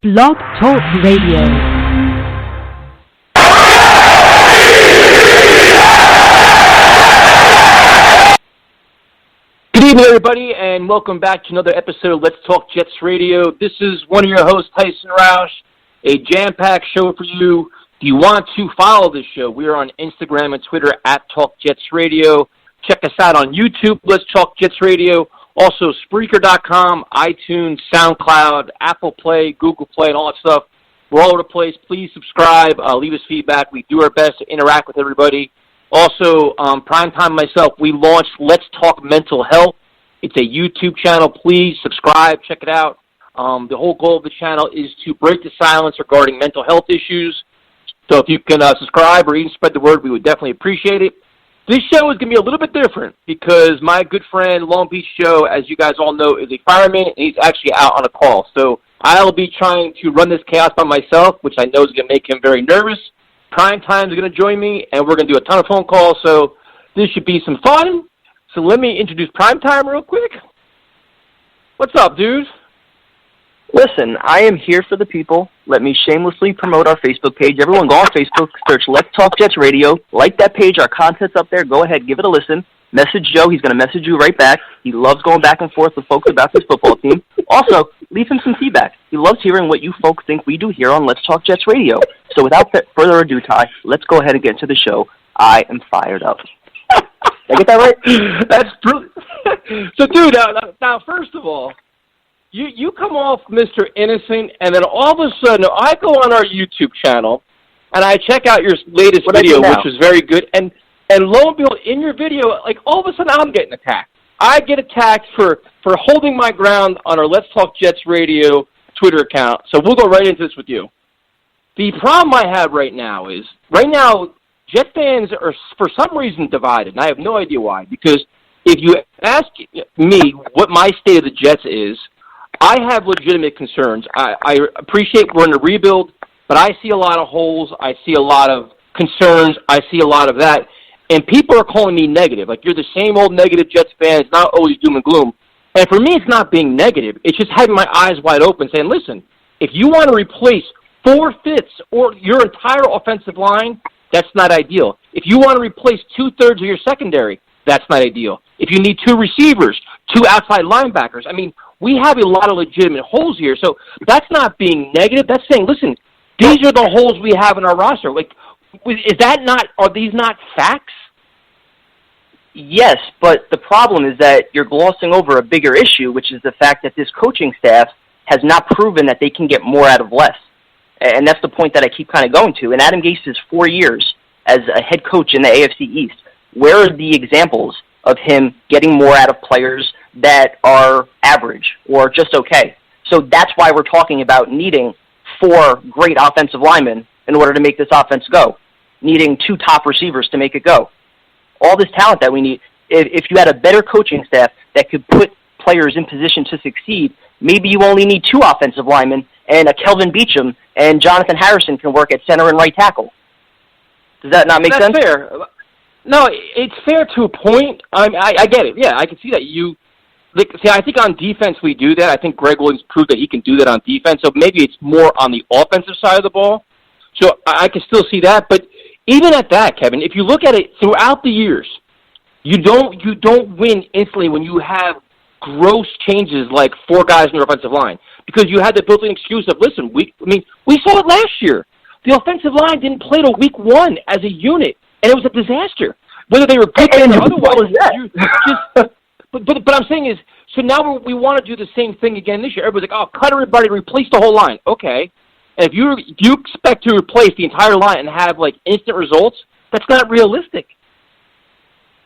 Blog Talk Radio. Good evening, everybody, and welcome back to another episode of Let's Talk Jets Radio. This is one of your hosts, Tyson Roush, a jam-packed show for you. If you want to follow this show, we are on Instagram and Twitter at Talk Jets Radio. Check us out on YouTube, Let's Talk Jets Radio. Also, Spreaker.com, iTunes, SoundCloud, Apple Play, Google Play, and all that stuff. We're all over the place. Please subscribe. Leave us feedback. We do our best to interact with everybody. Also, Primetime myself, we launched Let's Talk Mental Health. It's a YouTube channel. Please subscribe. Check it out. The whole goal of the channel is to break the silence regarding mental health issues. So if you can subscribe or even spread the word, we would definitely appreciate it. This show is going to be a little bit different because my good friend, Long Beach Joe, as you guys all know, is a fireman, and he's actually out on a call. So I'll be trying to run this chaos by myself, which I know is going to make him very nervous. Primetime is going to join me, and we're going to do a ton of phone calls, so this should be some fun. So let me introduce Primetime real quick. What's up, dude? Listen, I am here for the people. Let me shamelessly promote our Facebook page. Everyone go on Facebook, search Let's Talk Jets Radio. Like that page. Our content's up there. Go ahead, give it a listen. Message Joe. He's going to message you right back. He loves going back and forth with folks about this football team. Also, leave him some feedback. He loves hearing what you folks think we do here on Let's Talk Jets Radio. So without further ado, Ty, let's go ahead and get into the show. I am fired up. Did I get that right? That's brilliant. So, dude, now, first of all, you come off Mr. Innocent, and then all of a sudden, I go on our YouTube channel, and I check out your latest video, which was very good, and lo and behold, in your video, like, all of a sudden, I'm getting attacked. I get attacked for holding my ground on our Let's Talk Jets Radio Twitter account, so we'll go right into this with you. The problem I have right now is, Jet fans are, for some reason, divided, and I have no idea why, because if you ask me what my state of the Jets is, I have legitimate concerns. I appreciate we're in a rebuild, but I see a lot of holes. I see a lot of concerns. I see a lot of that. And people are calling me negative. Like, you're the same old negative Jets fan. It's not always doom and gloom. And for me, it's not being negative. It's just having my eyes wide open saying, listen, if you want to replace 4/5 or your entire offensive line, that's not ideal. If you want to replace 2/3 of your secondary, that's not ideal. If you need 2 receivers, 2 outside linebackers, I mean, we have a lot of legitimate holes here. So that's not being negative. That's saying, listen, these are the holes we have in our roster. Like, are these not facts? Yes, but the problem is that you're glossing over a bigger issue, which is the fact that this coaching staff has not proven that they can get more out of less. And that's the point that I keep kind of going to. In Adam Gase's 4 years as a head coach in the AFC East, where are the examples of him getting more out of players that are average or just okay? So that's why we're talking about needing 4 great offensive linemen in order to make this offense go, needing 2 top receivers to make it go. All this talent that we need, if you had a better coaching staff that could put players in position to succeed, maybe you only need 2 offensive linemen and a Kelvin Beachum and Jonathan Harrison can work at center and right tackle. Does that not make sense? That's fair. No, it's fair to a point. I get it. Yeah, I can see that. I think on defense we do that. I think Greg Williams proved that he can do that on defense. So maybe it's more on the offensive side of the ball. So I can still see that. But even at that, Kevin, if you look at it throughout the years, you don't win instantly when you have gross changes like 4 guys in your offensive line, because you had the built-in excuse of, listen, we saw it last year. The offensive line didn't play till week 1 as a unit, and it was a disaster. Whether they were good or otherwise. But I'm saying is, so now we want to do the same thing again this year. Everybody's like, cut everybody, replace the whole line. Okay. And if you expect to replace the entire line and have, like, instant results, that's not realistic.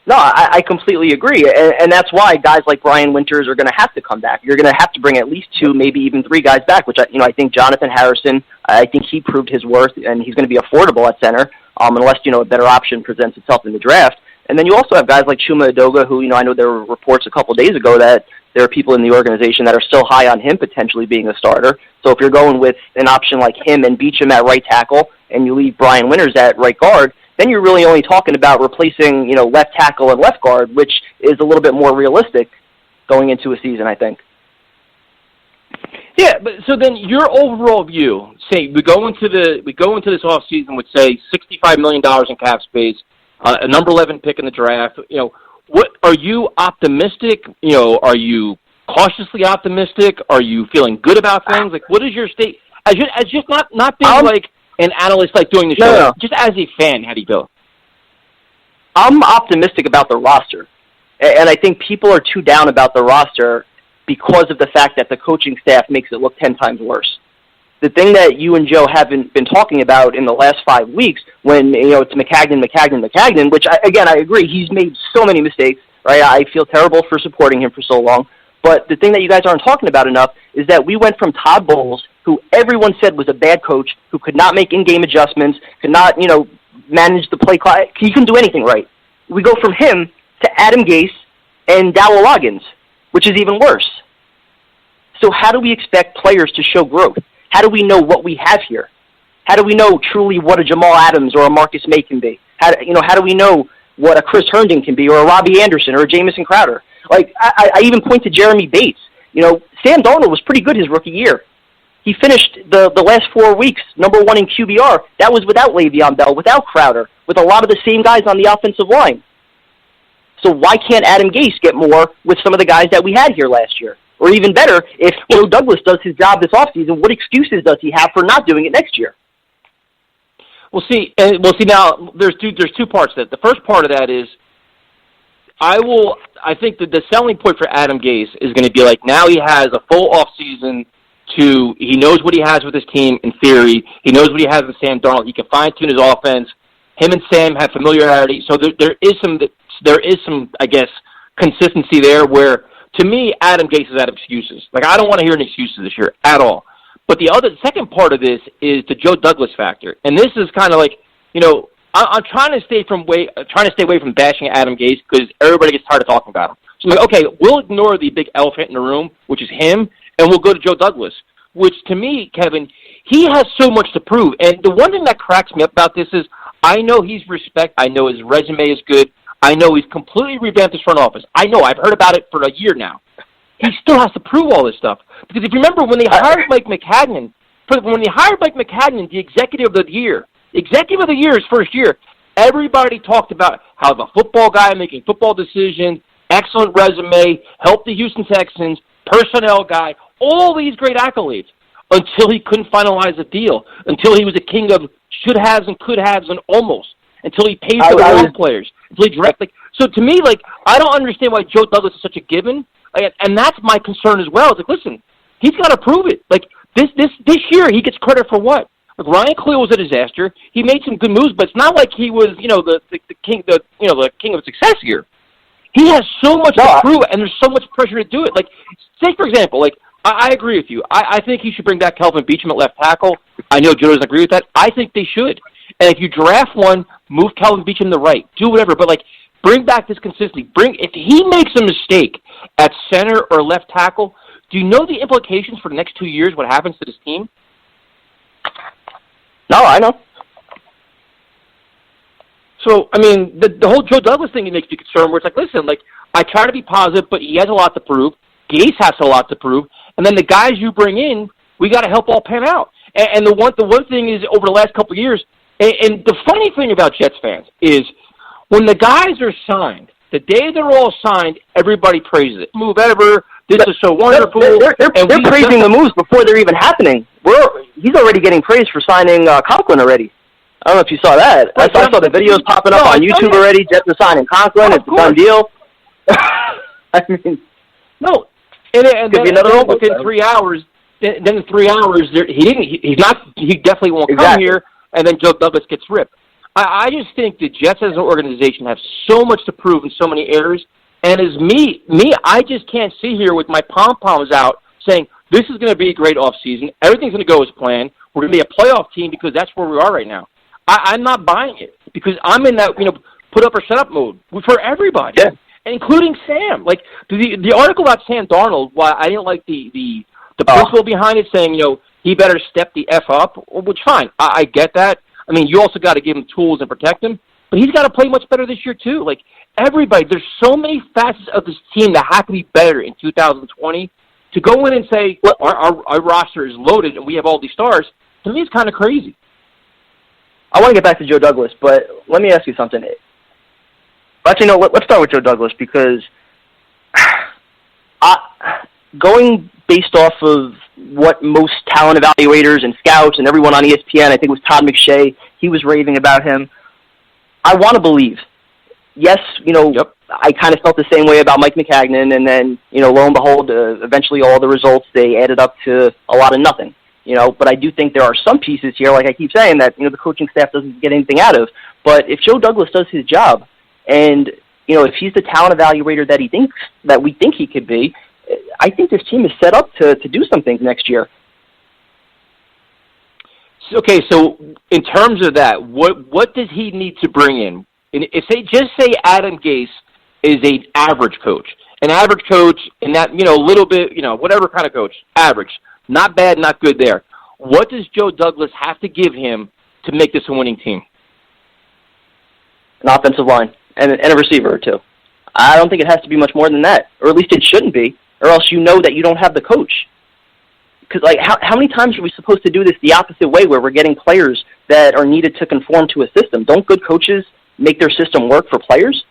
No, I completely agree, and that's why guys like Brian Winters are going to have to come back. You're going to have to bring at least 2, maybe even 3 guys back, which I think Jonathan Harrison, I think he proved his worth, and he's going to be affordable at center, unless a better option presents itself in the draft. And then you also have guys like Chuma Edoga, who I know there were reports a couple days ago that there are people in the organization that are still high on him potentially being a starter. So if you're going with an option like him and Beachum at right tackle, and you leave Brian Winters at right guard, then you're really only talking about replacing, left tackle and left guard, which is a little bit more realistic going into a season, I think. Yeah, but so then your overall view, say we go into this offseason with say $65 million in cap space, a number 11 pick in the draft. What are you optimistic? Are you cautiously optimistic? Are you feeling good about things? Like, what is your state? As just not being like an analyst, like doing the show. No. Just as a fan, how do you feel? I'm optimistic about the roster, and I think people are too down about the roster because of the fact that the coaching staff makes it look 10 times worse. The thing that you and Joe haven't been talking about in the last 5 weeks, when it's Maccagnan, which I agree, he's made so many mistakes. Right, I feel terrible for supporting him for so long. But the thing that you guys aren't talking about enough is that we went from Todd Bowles, who everyone said was a bad coach, who could not make in-game adjustments, could not manage the play clock. He couldn't do anything right. We go from him to Adam Gase and Dowell Loggins, which is even worse. So how do we expect players to show growth? How do we know what we have here? How do we know truly what a Jamal Adams or a Marcus May can be? How do we know what a Chris Herndon can be, or a Robbie Anderson, or a Jamison Crowder? Like, I even point to Jeremy Bates. Sam Darnold was pretty good his rookie year. He finished the last 4 weeks number 1 in QBR. That was without Le'Veon Bell, without Crowder, with a lot of the same guys on the offensive line. So why can't Adam Gase get more with some of the guys that we had here last year? Or even better, if Joe Douglas does his job this offseason, what excuses does he have for not doing it next year? We'll see. Now there's two parts to that. The first part of that is, I think that the selling point for Adam Gase is going to be like, now he has a full offseason he knows what he has with his team in theory. He knows what he has with Sam Darnold. He can fine-tune his offense. Him and Sam have familiarity. So there is some, I guess, consistency there where, to me, Adam Gase is out of excuses. Like, I don't want to hear any excuses this year at all. But the second part of this is the Joe Douglas factor. And this is kind of like, I'm trying to stay away from bashing Adam Gase because everybody gets tired of talking about him. So I'm like, okay, we'll ignore the big elephant in the room, which is him, and we'll go to Joe Douglas, which to me, Kevin, he has so much to prove. And the one thing that cracks me up about this is I know he's respect. I know his resume is good. I know he's completely revamped his front office. I know. I've heard about it for a year now. He still has to prove all this stuff. Because if you remember when they hired Mike Maccagnan, the executive of the year his first year, everybody talked about how the football guy making football decisions, excellent resume, helped the Houston Texans, personnel guy, all these great accolades, until he couldn't finalize a deal, until he was a king of should-haves and could-haves and almost, until he paid for the wrong players, until he directly. So to me, like, I don't understand why Joe Douglas is such a given, and that's my concern as well. It's like, listen, he's got to prove it. Like, this year, he gets credit for what? Like, Ryan Cleal was a disaster. He made some good moves, but it's not like he was, the king of success here. He has so much to prove, and there's so much pressure to do it. Like, say, for example, like, I agree with you. I think he should bring back Kelvin Beachum at left tackle. I know Joe doesn't agree with that. I think they should. And if you draft one, move Kelvin Beachum to the right. Do whatever. But, like, bring back this consistency. If he makes a mistake at center or left tackle, do you know the implications for the next 2 years, what happens to this team? No, I know. So, I mean, the whole Joe Douglas thing makes me concerned, where it's like, listen, like, I try to be positive, but he has a lot to prove. Gase has a lot to prove. And then the guys you bring in, we got to help all pan out. And the one thing is, over the last couple of years, and the funny thing about Jets fans is when the guys are signed, the day they're all signed, everybody praises it. Move ever. This is so wonderful. They're praising the moves before they're even happening. He's already getting praised for signing Conklin already. I don't know if you saw that. I saw the videos popping up on YouTube already. Jets are signing Conklin. It's a done deal. I mean, no. And then within 3 hours, he definitely won't come here, and then Joe Douglas gets ripped. I just think the Jets as an organization have so much to prove in so many areas, and as me, I just can't sit here with my pom-poms out saying, this is going to be a great offseason, everything's going to go as planned, we're going to be a playoff team because that's where we are right now. I'm not buying it because I'm in that, put up or shut up mode for everybody. Yeah. Including Sam. Like, the article about Sam Darnold, why I didn't like the principle behind it, saying, he better step the F up, which, fine, I get that. I mean, you also got to give him tools and protect him, but he's got to play much better this year, too. Like, everybody, there's so many facets of this team that have to be better in 2020, to go in and say, our roster is loaded and we have all these stars, to me is kind of crazy. I want to get back to Joe Douglas, but let me ask you something. Actually, no, let's start with Joe Douglas, because going based off of what most talent evaluators and scouts and everyone on ESPN, I think it was Todd McShay, he was raving about him. I want to believe. Yes, Yep. I kind of felt the same way about Mike McCagnon, and then, lo and behold, eventually all the results, they added up to a lot of nothing. But I do think there are some pieces here, like I keep saying, that, the coaching staff doesn't get anything out of. But if Joe Douglas does his job, and, if he's the talent evaluator that we think he could be, I think this team is set up to do some things next year. Okay, so in terms of that, what does he need to bring in? And if they just say Adam Gase is an average coach in that, little bit, whatever kind of coach, average, not bad, not good there. What does Joe Douglas have to give him to make this a winning team? An offensive line and a receiver or two. I don't think it has to be much more than that, or at least it shouldn't be, or else that you don't have the coach. Because, how many times are we supposed to do this the opposite way, where we're getting players that are needed to conform to a system? Don't good coaches make their system work for players?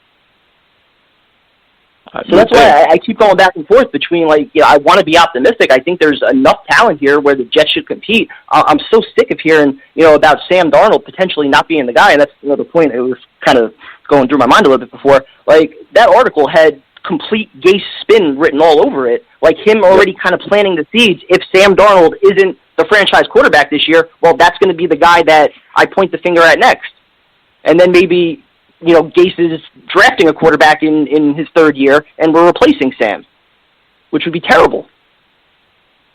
So that's why I keep going back and forth between, I want to be optimistic. I think there's enough talent here where the Jets should compete. I'm so sick of hearing, about Sam Darnold potentially not being the guy, and that's the point. It was kind of going through my mind a little bit before. That article had complete Gase spin written all over it, him already kind of planting the seeds. If Sam Darnold isn't the franchise quarterback this year, well, that's going to be the guy that I point the finger at next. And then maybe, Gase is drafting a quarterback in his third year, and we're replacing Sam, which would be terrible.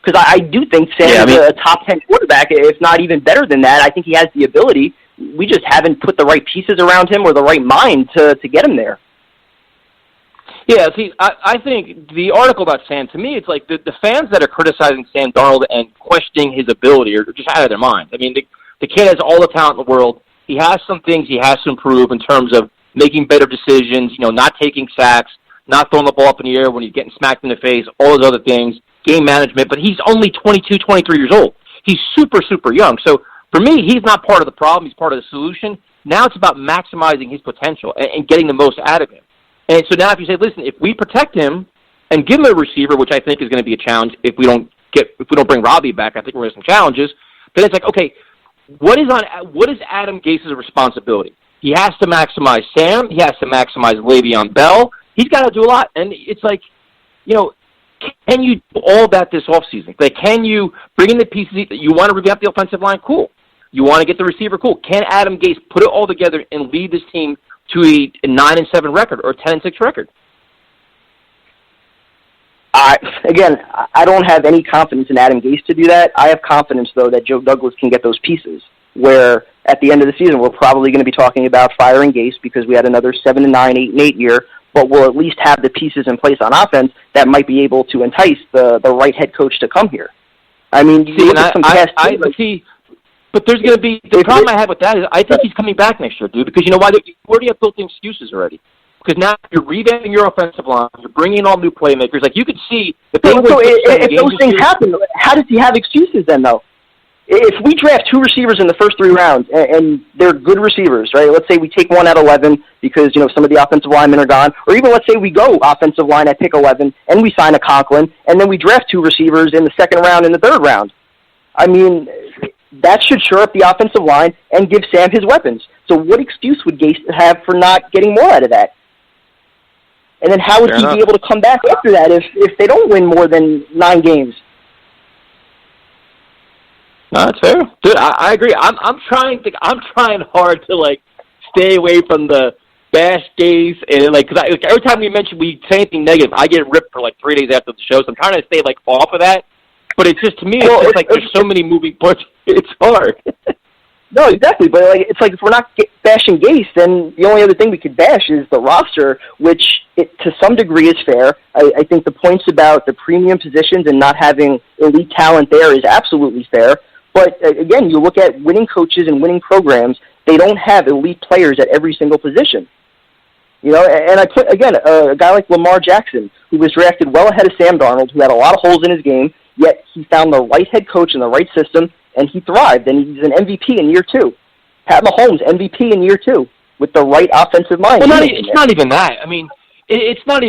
Because I do think Sam is a top 10 quarterback, if not even better than that. I think he has the ability. We just haven't put the right pieces around him or the right mind to get him there. Yeah, see, I think the article about Sam, to me, it's like the fans that are criticizing Sam Darnold and questioning his ability are just out of their minds. I mean, the kid has all the talent in the world. He has some things he has to improve in terms of making better decisions, not taking sacks, not throwing the ball up in the air when he's getting smacked in the face, all those other things, game management. But he's only 22, 23 years old. He's super, super young. So for me, he's not part of the problem. He's part of the solution. Now it's about maximizing his potential and getting the most out of him. And so now if you say, listen, if we protect him and give him a receiver, which I think is going to be a challenge if we don't bring Robbie back, I think we're going to have some challenges, then it's like, okay, what is Adam Gase's responsibility? He has to maximize Sam. He has to maximize Le'Veon Bell. He's got to do a lot. And it's like, can you do all that this offseason? Can you bring in the pieces that you want to revamp the offensive line? Cool. You want to get the receiver? Cool. Can Adam Gase put it all together and lead this team to a 9-7 record or a 10-6 record? Again, I don't have any confidence in Adam Gase to do that. I have confidence, though, that Joe Douglas can get those pieces, where at the end of the season we're probably going to be talking about firing Gase because we had another 7-9, 8-8 year, but we'll at least have the pieces in place on offense that might be able to entice the right head coach to come here. I mean, but there's going to be, the problem I have with that is I think he's coming back next year, dude, because you know why? You already have built-in excuses already. Because now you're revamping your offensive line, you're bringing in all new playmakers. You could see if those things happen, how does he have excuses then, though? If we draft 2 receivers in the first 3 rounds and they're good receivers, right? Let's say we take one at 11 because some of the offensive linemen are gone, or even let's say we go offensive line at pick 11 and we sign a Conklin, and then we draft 2 receivers in the second round and the third round. I mean, that should shore up the offensive line and give Sam his weapons. So what excuse would Gase have for not getting more out of that? And then how would he be able to come back after that if they don't win more than 9 games? No, that's fair, dude. I agree. I'm trying hard to stay away from the bash Gase and because every time we say anything negative, I get ripped for 3 days after the show. So I'm trying to stay off of that. But it's just, to me, it's just there's so many moving parts. It's hard. No, exactly. But it's if we're not bashing Gase, then the only other thing we could bash is the roster, which to some degree is fair. I think the points about the premium positions and not having elite talent there is absolutely fair. But again, you look at winning coaches and winning programs, they don't have elite players at every single position. You know, and I put, again, a guy like Lamar Jackson, who was drafted well ahead of Sam Darnold, who had a lot of holes in his game, yet he found the right head coach and the right system, and he thrived, and he's an MVP in year 2. Pat Mahomes, MVP in year 2, with the right offensive mind. Well, it's not even that. I mean, it's not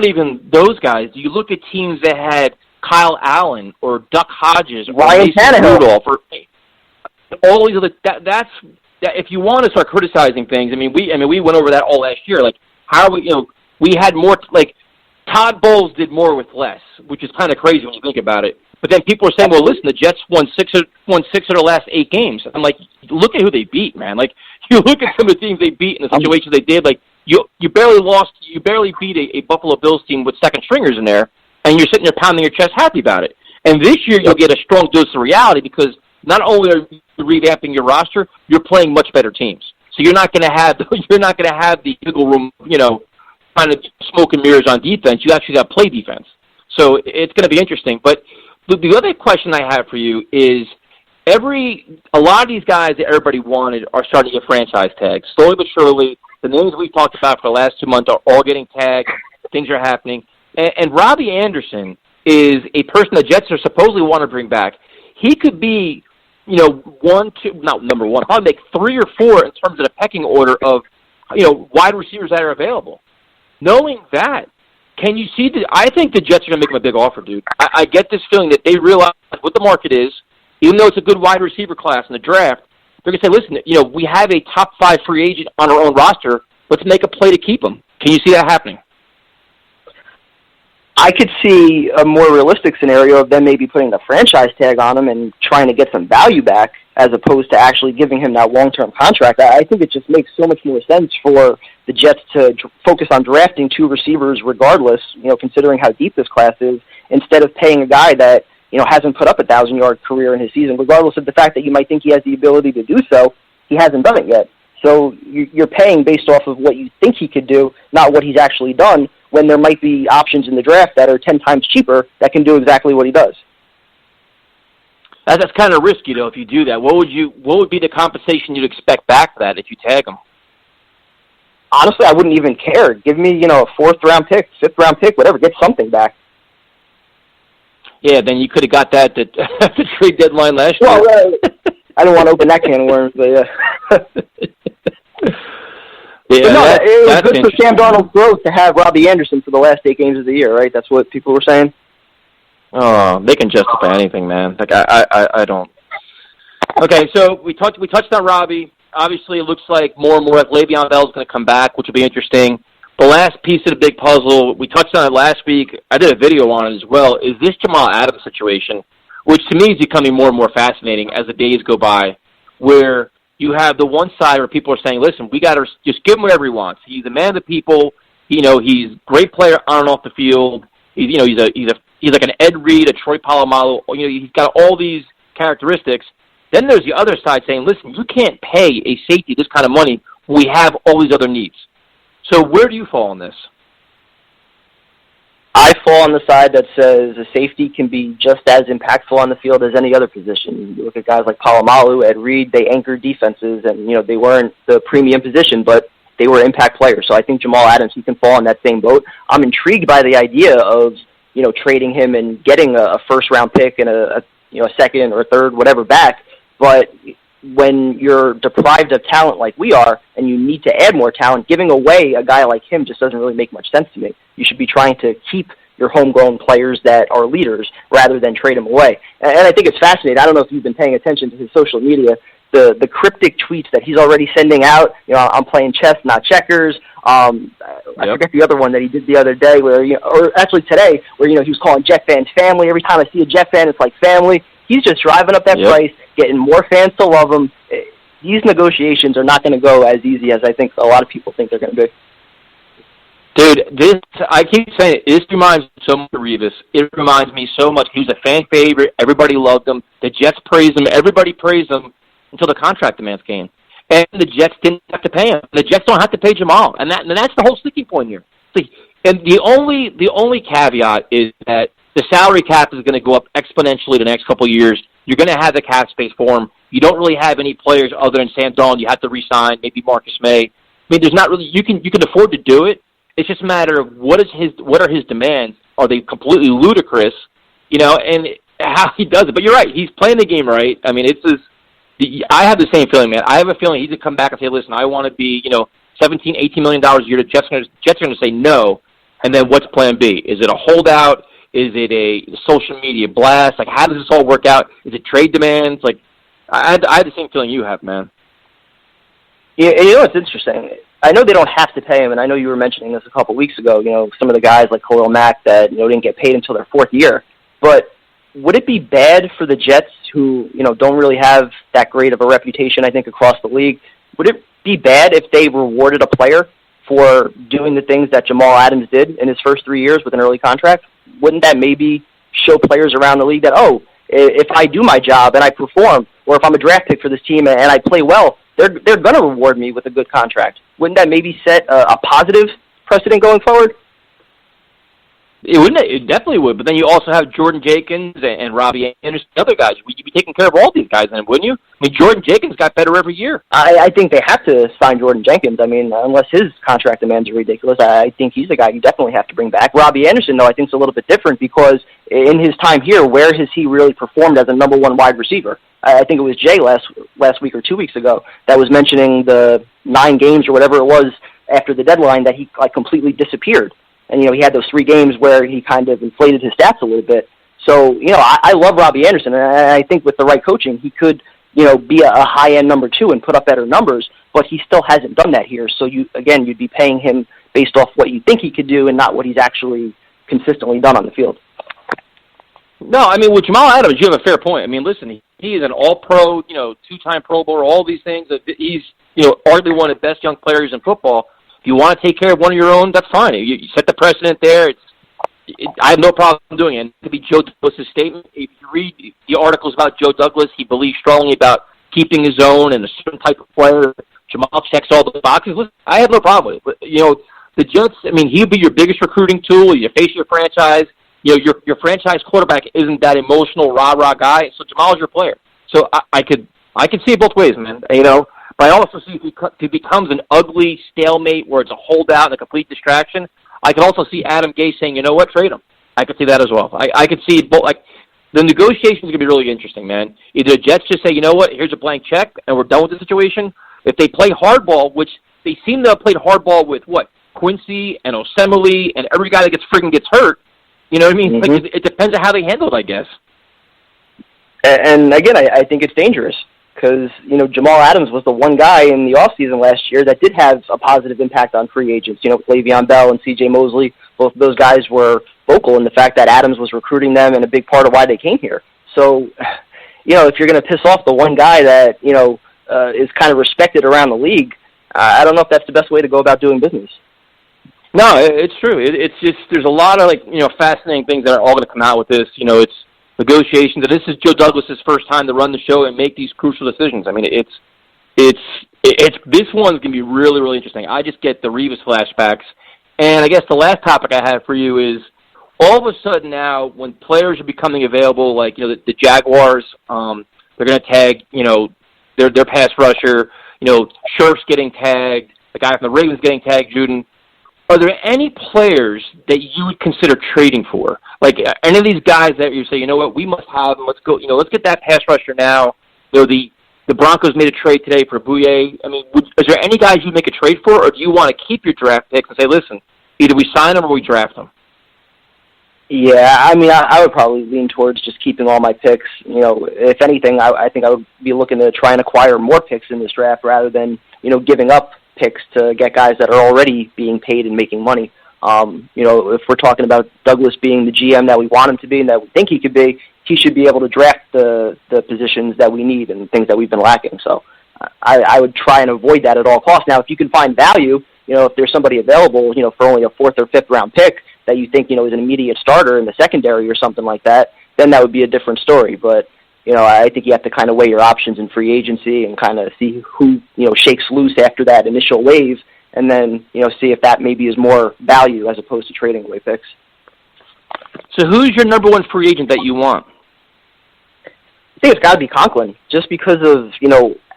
even those guys. You look at teams that had Kyle Allen or Duck Hodges or Ryan Tannehill, Rudolph, or all these other. That's if you want to start criticizing things. I mean, we went over that all last year. Like, how are we? You know, we had more. Like, Todd Bowles did more with less, which is kind of crazy when you think about it. But then people are saying, well, listen, the Jets won six of their last 8 games. I'm like, look at who they beat, man. Like, you look at some of the teams they beat and the situations they did. Like, you barely beat a Buffalo Bills team with second stringers in there, and you're sitting there pounding your chest happy about it. And this year you'll get a strong dose of reality because not only are you revamping your roster, you're playing much better teams. So you're not going to have the wiggle room, you know, kind of smoke and mirrors on defense. You actually got to play defense. So it's going to be interesting. But the other question I have for you is a lot of these guys that everybody wanted are starting to get franchise tags. Slowly but surely, the names we've talked about for the last 2 months are all getting tagged. Things are happening. And Robbie Anderson is a person the Jets are supposedly want to bring back. He could be, you know, not number one, probably make 3 or 4 in terms of the pecking order of, you know, wide receivers that are available. Knowing that, can you see I think the Jets are going to make him a big offer, dude. I get this feeling that they realize what the market is, even though it's a good wide receiver class in the draft. They're going to say, listen, you know, we have a top 5 free agent on our own roster. Let's make a play to keep him. Can you see that happening? I could see a more realistic scenario of them maybe putting the franchise tag on him and trying to get some value back as opposed to actually giving him that long-term contract. I think it just makes so much more sense for the Jets to focus on drafting 2 receivers regardless, you know, considering how deep this class is, instead of paying a guy that, you know, hasn't put up a 1,000-yard career in his season, regardless of the fact that you might think he has the ability to do so. He hasn't done it yet. So you're paying based off of what you think he could do, not what he's actually done, when there might be options in the draft that are 10 times cheaper that can do exactly what he does. That's kind of risky, though, if you do that. What would be the compensation you'd expect back for that if you tag him? Honestly, I wouldn't even care. Give me, you know, a 4th-round pick, 5th-round pick, whatever. Get something back. Yeah, then you could have got that at the trade deadline last year. Well, I don't want to open that can of worms, but yeah. Yeah, but no, it was good for Sam Darnold's growth to have Robbie Anderson for the last 8 games of the year, right? That's what people were saying. Oh, they can justify anything, man. Like I don't. Okay, so we touched on Robbie. Obviously, it looks like more and more like Le'Veon Bell is going to come back, which will be interesting. The last piece of the big puzzle, we touched on it last week. I did a video on it as well. Is this Jamal Adams situation, which to me is becoming more and more fascinating as the days go by, where you have the one side where people are saying, listen, we got to just give him whatever he wants. He's a man of the people. You know, he's a great player on and off the field. He's like an Ed Reed, a Troy Polamalu. You know, he's got all these characteristics. Then there's the other side saying, listen, you can't pay a safety this kind of money when we have all these other needs. So where do you fall on this? I fall on the side that says a safety can be just as impactful on the field as any other position. You look at guys like Polamalu, Ed Reed, they anchored defenses, and, you know, they weren't the premium position, but they were impact players. So I think Jamal Adams, he can fall in that same boat. I'm intrigued by the idea of, you know, trading him and getting a first-round pick and a 2nd or 3rd, whatever, back. But when you're deprived of talent like we are and you need to add more talent, giving away a guy like him just doesn't really make much sense to me. You should be trying to keep your homegrown players that are leaders rather than trade them away. And I think it's fascinating. I don't know if you've been paying attention to his social media, the cryptic tweets that he's already sending out. You know, I'm playing chess, not checkers. I forget the other one that he did the other day, where, you know, or actually today, where, you know, he was calling Jet fans family. Every time I see a Jet fan, it's like family. He's just driving up that price, getting more fans to love him. These negotiations are not going to go as easy as I think a lot of people think they're going to be. Dude, I keep saying it. This reminds me so much of Revis. It reminds me so much. He was a fan favorite. Everybody loved him. The Jets praised him. Everybody praised him until the contract demands came. And the Jets didn't have to pay him. The Jets don't have to pay Jamal. And that's the whole sticking point here. See, and the only caveat is that the salary cap is going to go up exponentially the next couple of years. You're going to have the cap space for him. You don't really have any players other than Sam Darnold. You have to re-sign, maybe Marcus May. mean, there's not really you can afford to do it. It's just a matter of what are his demands? Are they completely ludicrous? And how he does it. But you're right, he's playing the game right. I mean, I have the same feeling, man. I have a feeling he's going to come back and say, listen, I want to be, $17, $18 million a year. The Jets are going to say no. And then what's plan B? Is it a holdout? Is it a social media blast? Like, how does this all work out? Is it trade demands? Like, I had the same feeling you have, man. Yeah, it's interesting. I know they don't have to pay him, and I know you were mentioning this a couple weeks ago, some of the guys like Khalil Mack that, didn't get paid until their fourth year. But would it be bad for the Jets who, don't really have that great of a reputation, I think, across the league? Would it be bad if they rewarded a player for doing the things that Jamal Adams did in his first 3 years with an early contract? Wouldn't that maybe show players around the league that, if I do my job and I perform, or if I'm a draft pick for this team and I play well, they're going to reward me with a good contract? Wouldn't that maybe set a positive precedent going forward? It definitely would, but then you also have Jordan Jenkins and Robbie Anderson, the other guys. You'd be taking care of all these guys then, wouldn't you? I mean, Jordan Jenkins got better every year. I think they have to sign Jordan Jenkins. I mean, unless his contract demands are ridiculous, I think he's a guy you definitely have to bring back. Robbie Anderson, though, I think is a little bit different because in his time here, where has he really performed as a number one wide receiver? I think it was Jay last week or 2 weeks ago that was mentioning the 9 games or whatever it was after the deadline that he completely disappeared. And, he had those 3 games where he kind of inflated his stats a little bit. So, I love Robbie Anderson, and I think with the right coaching, he could, be a high-end number 2 and put up better numbers, but he still hasn't done that here. So, you'd be paying him based off what you think he could do and not what he's actually consistently done on the field. No, I mean, with Jamal Adams, you have a fair point. I mean, listen, he is an all-pro, 2-time Pro Bowler, all these things. He's, arguably one of the best young players in football. If you want to take care of one of your own, that's fine. You set the precedent there. I have no problem doing it. It could be Joe Douglas' statement. If you read the articles about Joe Douglas, he believes strongly about keeping his own and a certain type of player. Jamal checks all the boxes. Listen, I have no problem with it. But, the Jets, I mean, he'll be your biggest recruiting tool. You face your franchise. Your franchise quarterback isn't that emotional rah-rah guy, so Jamal's your player. So I could see it both ways, man. But I also see if he becomes an ugly stalemate where it's a holdout and a complete distraction. I could also see Adam Gase saying, you know what, trade him. I could see that as well. I could see both. Like, the negotiations are going to be really interesting, man. Either the Jets just say, you know what, here's a blank check and we're done with the situation. If they play hardball, which they seem to have played hardball with Quincy and Osemele and every guy that gets hurt. You know what I mean? Mm-hmm. Like, it depends on how they handle it, I guess. And again, I think it's dangerous because, Jamal Adams was the one guy in the offseason last year that did have a positive impact on free agents. Le'Veon Bell and C.J. Mosley, both of those guys were vocal in the fact that Adams was recruiting them and a big part of why they came here. So, if you're going to piss off the one guy that, is kind of respected around the league, I don't know if that's the best way to go about doing business. No, it's true. It's just there's a lot of fascinating things that are all going to come out with this. It's negotiations. And this is Joe Douglas's first time to run the show and make these crucial decisions. I mean, it's this one's going to be really, really interesting. I just get the Revis flashbacks. And I guess the last topic I have for you is all of a sudden now when players are becoming available, like the Jaguars, they're going to tag their pass rusher. Scherf's getting tagged. The guy from the Ravens getting tagged, Juden. Are there any players that you would consider trading for? Like any of these guys that you say, you know what, we must have them. Let's go. Let's get that pass rusher now. The Broncos made a trade today for Bouye. I mean, is there any guys you'd make a trade for, or do you want to keep your draft picks and say, listen, either we sign them or we draft them? Yeah, I mean, I would probably lean towards just keeping all my picks. If anything, I think I would be looking to try and acquire more picks in this draft rather than giving up picks to get guys that are already being paid and making money. If we're talking about Douglas being the GM that we want him to be and that we think he could be, he should be able to draft the positions that we need and things that we've been lacking. So I would try and avoid that at all costs. Now, if you can find value, if there's somebody available, for only a 4th or 5th round pick that you think, is an immediate starter in the secondary or something like that, then that would be a different story. But I think you have to kind of weigh your options in free agency and kind of see who, shakes loose after that initial wave and then, see if that maybe is more value as opposed to trading away picks. So who's your number one free agent that you want? I think it's got to be Conklin just because of,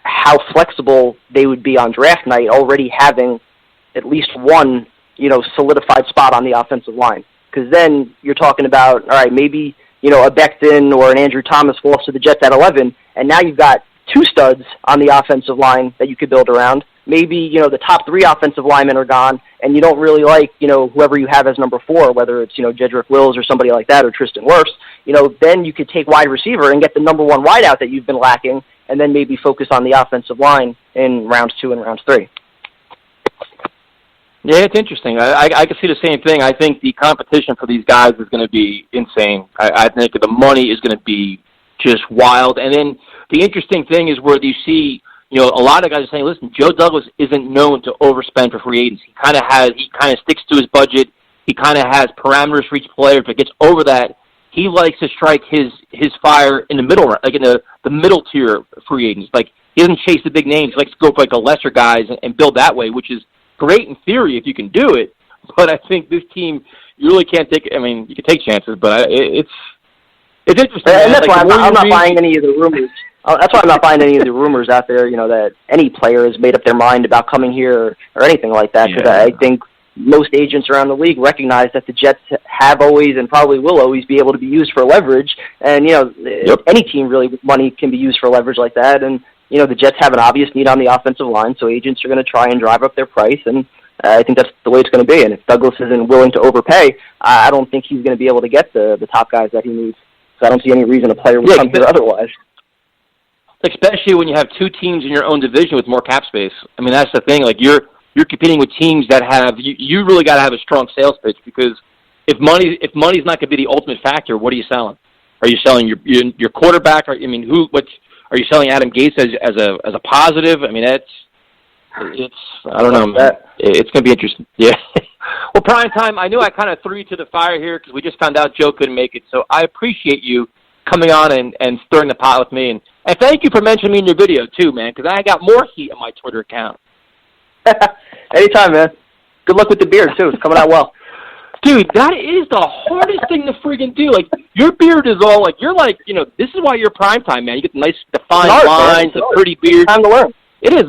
how flexible they would be on draft night, already having at least one, solidified spot on the offensive line. Because then you're talking about, all right, maybe, a Becton or an Andrew Thomas falls to the Jets at 11, and now you've got two studs on the offensive line that you could build around. Maybe, the top three offensive linemen are gone, and you don't really like, whoever you have as number 4, whether it's, Jedrick Wills or somebody like that, or Tristan Wirfs, then you could take wide receiver and get the number 1 wideout that you've been lacking, and then maybe focus on the offensive line in rounds 2 and rounds 3. Yeah, it's interesting. I can see the same thing. I think the competition for these guys is going to be insane. I think the money is going to be just wild. And then the interesting thing is where you see, a lot of guys are saying, listen, Joe Douglas isn't known to overspend for free agents. He kind of sticks to his budget. He kind of has parameters for each player. If it gets over that, he likes to strike his fire in the middle, like in the middle tier free agents. Like, he doesn't chase the big names. He likes to go for like the lesser guys and build that way, which is great in theory if you can do it. But I think this team, you really can't take. I mean, you can take chances, but it's interesting. And that's why I'm not buying any of the rumors. That's why I'm not buying any of the rumors out there. That any player has made up their mind about coming here or anything like that. Because I think most agents around the league recognize that the Jets have always and probably will always be able to be used for leverage. And any team really with money can be used for leverage like that. And the Jets have an obvious need on the offensive line, so agents are going to try and drive up their price, and I think that's the way it's going to be. And if Douglas isn't willing to overpay, I don't think he's going to be able to get the top guys that he needs. So I don't see any reason a player would come here otherwise. Especially when you have two teams in your own division with more cap space. I mean, that's the thing. Like, you're competing with teams that have you really got to have a strong sales pitch, because if money's not going to be the ultimate factor, what are you selling? Are you selling your quarterback? Are you selling Adam Gates as a positive? I mean, it's I don't know. It's going to be interesting. Yeah. Well, prime time. I knew I kind of threw you to the fire here because we just found out Joe couldn't make it. So I appreciate you coming on and stirring the pot with me, and thank you for mentioning me in your video too, man. Because I got more heat on my Twitter account. Anytime, man. Good luck with the beard too. It's coming out well. Dude, that is the hardest thing to friggin' do. Like, your beard is all like, you're like, this is why you're primetime, man. You get the nice defined lines, the pretty beard. Time to learn. It is.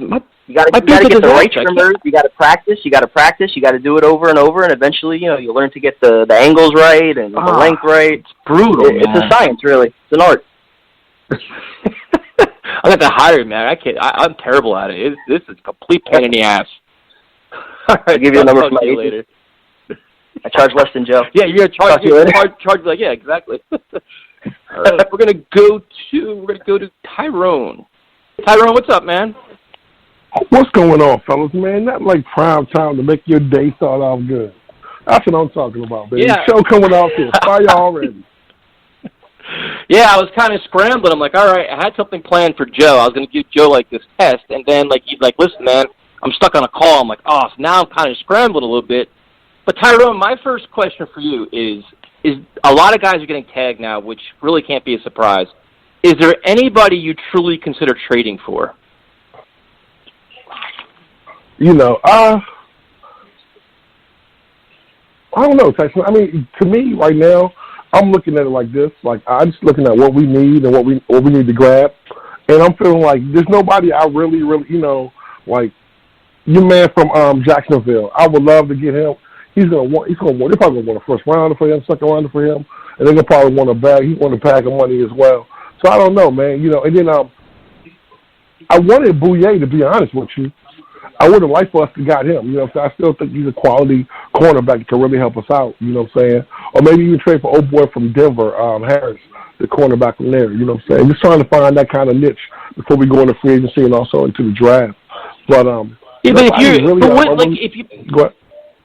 You got to get the right trimmers. You got to practice. You got to do it over and over, and eventually, you learn to get the angles right and the length right. It's brutal, man. It's a science, really. It's an art. I'm going to hire you, man. I'm terrible at it. This is a complete pain in the ass. All right, I'll give you a number for my agent later. I charge less than Joe. Yeah, you're gonna charge like, yeah, exactly. All right, we're gonna go to Tyrone. Tyrone, what's up, man? What's going on, fellas? Man, not like prime time to make your day start off good. That's what I'm talking about, baby. Yeah. Show coming off here. Fire already. Yeah, I was kind of scrambling. I'm like, all right, I had something planned for Joe. I was gonna give Joe like this test, and then he's like, listen, man, I'm stuck on a call. I'm like, so now I'm kind of scrambling a little bit. But Tyrone, my first question for you is a lot of guys are getting tagged now, which really can't be a surprise. Is there anybody you truly consider trading for? I don't know, Tyson. I mean, to me, right now, I'm looking at it like this. Like, I'm just looking at what we need and what we need to grab. And I'm feeling like there's nobody I really, like your man from Jacksonville. I would love to get him. They're probably gonna want a first rounder for him, second rounder for him, and they're gonna probably want a bag. He want a bag of money as well. So I don't know, man. And then I wanted Bouye, to be honest with you. I would have liked for us to got him. I still think he's a quality cornerback that can really help us out. You know what I'm saying? Or maybe even trade for old boy from Denver, Harris, the cornerback from there. You know what I'm saying? Just trying to find that kind of niche before we go into free agency and also into the draft. But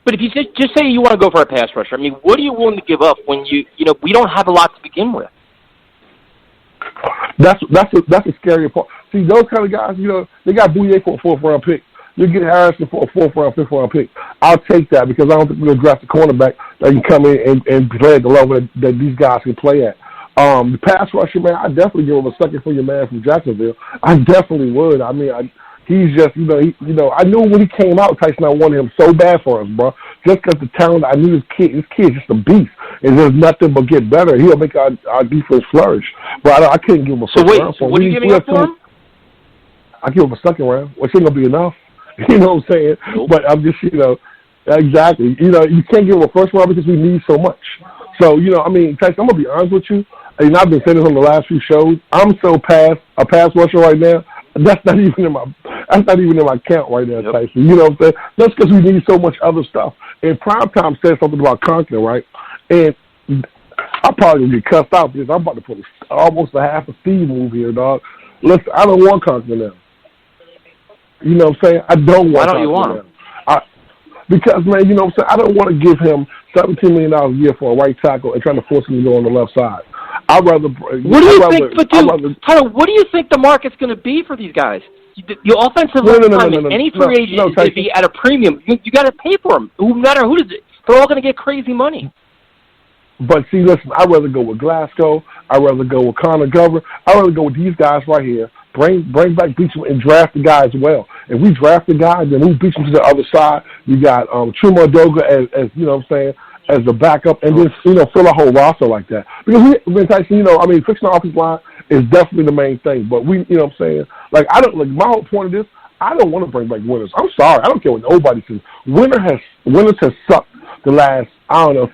But if you just say you want to go for a pass rusher, I mean, what are you willing to give up when we don't have a lot to begin with? That's a scary part. See, those kind of guys, they got Bouye for a fourth-round pick. You get Harrison for a fourth-round, fifth-round pick. I'll take that because I don't think we're going to draft a cornerback that can come in and play at the level that these guys can play at. The pass rusher, man, I'd definitely give him a second for your man from Jacksonville. I definitely would. I mean, he's just, I knew when he came out, Tyson, I wanted him so bad for us, bro. Just because the talent, I knew this kid's just a beast. And there's nothing but get better. He'll make our defense flourish. But I couldn't give him a first round for him. So what are you giving up for him? I give him a second round, which ain't gonna be enough. You know what I'm saying? Nope. But I'm just, exactly. You can't give him a first round because we need so much. So, I mean, Tyson, I'm gonna be honest with you, and I've been saying this on the last few shows. I'm so a pass rusher right now. That's not even in my count right now, Tyson. You know what I'm saying? That's because we need so much other stuff. And Primetime said something about Conklin, right? And I probably will get cussed out because I'm about to put almost a half a Steve move here, dog. Listen, I don't want Conklin now. You know what I'm saying? I don't want Conklin. Why don't you want him? Because, man, you know what I'm saying? I don't want to give him $17 million a year for a right tackle and trying to force him to go on the left side. I'd rather. What do you think? But dude, Tyler, what do you think the market's going to be for these guys? Your offensive lineman, any free agent is going to be at a premium. You got to pay for them. No matter who does it, they're all going to get crazy money. But see, listen, I'd rather go with Glasgow. I'd rather go with Connor Glover. I'd rather go with these guys right here. Bring back Beecham and draft the guy as well. If we draft the guy, then we Beecham to the other side. You got Chuma Doga as you know what I'm saying, as the backup, and then fill a whole roster like that. Because Tyson, fixing the offensive line is definitely the main thing. But we, you know what I'm saying, like my whole point of this, I don't want to bring back Winters. I'm sorry, I don't care what nobody says. Winters has sucked the last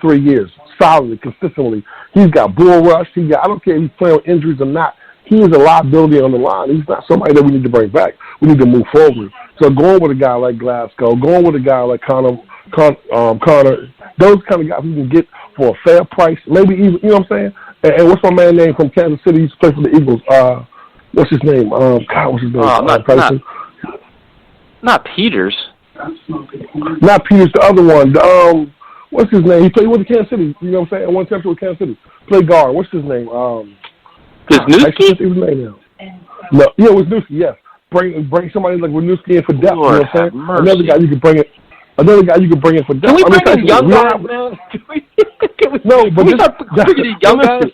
3 years solidly, consistently. He's got bull rush. I don't care if he's playing with injuries or not. He is a liability on the line. He's not somebody that we need to bring back. We need to move forward. So going with a guy like Glasgow, going with a guy like Connor, those kind of guys we can get for a fair price, maybe even, you know what I'm saying? And what's my man name from Kansas City? He's played for the Eagles. What's his name? What's his name? Not Peters. Not Peters, the other one. What's his name? He played with the Kansas City. You know what I'm saying? One time with Kansas City. Played guard. What's his name? Wisniewski? No, yeah, Wisniewski, yes. Bring somebody like Wisniewski in for depth. Lord, you know what I'm saying? Another guy you can bring in for depth. Can we bring in young guys, man? Can we start bringing in young guys?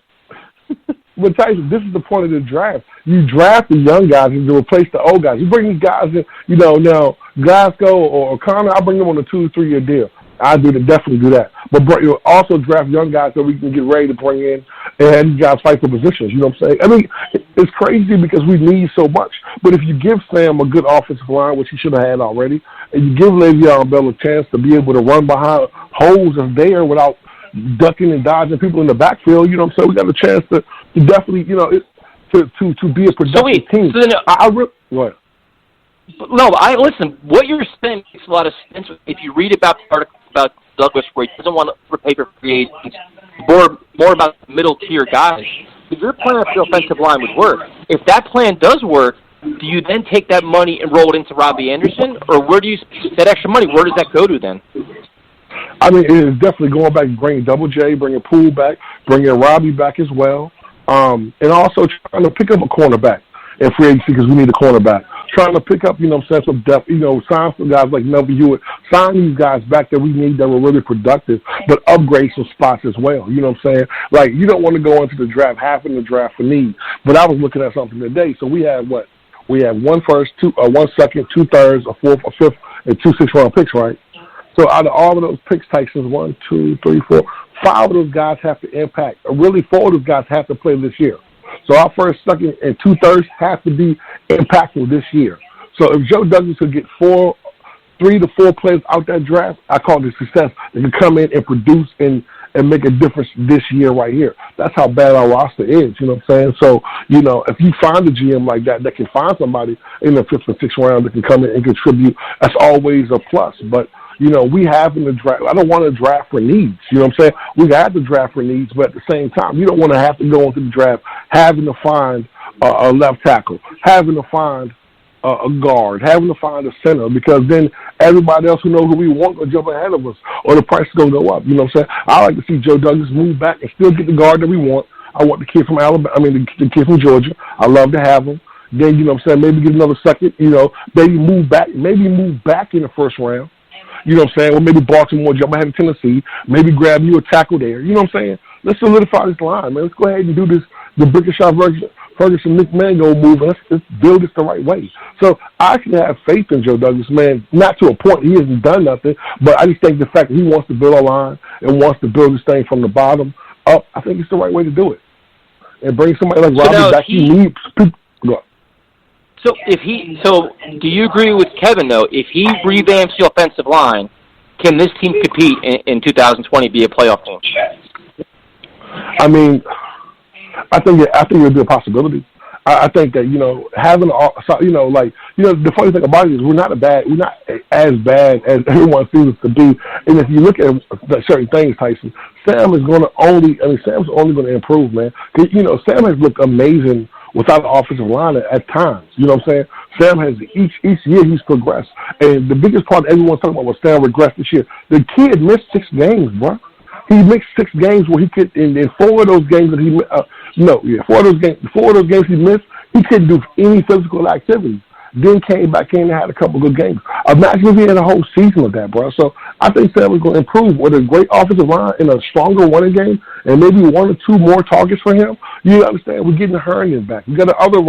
But Tyson, this is the point of the draft. You draft the young guys to replace the old guys. You bring these guys in, now Glasgow or Connor, I'll bring them on a 2 to 3 year deal. I definitely do that. But you also draft young guys so we can get ready to bring in and guys fight for positions. You know what I'm saying? I mean, it's crazy because we need so much. But if you give Sam a good offensive line, which he should have had already, and you give Le'Veon Bell a chance to be able to run behind holes that's there without ducking and dodging people in the backfield, you know what I'm saying? We got a chance to definitely, to be a productive team. So then, what? No, listen. What you're saying makes a lot of sense. If you read about the article about Douglas, where he doesn't want to pay for free agents, more about middle tier guys. If your plan for the offensive line would work, if that plan does work, do you then take that money and roll it into Robbie Anderson, or where do you that extra money? Where does that go to then? I mean, it is definitely going back, bringing Double J, bringing Poole back, bringing Robbie back as well, and also trying to pick up a cornerback in free agency because we need a cornerback. Trying to pick up, some depth, sign some guys like Melvin Hewitt, sign these guys back that we need that were really productive, but upgrade some spots as well. You know what I'm saying? Like, you don't want to go into the draft half in the draft for need. But I was looking at something today. So we had what? We had 1 first, 1 second, 2 thirds, a 4th, a 5th, and 2 6th-round picks, right? So out of all of those picks, Tyson's 1, 2, 3, 4, 5 of those guys have to impact. Really, 4 of those guys have to play this year. So our 1st, 2nd, and 2 thirds have to be impactful this year. So if Joe Douglas could get 3 to 4 players out that draft, I call it success. They can come in and produce and make a difference this year right here. That's how bad our roster is, you know what I'm saying? So, if you find a GM like that can find somebody in the 5th or 6th round that can come in and contribute, that's always a plus. But, we have in the draft. I don't want to draft for needs. You know what I'm saying? We have to draft for needs, but at the same time, you don't want to have to go into the draft having to find a left tackle, having to find a guard, having to find a center, because then everybody else who knows who we want will jump ahead of us, or the price is going to go up. You know what I'm saying? I like to see Joe Douglas move back and still get the guard that we want. I want the kid from Alabama. The kid from Georgia. I love to have him. Then, you know what I'm saying, maybe get another second, maybe move back in the 1st round. You know what I'm saying? Or maybe Baltimore jump ahead of Tennessee. Maybe grab you a tackle there. You know what I'm saying? Let's solidify this line, man. Let's go ahead and do this, the Brickenshaw Ferguson Nick Mango move, and let's build this the right way. So I actually have faith in Joe Douglas, man. Not to a point. He hasn't done nothing, but I just think the fact that he wants to build a line and wants to build this thing from the bottom up, I think it's the right way to do it. And bring somebody like Robbie back. So do you agree with Kevin though? If he revamps the offensive line, can this team compete in 2020, be a playoff team? I mean, I think it would be a possibility. I think that having the funny thing about it is we're not as bad as everyone seems to be. And if you look at certain things, Tyson, Sam's only going to improve, man. Cause, Sam has looked amazing without an offensive line at times. You know what I'm saying? Sam has each year he's progressed, and the biggest part everyone's talking about was Sam regressed this year. The kid missed 6 games, bro. He missed 6 games where he could, in 4 of those games that he 4 of those games he missed, he couldn't do any physical activity. Then came back in and had a couple good games. Imagine if he had a whole season of that, bro. So I think Sam is going to improve with a great offensive line and a stronger running game, and maybe 1 or 2 more targets for him. You understand? We're getting Herndon back. We got the other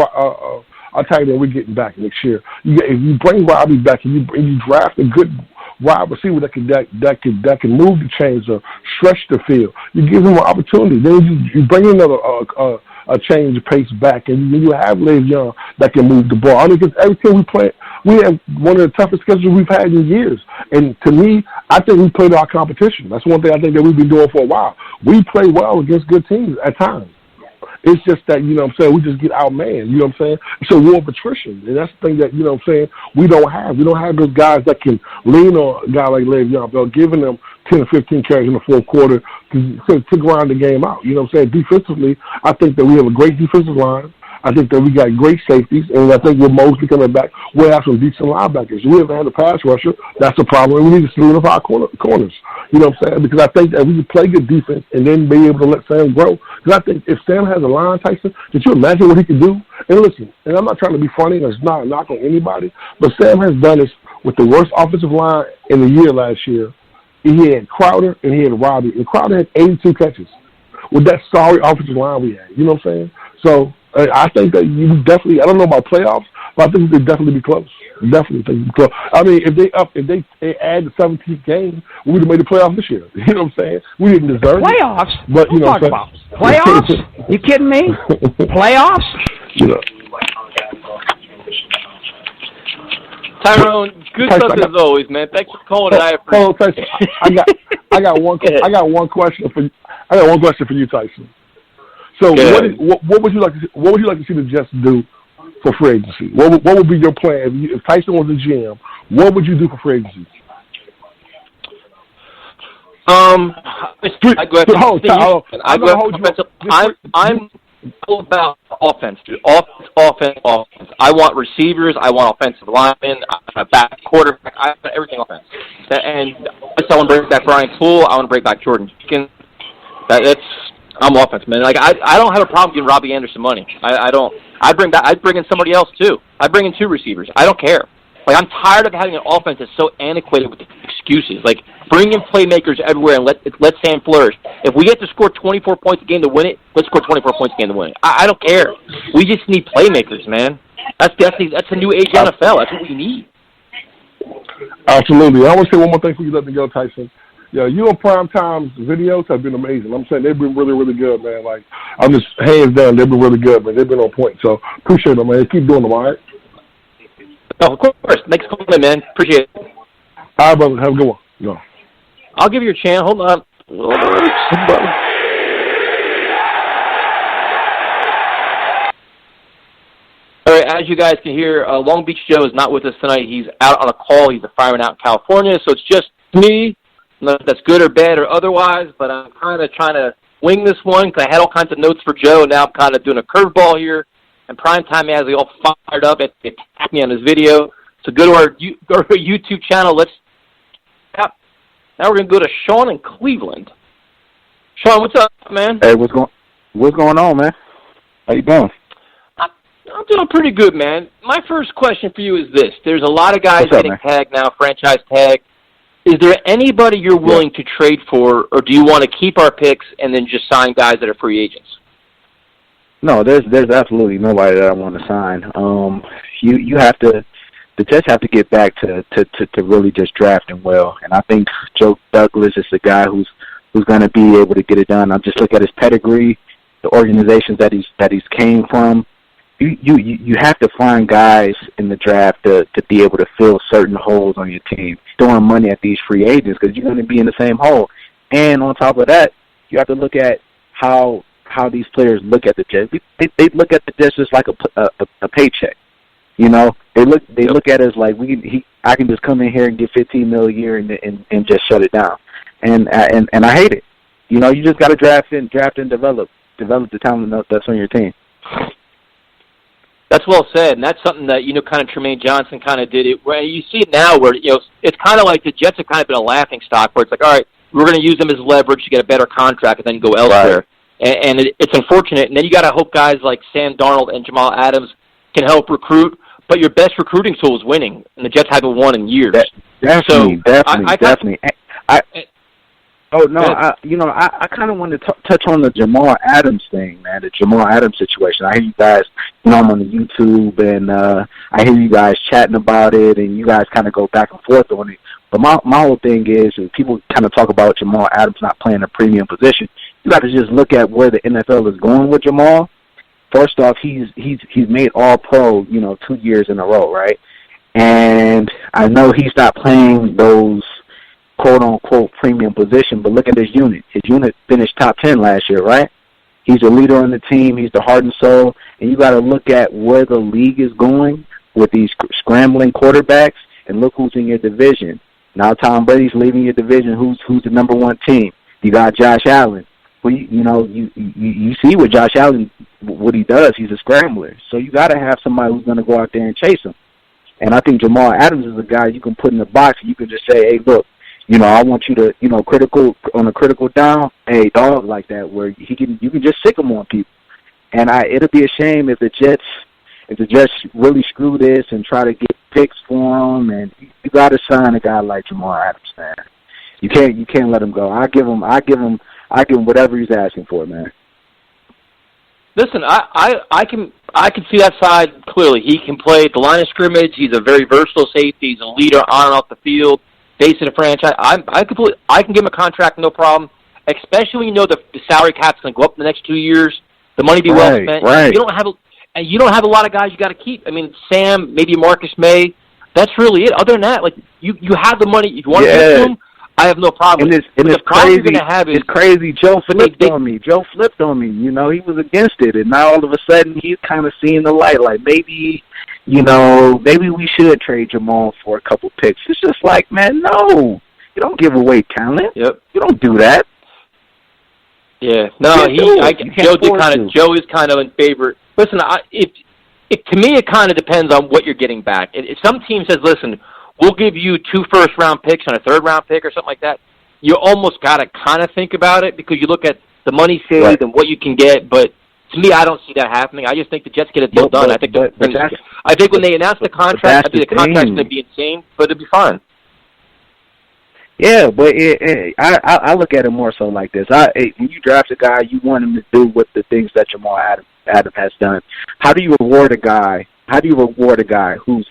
tight end we're getting back next year. If you bring Robbie back and you draft a good wide receiver that can move the chains or stretch the field, you give him an opportunity. Then you bring in a change of pace back, and you have Le'Veon that can move the ball. I mean, because every time we play, we have one of the toughest schedules we've had in years. And to me, I think we played our competition. That's one thing I think that we've been doing for a while. We play well against good teams at times. It's just that, we just get outmanned, you know what I'm saying? It's a war of attrition, and that's the thing that, we don't have. We don't have those guys that can lean on a guy like Le'Veon Bell, giving them 10 or 15 carries in the fourth quarter to grind the game out. You know what I'm saying? Defensively, I think that we have a great defensive line. I think that we got great safeties, and I think we're mostly coming back. We'll have some decent linebackers. We haven't had a pass rusher. That's a problem. We need to solidify our corners. You know what I'm saying? Because I think that we can play good defense and then be able to let Sam grow. Because I think if Sam has a line, Tyson, could you imagine what he could do? And listen, and I'm not trying to be funny. It's not a knock on anybody. But Sam has done this with the worst offensive line in the year last year. He had Crowder and he had Robbie. And Crowder had 82 catches with that sorry offensive line we had. You know what I'm saying? So I think that you definitely, I don't know about playoffs, but I think they definitely be close. Definitely think they'd be close. I mean, if they add the 17th game, we would have made the playoffs this year. You know what I'm saying? We didn't deserve playoffs? It. But, what are you talking about? Playoffs? You kidding me? Playoffs? Yeah. Tyrone, good Tyson, stuff as always, man. Thanks for calling. I appreciate it. I got one question for you, Tyson. So what would you like to see the Jets do for free agency? What would be your plan if Tyson was the GM? What would you do for free agency? I'm all about offense, dude. Offense. I want receivers. I want offensive linemen. I want a back quarterback. I want everything offense. And I want to bring back Brian Poole. I want to bring back Jordan Jenkins. I'm offense, man. Like I don't have a problem giving Robbie Anderson money. I don't. I'd bring in somebody else too. I'd bring in 2 receivers. I don't care. Like I'm tired of having an offense that's so antiquated with excuses. Like bring in playmakers everywhere and let Sam flourish. If we get to score 24 points a game to win it, let's score 24 points a game to win it. I don't care. We just need playmakers, man. That's the new age NFL. That's what we need. Absolutely. I want to say one more thing before you let me go, Tyson. Yeah, you and Primetime's videos have been amazing. I'm saying they've been really, really good, man. Like, I'm just hands down, they've been really good, man. They've been on point. So appreciate them, man. Keep doing them, all right? Oh, of course. Thanks for calling, man. Appreciate it. All right, brother. Have a good one. No. I'll give you a chance. Hold on. All right, as you guys can hear, Long Beach Joe is not with us tonight. He's out on a call. He's a fireman out in California, so it's just me. I don't know if that's good or bad or otherwise, but I'm kind of trying to wing this one because I had all kinds of notes for Joe, and now I'm kind of doing a curveball here. And Primetime has me all fired up. It tagged me on his video. So go to our YouTube channel. Now we're going to go to Sean in Cleveland. Sean, what's up, man? Hey, what's going on, man? How you doing? I'm doing pretty good, man. My first question for you is this. There's a lot of guys getting tagged now, franchise tag. Is there anybody you're willing to trade for, or do you want to keep our picks and then just sign guys that are free agents? No, there's absolutely nobody that I want to sign. You have to. The Jets have to get back to really just drafting well, and I think Joe Douglas is the guy who's going to be able to get it done. I just look at his pedigree, the organizations that he's came from. you have to find guys in the draft to be able to fill certain holes on your team. Throwing money at these free agents because you're going to be in the same hole. And on top of that, you have to look at how these players look at the Jets. They look at the Jets just like a paycheck. You know, they look at it as like I can just come in here and get $15 million a year and just shut it down. And I hate it. You know, you just got to draft and develop the talent that's on your team. That's well said, and that's something that, you know, kind of Tremaine Johnson kind of did it. Where you see it now where, you know, it's kind of like the Jets have kind of been a laughing stock where it's like, all right, we're going to use them as leverage to get a better contract and then go elsewhere. Right. And it's unfortunate. And then you got to hope guys like Sam Darnold and Jamal Adams can help recruit, but your best recruiting tool is winning, and the Jets haven't won in years. Definitely. I kind of want to touch on the Jamal Adams thing, man, the Jamal Adams situation. I hear you guys, you know, I'm on the YouTube, and I hear you guys chatting about it, and you guys kind of go back and forth on it. But my whole thing is, people kind of talk about Jamal Adams not playing a premium position. You got to just look at where the NFL is going with Jamal. First off, he's made All-Pro, you know, 2 years in a row, right? And I know he's not playing those quote-unquote premium position, but look at his unit. His unit finished top 10 last year, right? He's a leader on the team. He's the heart and soul. And you got to look at where the league is going with these scrambling quarterbacks, and look who's in your division. Now Tom Brady's leaving your division. Who's the number one team? You got Josh Allen. Well, you see what Josh Allen, what he does. He's a scrambler. So you got to have somebody who's going to go out there and chase him. And I think Jamal Adams is a guy you can put in the box, and you can just say, hey, look, you know, I want you to, you know, on a critical down, hey, dog, like that, where you can just sick him on people. And it'll be a shame if the Jets really screw this and try to get picks for him. And you got to sign a guy like Jamal Adams, man. You can't let him go. I give him whatever he's asking for, man. Listen, I can see that side clearly. He can play at the line of scrimmage. He's a very versatile safety. He's a leader on and off the field. Base in a franchise. I can give him a contract, no problem. Especially when you know the salary cap's going to go up in the next 2 years. The money be well spent. Right. You don't have a lot of guys you got to keep. I mean, Sam, maybe Marcus May. That's really it. Other than that, like you have the money. If you want to give to him, I have no problem. And it's crazy. Joe flipped on me. You know, he was against it, and now all of a sudden he's kind of seeing the light. Like maybe we should trade Jamal for a couple picks. It's just like, man, no, you don't give away talent. Yep, you don't do that. Yeah, no, Joe is kind of in favor. Listen, to me, it kind of depends on what you're getting back. If some team says, listen, we'll give you 2 first-round picks and a third-round pick or something like that, you almost got to kind of think about it because you look at the money saved and what you can get. But to me, I don't see that happening. I just think the Jets get a deal done. I think when they announce the contract, the contract's going to be insane, but it'll be fine. Yeah, but I look at it more so like this. When you draft a guy, you want him to do what the things that Jamal Adams has done. How do you reward a guy? Who's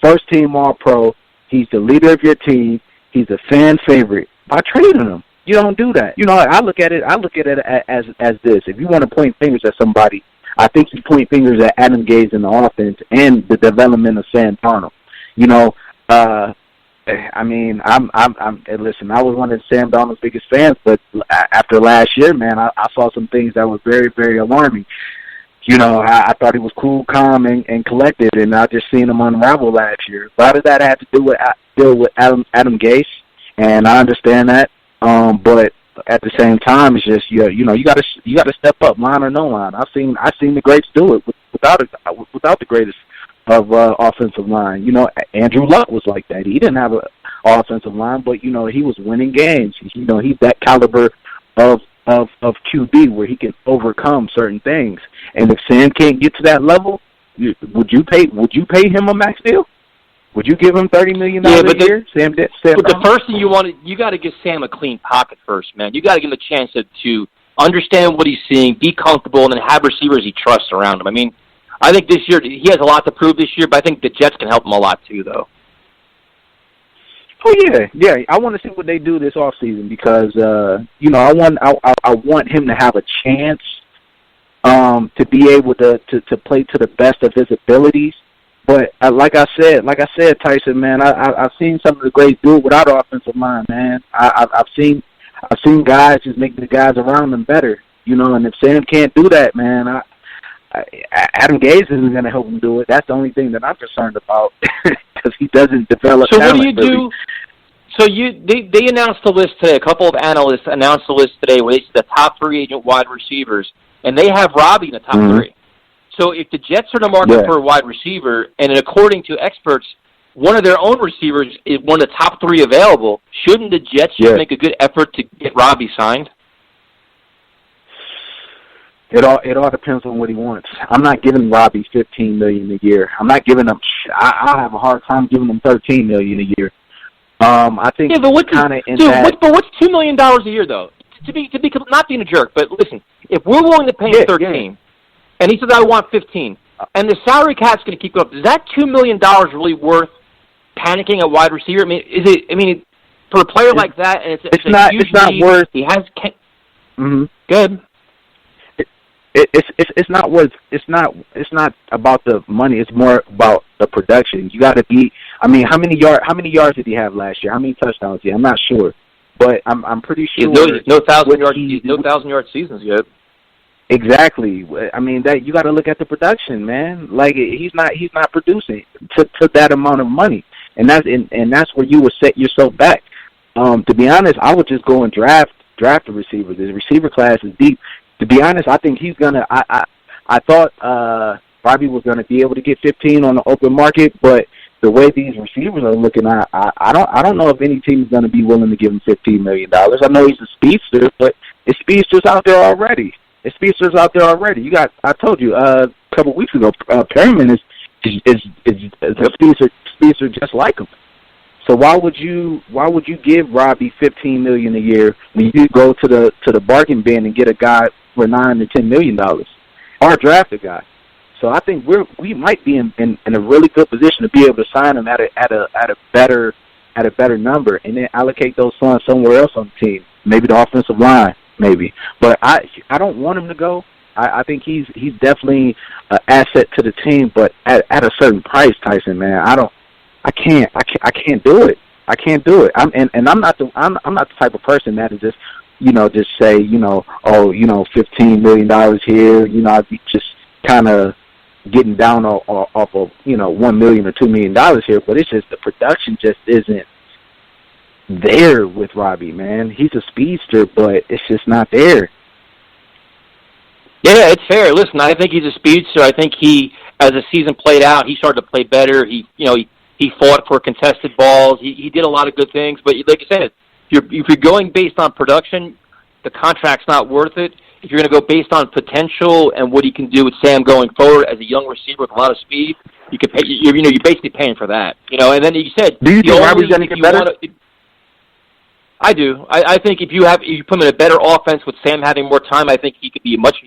first team All-Pro? He's the leader of your team. He's a fan favorite. By trading him, you don't do that. You know, I look at it as this. If you want to point fingers at somebody, I think you point fingers at Adam Gase in the offense and the development of Sam Darnold. You know, I mean, listen, I was one of Sam Darnold's biggest fans, but after last year, man, I saw some things that were very, very alarming. You know, I thought he was cool, calm, and collected, and I just seen him unravel last year. A lot of that had to do with Adam Gase, and I understand that. But at the same time, it's just you got to step up, line or no line. I've seen the greats do it without the greatest of offensive line. You know, Andrew Luck was like that. He didn't have an offensive line, but you know he was winning games. You know, he's that caliber of QB where he can overcome certain things. And if Sam can't get to that level, would you pay him a max deal? Would you give him $30 million a year? But the first thing you got to give Sam a clean pocket first, man. You got to give him a chance to understand what he's seeing, be comfortable, and then have receivers he trusts around him. I mean, I think this year he has a lot to prove this year, but I think the Jets can help him a lot too, though. Oh yeah. I want to see what they do this offseason because I want him to have a chance to be able to play to the best of his abilities. But like I said, Tyson, man, I've seen some of the greats do it without offensive line, man. I've seen guys just make the guys around them better, you know. And if Sam can't do that, man, Adam Gase isn't going to help him do it. That's the only thing that I'm concerned about because he doesn't develop. So talent, what do you do? So they announced the list today. A couple of analysts announced the list today where it's the top free agent wide receivers, and they have Robbie in the top three. So if the Jets are in the market for a wide receiver, and according to experts, one of their own receivers is one of the top three available, shouldn't the Jets just make a good effort to get Robbie signed? It all depends on what he wants. I'm not giving Robbie $15 million a year. I'm not giving him. I have a hard time giving him $13 million a year. I think but what's $2 million a year though? To be not being a jerk, but listen, if we're willing to pay him 13, and he says I want 15, and the salary cap's going to keep going up, is that $2 million really worth panicking at wide receiver? I mean, is it? I mean, for a player like that, and it's not. It's not worth. He has. Good. It's not worth. It's not about the money. It's more about the production. You got to be. I mean, how many yards did he have last year? How many touchdowns? I'm not sure, but I'm pretty sure. No 1,000-yard seasons yet. Exactly. I mean, that you got to look at the production, man. Like he's not producing to that amount of money, and that's where you would set yourself back. To be honest, I would just go and draft a receiver. The receiver class is deep. To be honest, I think he's gonna. I thought Robbie was gonna be able to get 15 on the open market, but the way these receivers are looking, I don't know if any team is gonna be willing to give him $15 million. I know he's a speedster, but it's speedsters out there already. You got. I told you a couple of weeks ago, Perryman is a speedster just like him. So why would you give Robbie $15 million a year when you go to the bargain bin and get a guy for $9 to $10 million, or draft a guy? So I think we might be in a really good position to be able to sign him at a better number, and then allocate those funds somewhere else on the team, maybe the offensive line. Maybe, but I don't want him to go. I think he's definitely an asset to the team, but at a certain price, Tyson, man, I can't do it. I can't do it. I'm not the type of person that is just say $15 million here. I'd be just kind of getting down off of $1 million or $2 million here, but it's just the production just isn't there with Robbie, man. He's a speedster, but it's just not there. Yeah, it's fair. Listen, I think he's a speedster. I think he, as the season played out, he started to play better. He fought for contested balls. He did a lot of good things. But like I said, if you're going based on production, the contract's not worth it. If you're going to go based on potential and what he can do with Sam going forward as a young receiver with a lot of speed, you can pay. You're basically paying for that. And then you said, do you think Robbie's going to get better? I do. I think if you put him in a better offense with Sam having more time, I think he could be a much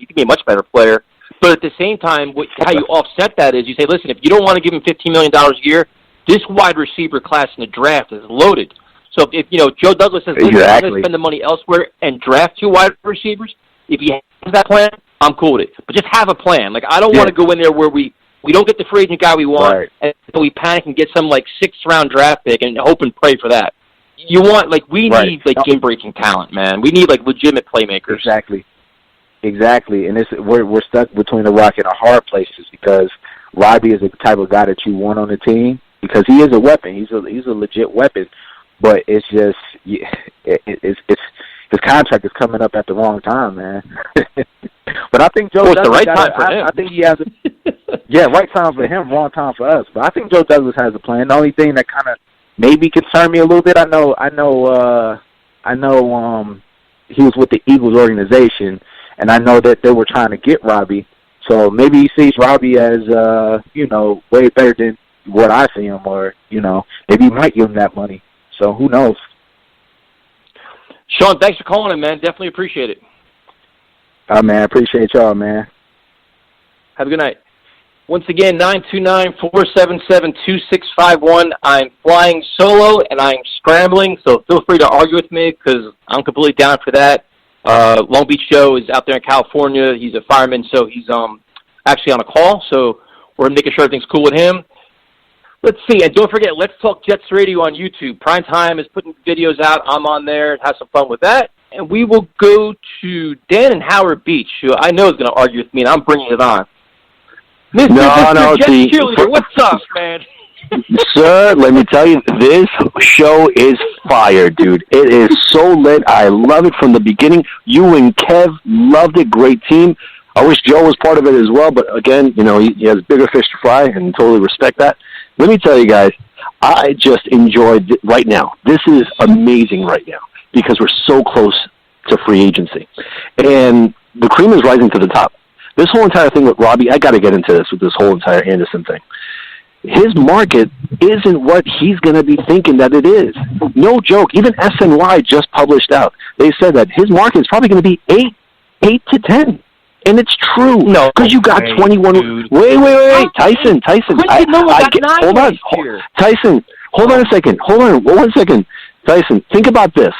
better player. But at the same time, how you offset that is you say, listen, if you don't want to give him $15 million a year, this wide receiver class in the draft is loaded. So if Joe Douglas says, listen, I'm going to spend the money elsewhere and draft 2 wide receivers, if he has that plan, I'm cool with it. But just have a plan. Like I don't want to go in there where we don't get the free agent guy we want, and we panic and get some 6th round draft pick and hope and pray for that. You want we need game-breaking talent, man. We need legitimate playmakers. Exactly, and we're stuck between a rock and a hard places because Robbie is the type of guy that you want on the team because he is a weapon. He's a legit weapon, but it's just his contract is coming up at the wrong time, man. But I think Joe. It's the right time for him. I think he has right time for him, wrong time for us. But I think Joe Douglas has a plan. The only thing that kind of maybe concern me a little bit. I know. He was with the Eagles organization, and I know that they were trying to get Robbie. So maybe he sees Robbie as way better than what I see him, or maybe he might give him that money. So who knows? Sean, thanks for calling in, man. Definitely appreciate it. Man, appreciate y'all, man. Have a good night. Once again, 929-477-2651. I'm flying solo, and I'm scrambling, so feel free to argue with me because I'm completely down for that. Long Beach Joe is out there in California. He's a fireman, so he's actually on a call. So we're making sure everything's cool with him. Let's see, and don't forget, Let's Talk Jets Radio on YouTube. Prime Time is putting videos out. I'm on there. Have some fun with that. And we will go to Dan in Howard Beach, who I know is going to argue with me, and I'm bringing it on. Mr. Jets cheerleader, what's up, man? Sir, let me tell you, this show is fire, dude. It is so lit. I love it from the beginning. You and Kev loved it. Great team. I wish Joe was part of it as well, but again, he has bigger fish to fry, and totally respect that. Let me tell you guys, I just enjoyed it right now. This is amazing right now because we're so close to free agency. And the cream is rising to the top. This whole entire thing with Robbie, I got to get into this with this whole entire Anderson thing. His market isn't what he's going to be thinking that it is. No joke. Even SNY just published out. They said that his market is probably going to be 8 to 10. And it's true. No, because you got 21. Dude. Wait. Tyson. Hold on. Tyson, hold on a second. Hold on 1 second. Tyson, think about this.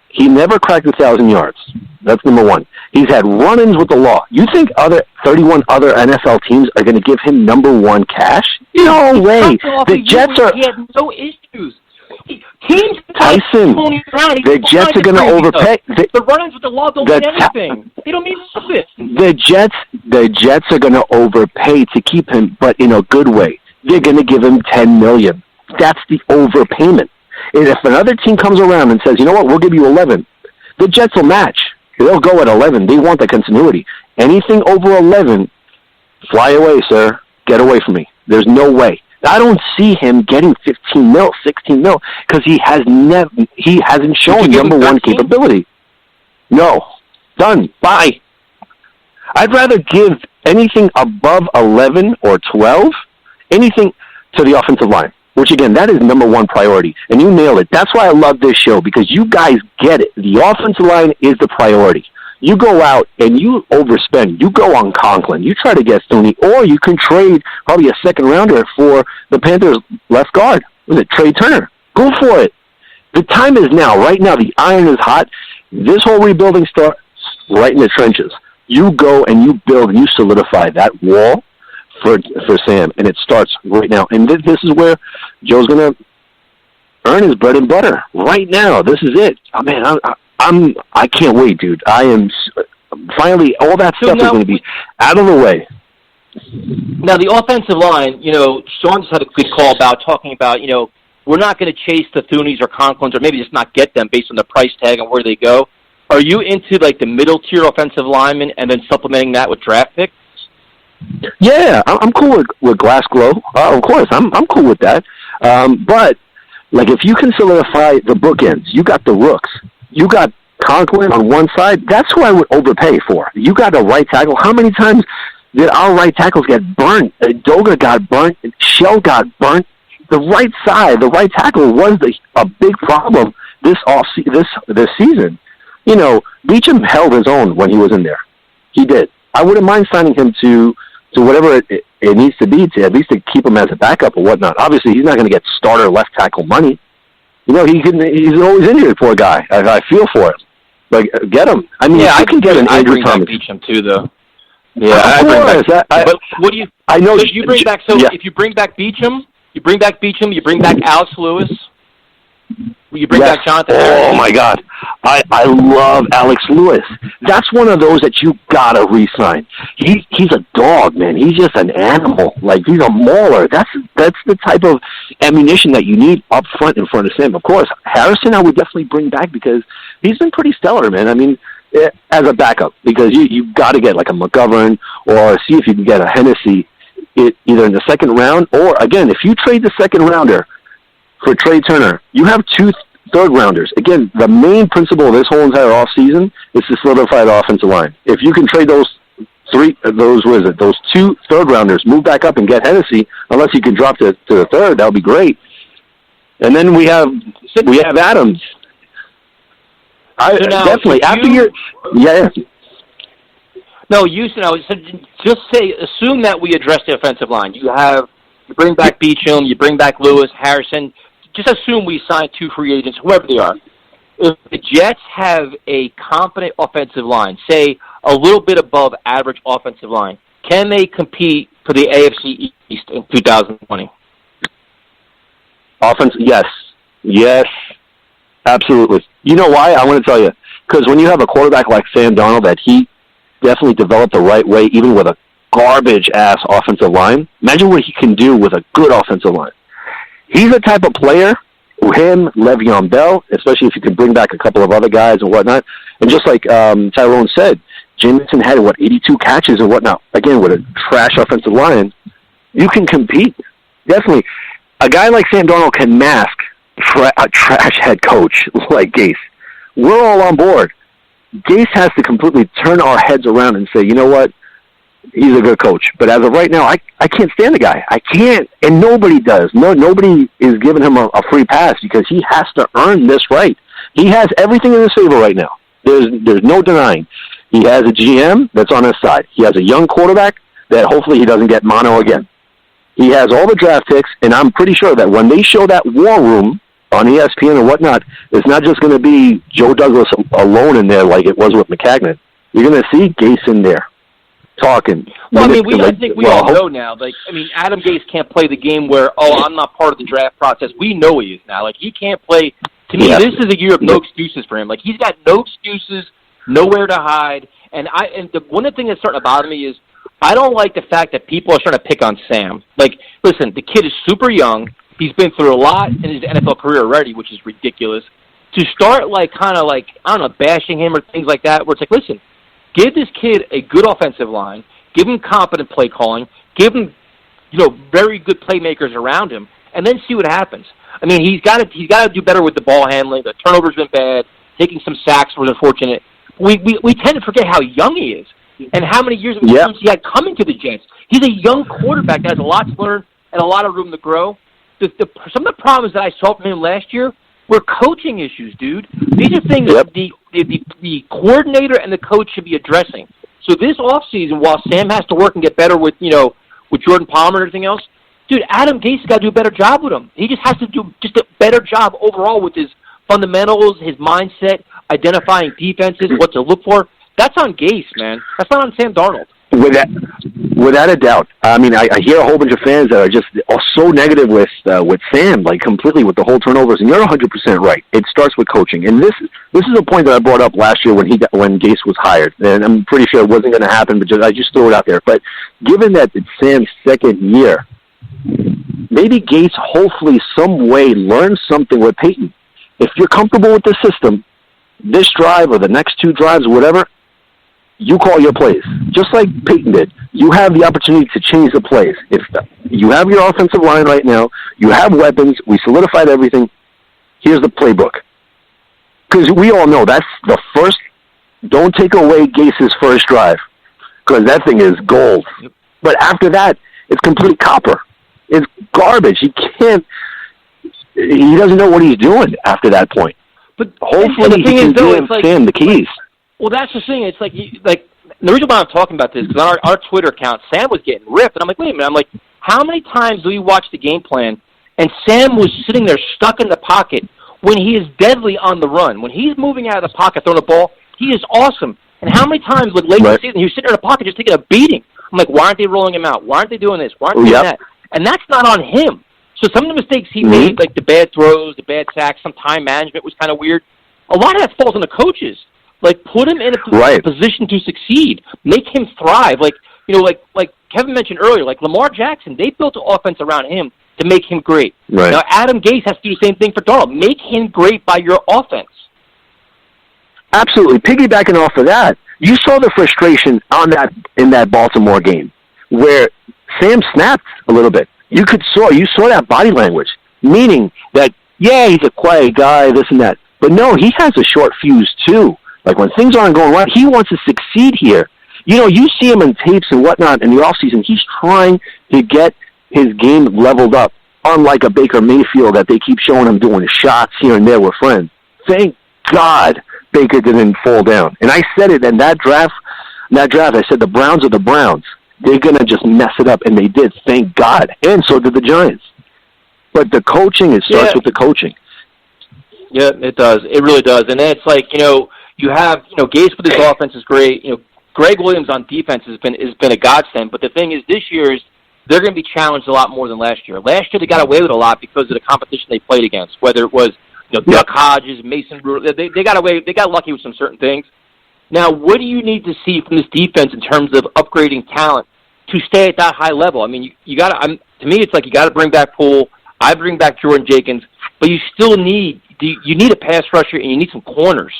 He never cracked 1,000 yards. That's number one. He's had run-ins with the law. You think 31 other NFL teams are going to give him number one cash? No way. The Jets are... He had no issues. Teams Tyson, the Jets are going to overpay. The run-ins with the law don't mean anything. They don't mean nothing. The Jets are going to overpay to keep him, but in a good way. They're going to give him $10 million. That's the overpayment. And if another team comes around and says, you know what, we'll give you 11, the Jets will match. They'll go at 11. They want the continuity. Anything over 11, fly away, sir. Get away from me. There's no way. I don't see him getting 15 mil, 16 mil, because he hasn't shown number one capability. No. Done. Bye. I'd rather give anything above 11 or 12, anything to the offensive line, which, again, that is number one priority. And you nailed it. That's why I love this show, because you guys get it. The offensive line is the priority. You go out and you overspend. You go on Conklin. You try to get Stoney, or you can trade probably a second-rounder for the Panthers' left guard. Was it Trey Turner? Go for it. The time is now. Right now, the iron is hot. This whole rebuilding starts right in the trenches. You go and you build and you solidify that wall for Sam, and it starts right now. And this is where Joe's going to earn his bread and butter right now. This is it. Oh, man, I can't wait, dude. I am finally, all that stuff is going to be out of the way. Now, the offensive line, Sean just had a good call about talking about, we're not going to chase the Thuneys or Conklins, or maybe just not get them based on the price tag and where they go. Are you into, the middle-tier offensive linemen and then supplementing that with draft picks? Yeah, I'm cool with Glass Glow. Of course, I'm cool with that. But, if you can solidify the bookends, you got the rooks. You got Conklin on one side. That's who I would overpay for. You got a right tackle. How many times did our right tackles get burnt? Doga got burnt. Shell got burnt. The right side, the right tackle was a big problem this season. Beecham held his own when he was in there. He did. I wouldn't mind signing him to whatever it needs to be to at least to keep him as a backup or whatnot. Obviously, he's not going to get starter left tackle money. He's always injured, poor guy. I feel for him. Get him. I mean, I can get an Andrew Thomas. I bring back Beecham too, though. Yeah, I bring back. But what do you? I know. So you bring back. So if you bring back Beecham, you bring back Alex Lewis. You bring back Jonathan Harris. Oh, my God. I love Alex Lewis. That's one of those that you got to re-sign. He's a dog, man. He's just an animal. He's a mauler. That's the type of ammunition that you need up front in front of Sam. Of course, Harrison I would definitely bring back because he's been pretty stellar, man. I mean, as a backup, because you got to get a McGovern or see if you can get a Hennessy either in the second round or, again, if you trade the second rounder for Trey Turner, you have 2 third-rounders. Again, the main principle of this whole entire offseason is to solidify the offensive line. If you can trade those 2 third-rounders, move back up and get Hennessy, unless you can drop to the third, that would be great. And then we have Adams. Definitely. No, assume that we address the offensive line. You bring back Beecham, you bring back Lewis, Harrison. Just assume we sign 2 free agents, whoever they are. if the Jets have a competent offensive line, say a little bit above average offensive line, can they compete for the AFC East in 2020? Offense, yes, absolutely. You know why? I want to tell you, because when you have a quarterback like Sam Darnold that he definitely developed the right way, even with a garbage-ass offensive line, imagine what he can do with a good offensive line. He's the type of player, him, Le'Veon Bell, especially if you can bring back a couple of other guys and whatnot, and just like Tyrone said, Jamison had, 82 catches and whatnot. Again, with a trash offensive line, you can compete. Definitely. A guy like Sam Darnold can mask a trash head coach like Gase. We're all on board. Gase has to completely turn our heads around and say, you know what? He's a good coach. But as of right now, I can't stand the guy. I can't. And nobody does. Nobody is giving him a free pass because he has to earn this right. He has everything in his favor right now. There's no denying. He has a GM that's on his side. He has a young quarterback that hopefully he doesn't get mono again. He has all the draft picks, and I'm pretty sure that when they show that war room on ESPN and whatnot, it's not just going to be Joe Douglas alone in there like it was with McCagnon. You're going to see Gase in there talking. Well, I mean, I think we all know now. Adam Gase can't play the game where, I'm not part of the draft process. We know he is now. Like, he can't play. To me, this is a year of no excuses for him. Like, he's got no excuses, nowhere to hide. And one of the things that's starting to bother me is I don't like the fact that people are trying to pick on Sam. Like, listen, the kid is super young. He's been through a lot in his NFL career already, which is ridiculous. To start, bashing him or things like that, where it's like, listen, give this kid a good offensive line, give him competent play calling, give him, very good playmakers around him, and then see what happens. I mean, he's got to do better with the ball handling. The turnovers been bad. Taking some sacks was unfortunate. We tend to forget how young he is and how many years of experience he had coming to the Jets. He's a young quarterback that has a lot to learn and a lot of room to grow. Some of the problems that I saw from him last year were coaching issues, dude. These are things that the coordinator and the coach should be addressing. So this offseason, while Sam has to work and get better with Jordan Palmer and everything else, dude, Adam Gase has got to do a better job with him. He just has to do just a better job overall with his fundamentals, his mindset, identifying defenses, what to look for. That's on Gase, man. That's not on Sam Darnold. Without a doubt. I mean, I hear a whole bunch of fans that are just so negative with Sam, like completely with the whole turnovers. And you're 100% right. It starts with coaching, and this is a point that I brought up last year when Gase was hired, and I'm pretty sure it wasn't going to happen, but I just threw it out there. But given that it's Sam's second year, maybe Gase hopefully some way learns something with Peyton. If you're comfortable with the system, this drive or the next two drives or whatever, you call your plays, just like Peyton did. You have the opportunity to change the plays. If you have your offensive line right now, you have weapons, we solidified everything, here's the playbook. Because we all know that's the first, don't take away Gase's first drive, because that thing is gold. But after that, it's complete copper. It's garbage. He doesn't know what he's doing after that point. But hopefully he can give Sam the keys. Well, that's the thing. It's like the reason why I'm talking about this, because on our Twitter account, Sam was getting ripped. And I'm like, wait a minute. I'm like, how many times do we watch the game plan, and Sam was sitting there stuck in the pocket when he is deadly on the run? When he's moving out of the pocket, throwing a ball, he is awesome. And how many times, late in the season, he was sitting in the pocket just taking a beating? I'm like, why aren't they rolling him out? Why aren't they doing this? Why aren't they doing that? And that's not on him. So some of the mistakes he made, like the bad throws, the bad sacks, some time management was kind of weird. A lot of that falls on the coaches. Like, put him in a position to succeed. Make him thrive. Like Kevin mentioned earlier, like Lamar Jackson, they built an offense around him to make him great. Right. Now, Adam Gase has to do the same thing for Darnold. Make him great by your offense. Absolutely. Piggybacking off of that, you saw the frustration in that Baltimore game where Sam snapped a little bit. You saw that body language, meaning that, he's a quiet guy, this and that. But no, he has a short fuse too. Like, when things aren't going right, he wants to succeed here. You see him in tapes and whatnot in the offseason. He's trying to get his game leveled up, unlike a Baker Mayfield that they keep showing him doing shots here and there with friends. Thank God Baker didn't fall down. And I said it in that draft, I said the Browns are the Browns. They're going to just mess it up, and they did, thank God. And so did the Giants. But the coaching, it starts with the coaching. Yeah, it does. It really does. And then it's like, you have, Gase with his offense is great. Greg Williams on defense has been a godsend. But the thing is, this year they're going to be challenged a lot more than last year. Last year they got away with a lot because of the competition they played against, whether it was Duck Hodges, Mason Brewer. They got away. They got lucky with some certain things. Now, what do you need to see from this defense in terms of upgrading talent to stay at that high level? I mean, you got to. To me, it's like you got to bring back Poole. I bring back Jordan Jenkins, but you still need a pass rusher and you need some corners.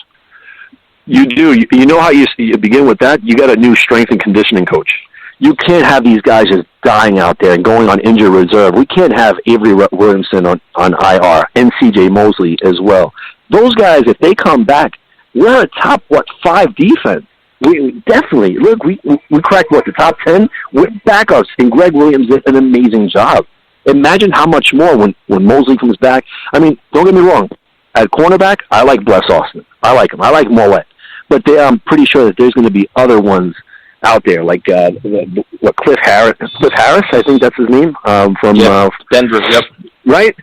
You do. You know how you begin with that? You got a new strength and conditioning coach. You can't have these guys just dying out there and going on injured reserve. We can't have Avery Williamson on IR and C.J. Mosley as well. Those guys, if they come back, we're a top, 5 defense. We definitely, look, we cracked, the top 10 with backups, and Greg Williams did an amazing job. Imagine how much more when Mosley comes back. I mean, don't get me wrong. At cornerback, I like Bless Austin. I like him. I like Mollett. But I'm pretty sure that there's going to be other ones out there, like Cliff Harris. Cliff Harris, I think that's his name, from Denver. Yep. Right?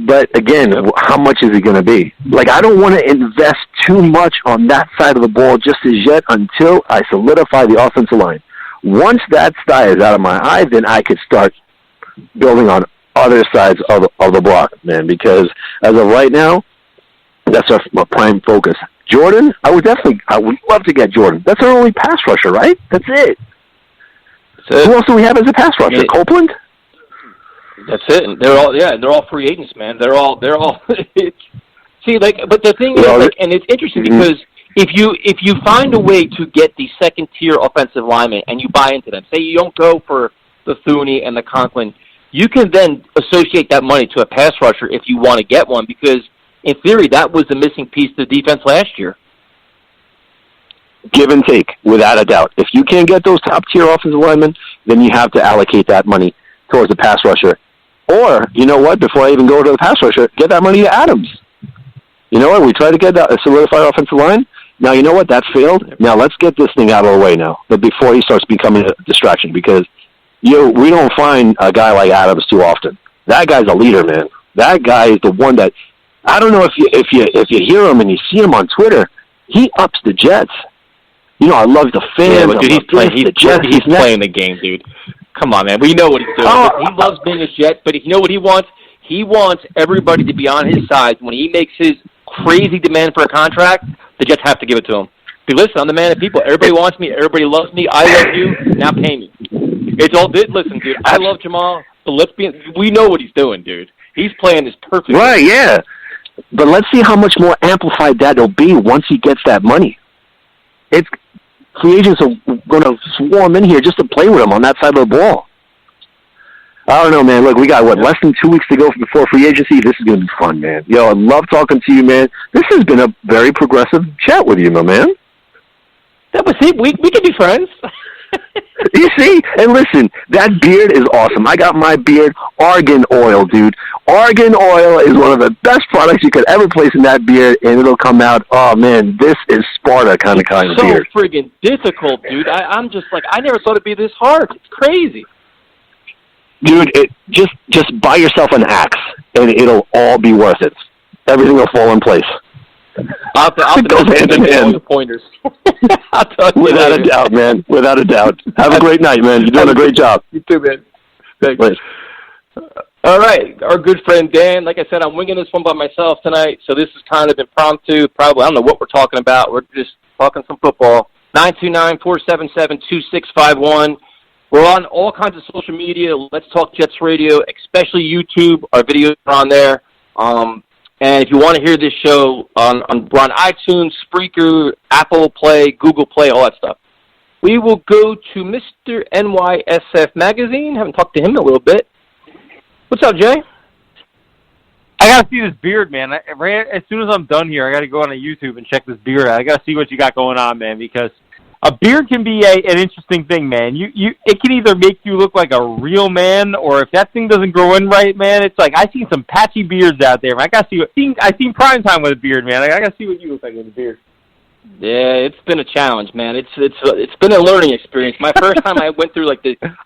But again, how much is it going to be? Like, I don't want to invest too much on that side of the ball just as yet until I solidify the offensive line. Once that sty is out of my eye, then I could start building on other sides of the block, man. Because as of right now, that's my prime focus. Jordan, I would love to get Jordan. That's our only pass rusher, right? That's it. Who else do we have as a pass rusher? Copeland? That's it. And they're all free agents, man. They're all see, like, but the thing is, like, and it's interesting because if you find a way to get the second tier offensive linemen and you buy into them, say you don't go for the Thuney and the Conklin, you can then associate that money to a pass rusher if you want to get one, because in theory that was the missing piece of the defense last year. Give and take, without a doubt. If you can't get those top tier offensive linemen, then you have to allocate that money towards the pass rusher. Or, you know what, before I even go to the pass rusher, get that money to Adams. You know what, we tried to get a solidified offensive line. Now, you know what, that failed. Now, let's get this thing out of the way now, but before he starts becoming a distraction, because we don't find a guy like Adams too often. That guy's a leader, man. That guy is the one that, I don't know if you hear him and you see him on Twitter, he ups the Jets. I love the fans. Yeah, but dude, he's playing the game, dude. Come on, man. We know what he's doing. He loves being a Jet, but you know what he wants? He wants everybody to be on his side. When he makes his crazy demand for a contract, the Jets have to give it to him. Hey, listen, I'm the man of people. Everybody wants me. Everybody loves me. I love you. Now pay me. It's all good. Listen, dude, I love Jamal, but we know what he's doing, dude. He's playing this perfectly. Right, yeah. But let's see how much more amplified that'll be once he gets that money. Free agents are going to swarm in here just to play with him on that side of the ball. I don't know, man. Look, we got, less than 2 weeks to go before free agency. This is going to be fun, man. Yo, I love talking to you, man. This has been a very progressive chat with you, my man. Yeah, but see, we can be friends. You see? And listen, that beard is awesome. I got my beard argan oil, dude. Argan oil is one of the best products you could ever place in that beard, and it'll come out, oh, man, this is Sparta kind of beard. It's so friggin' difficult, dude. I'm just like, I never thought it'd be this hard. It's crazy. Dude, just buy yourself an axe, and it'll all be worth it. Everything will fall in place. I'll go hand in hand. The pointers. Without a doubt, man. Without a doubt. Have a great night, man. You're doing a great job. You too, man. Thanks. Right. All right. Our good friend Dan, like I said, I'm winging this one by myself tonight, so this is kind of impromptu. Probably, I don't know what we're talking about. We're just talking some football. 929-477-2651. We're on all kinds of social media. Let's Talk Jets Radio, especially YouTube. Our videos are on there. And if you want to hear this show on iTunes, Spreaker, Apple Play, Google Play, all that stuff. We will go to Mr. NYSF Magazine. Haven't talked to him in a little bit. What's up, Jay? I got to see this beard, man. As soon as I'm done here, I got to go on YouTube and check this beard out. I got to see what you got going on, man, because a beard can be an interesting thing, man. It can either make you look like a real man, or if that thing doesn't grow in right, man, it's like I seen some patchy beards out there. Man. I seen Prime Time with a beard, man. I gotta see what you look like with a beard. Yeah, it's been a challenge, man. It's been a learning experience. My first time I went through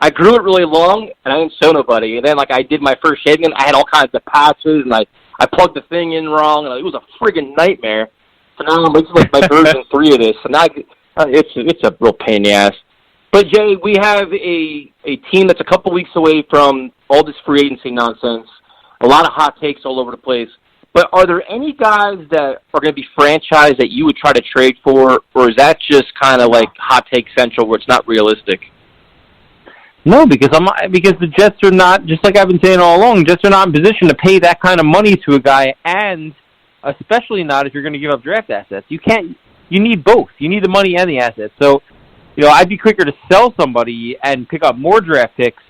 I grew it really long and I didn't show nobody. And then I did my first shaving, I had all kinds of patches and I I plugged the thing in wrong, and it was a friggin' nightmare. So now it's like my version 3 of this, and now it's a real pain in the ass. But Jay, we have a team that's a couple weeks away from all this free agency nonsense. A lot of hot takes all over the place. But are there any guys that are going to be franchised that you would try to trade for, or is that just kind of like hot take central where it's not realistic? No, because the Jets are not, just like I've been saying all along, Jets are not in position to pay that kind of money to a guy, and especially not if you're going to give up draft assets. You need both. You need the money and the assets. So, I'd be quicker to sell somebody and pick up more draft picks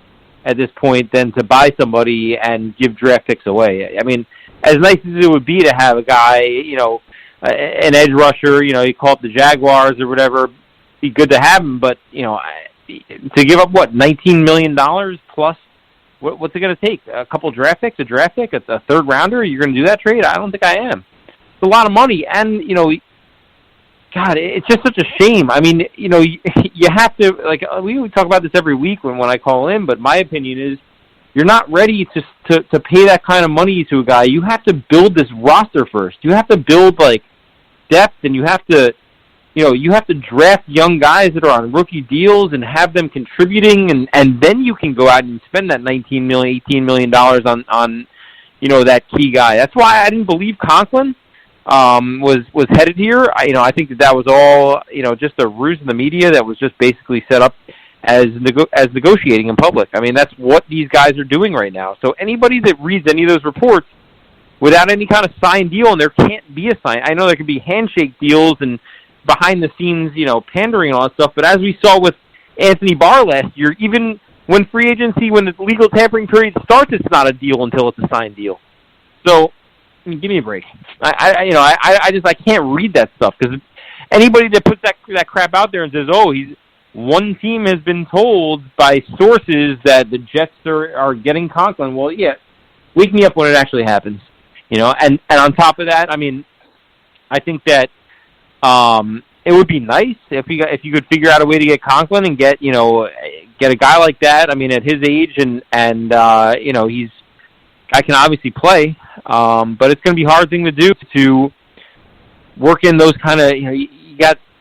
at this point than to buy somebody and give draft picks away. I mean, as nice as it would be to have a guy, an edge rusher, you call up the Jaguars or whatever, be good to have him, but, to give up, $19 million plus, what's it going to take? A couple draft picks, a draft pick, a third rounder? You're going to do that trade? I don't think I am. It's a lot of money, and, God, it's just such a shame. I mean, you have to, like, we talk about this every week when I call in, but my opinion is you're not ready to pay that kind of money to a guy. You have to build this roster first. You have to build, like, depth, and you have to, you have to draft young guys that are on rookie deals and have them contributing, and then you can go out and spend that $19 million, $18 million on that key guy. That's why I didn't believe Conklin was headed here. I think that was all, just a ruse in the media that was just basically set up as negotiating in public. I mean, that's what these guys are doing right now. So anybody that reads any of those reports without any kind of signed deal, and there can't be a sign. I know there could be handshake deals and behind the scenes, pandering and all that stuff, but as we saw with Anthony Barr last year, even when free agency, when the legal tampering period starts, it's not a deal until it's a signed deal. So, give me a break. I can't read that stuff, because anybody that puts that crap out there and says, one team has been told by sources that the Jets are getting Conklin. Well, yeah, wake me up when it actually happens. And on top of that, I mean, I think that it would be nice if you could figure out a way to get Conklin and get a guy like that. I mean, at his age and I can obviously play, but it's going to be a hard thing to do to work in those kind of,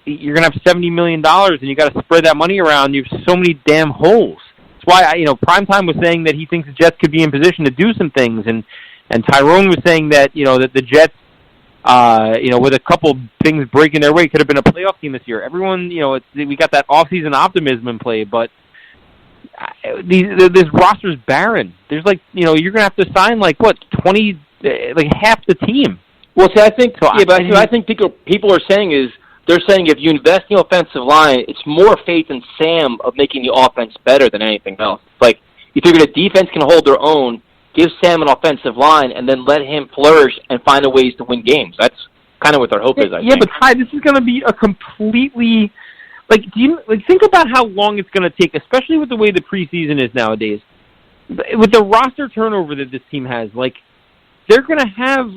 you're going to have $70 million and you got to spread that money around. You have so many damn holes. That's why, Primetime was saying that he thinks the Jets could be in position to do some things, and Tyrone was saying that, that the Jets, with a couple things breaking their way, could have been a playoff team this year. Everyone, we got that off-season optimism in play, but this roster's barren. There's you're going to have to sign 20, half the team. Well, see, I think, I think people are saying is, they're saying if you invest in the offensive line, it's more faith in Sam of making the offense better than anything else. Like, you figure the defense can hold their own, give Sam an offensive line, and then let him flourish and find a ways to win games. That's kind of what their hope is, I think. Yeah, but Ty, this is going to be a completely, think about how long it's going to take, especially with the way the preseason is nowadays. With the roster turnover that this team has, they're going to have,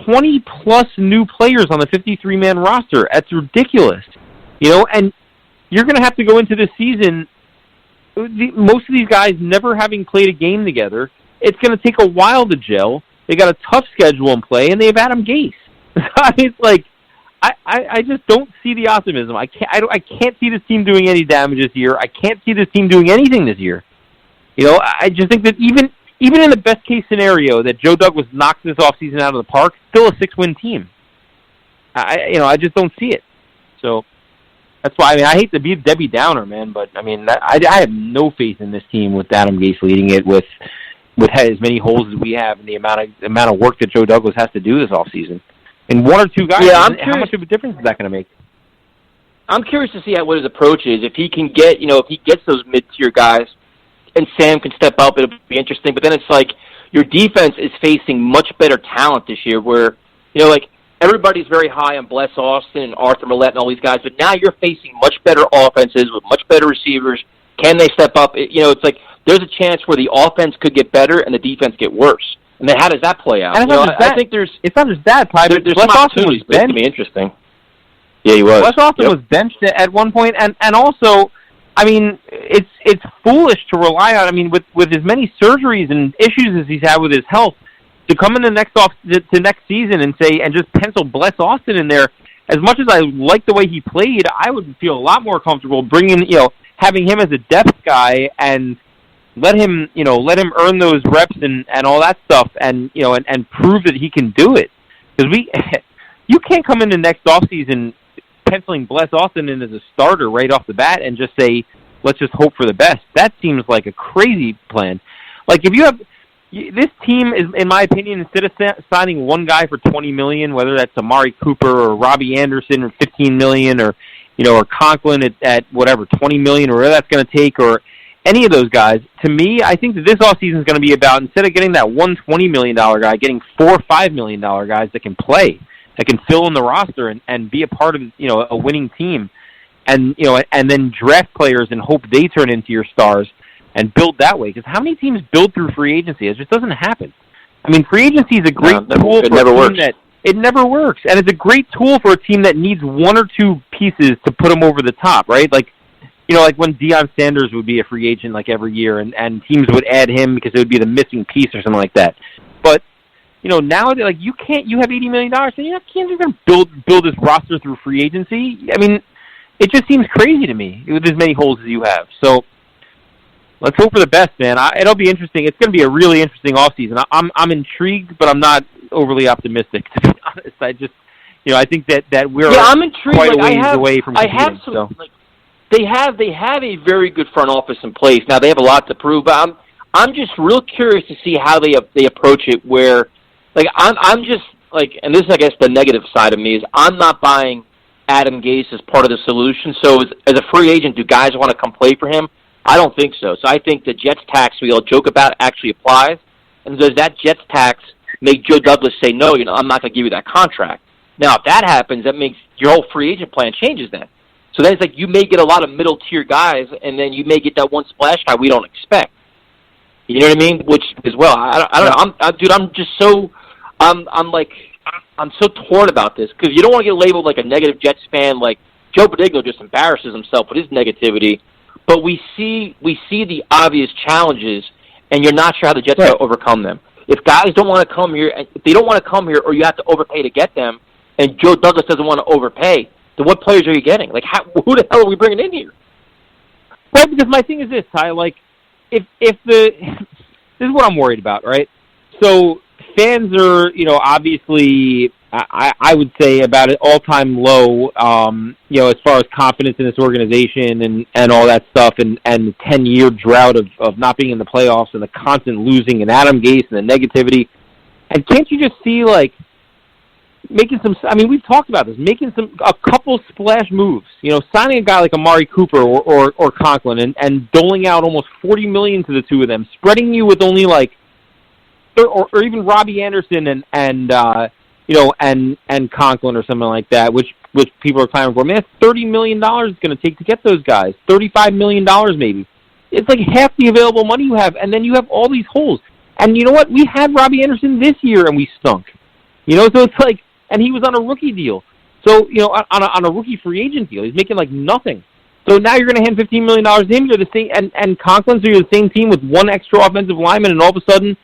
20-plus new players on the 53-man roster. That's ridiculous. And you're going to have to go into this season, most of these guys never having played a game together. It's going to take a while to gel. They got a tough schedule in play, and they have Adam Gase. It's I just don't see the optimism. I can't see this team doing any damage this year. I can't see this team doing anything this year. I just think that even in the best case scenario that Joe Douglas knocks this offseason out of the park, still a 6-win team. I just don't see it. So that's why I hate to be Debbie Downer, man, but I have no faith in this team with Adam Gase leading it, with as many holes as we have, and the amount of work that Joe Douglas has to do this offseason. And one or two guys, how much of a difference is that going to make? I'm curious to see what his approach is. If he can get, if he gets those mid-tier guys, and Sam can step up, it'll be interesting. But then it's your defense is facing much better talent this year where, everybody's very high on Bless Austin and Arthur Millette and all these guys, but now you're facing much better offenses with much better receivers. Can they step up? It's there's a chance where the offense could get better and the defense get worse. And then how does that play out? I think it's not just that, Ty, but there's Bless some Austin was opportunities, but it's going to be interesting. Yeah, he was. Bless Austin was benched at one point, and also, it's foolish to rely on. With as many surgeries and issues as he's had with his health, to come in the next season and just pencil Bless Austin in there. As much as I like the way he played, I would feel a lot more comfortable having him as a depth guy and let him earn those reps and all that stuff, and prove that he can do it. Because you can't come into next offseason penciling Bless Austin in as a starter right off the bat and just say, let's just hope for the best. That seems like a crazy plan. Like, if you have this team, is, in my opinion, instead of signing one guy for $20 million, whether that's Amari Cooper or Robbie Anderson or $15 million, or Conklin at whatever $20 million, or whatever that's going to take, or any of those guys, to me, I think that this offseason is going to be about, instead of getting that $120 million guy, getting 4 or $5 million guys that can play, that can fill in the roster and be a part of a winning team, and then draft players and hope they turn into your stars and build that way. Because how many teams build through free agency? It just doesn't happen. I mean, free agency is a great tool for a team that it never works, and it's a great tool for a team that needs one or two pieces to put them over the top, right? Like when Deion Sanders would be a free agent like every year, and teams would add him because it would be the missing piece or something like that. But now, like, you have $80 million, and you can't even build this roster through free agency. I mean, it just seems crazy to me with as many holes as you have. So let's hope for the best, man. It'll be interesting. It's going to be a really interesting offseason. I'm intrigued, but I'm not overly optimistic, to be honest. I think that we're I'm intrigued. Quite a ways away from competing. They have a very good front office in place. Now, they have a lot to prove, but I'm just real curious to see how they approach it, where, like, I'm just, like, and this is, I guess, the negative side of me, is I'm not buying Adam Gase as part of the solution. So as a free agent, do guys want to come play for him? I don't think so. So I think the Jets tax we all joke about actually applies. And does that Jets tax make Joe Douglas say, no, I'm not going to give you that contract? Now, if that happens, that makes your whole free agent plan changes then. So then it's like you may get a lot of middle-tier guys, and then you may get that one splash guy we don't expect. You know what I mean? Which, as well, I don't know. I'm just so I'm so torn about this, because you don't want to get labeled like a negative Jets fan. Like, Joe Bodigno just embarrasses himself with his negativity. But we see the obvious challenges, and you're not sure how the Jets are going to overcome them. If guys don't want to come here, if they don't want to come here, or you have to overpay to get them, and Joe Douglas doesn't want to overpay, then what players are you getting? Like, who the hell are we bringing in here? Well, because my thing is this, Ty. Like, this is what I'm worried about, right? So fans are, obviously, I would say about an all-time low, as far as confidence in this organization and all that stuff, and the 10-year drought of not being in the playoffs and the constant losing and Adam Gase and the negativity. And can't you just see, like, making some, I mean, we've talked about this, making a couple splash moves, signing a guy like Amari Cooper or Conklin and doling out almost $40 million to the two of them, spreading you with only like, or even Robbie Anderson and Conklin or something like that, which people are clamoring for. Man, that's $30 million it's going to take to get those guys. $35 million maybe. It's like half the available money you have, and then you have all these holes. And you know what? We had Robbie Anderson this year, and we stunk. So it's like, and he was on a rookie deal. So, on a rookie free agent deal, he's making like nothing. So now you're going to hand $15 million to him. You're the same, and Conklin, so you're the same team with one extra offensive lineman, and all of a sudden,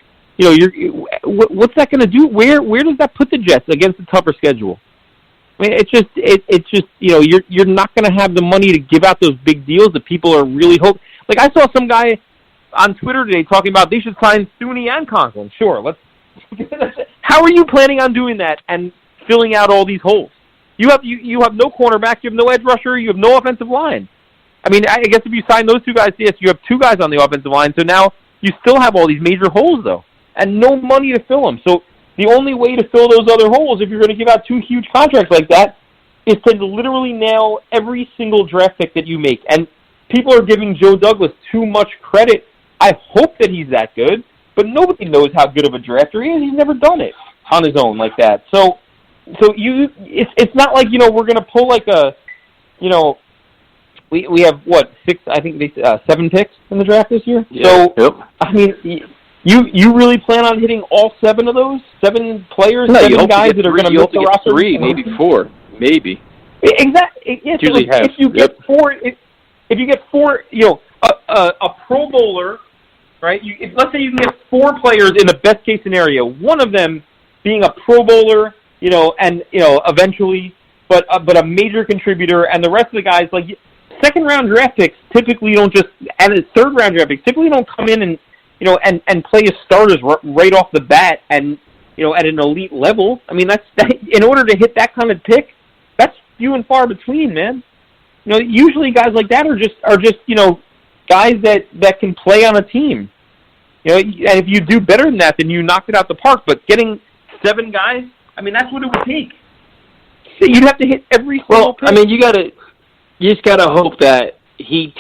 what's that going to do? Where does that put the Jets against a tougher schedule? I mean, it's just you're not going to have the money to give out those big deals that people are really hoping. Like, I saw some guy on Twitter today talking about they should sign Thuney and Conklin. Sure, let's. How are you planning on doing that and filling out all these holes? You have no cornerback, you have no edge rusher, you have no offensive line. I mean, I guess if you sign those two guys, yes, you have two guys on the offensive line. So now you still have all these major holes though, and no money to fill them. So the only way to fill those other holes, if you're going to give out two huge contracts like that, is to literally nail every single draft pick that you make. And people are giving Joe Douglas too much credit. I hope that he's that good, but nobody knows how good of a drafter he is. He's never done it on his own like that. So it's not like, we're going to pull like a, we have what, 7 picks in the draft this year. Yeah. So yep. I mean, you really plan on hitting all 7 of those 7 players, no, 7 guys that are going to make the roster? 3, maybe 4, maybe. Exactly. Yes, usually if you get 4, if you get 4, a Pro Bowler right? Let's say you can get 4 players in the best case scenario, one of them being a Pro Bowler, and eventually, but a major contributor, and the rest of the guys, like second round draft picks typically don't just, and third round draft picks typically don't come in and play as starters right off the bat and at an elite level. I mean, that's in order to hit that kind of pick, that's few and far between, man. Usually guys like that are just guys that can play on a team. And if you do better than that, then you knock it out the park. But getting 7 guys, I mean, that's what it would take. So you'd have to hit every single pick. I mean, you just gotta hope that he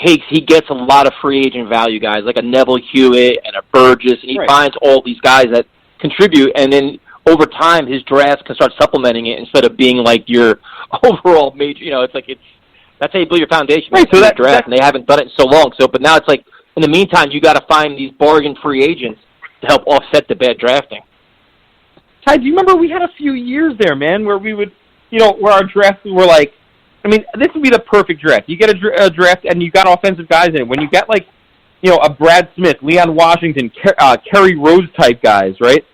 gets a lot of free agent value guys, like a Neville Hewitt and a Burgess, and he finds all these guys that contribute, and then over time his drafts can start supplementing it instead of being like your overall major. That's how you build your foundation. Right, so that draft, and they haven't done it in so long. So, but now it's like in the meantime, you got to find these bargain free agents to help offset the bad drafting. Ty, do you remember we had a few years there, man, where we would, where our drafts were like, I mean, this would be the perfect draft. You get a draft, and you got offensive guys in it. When you get a Brad Smith, Leon Washington, Kerry Rose type guys, right?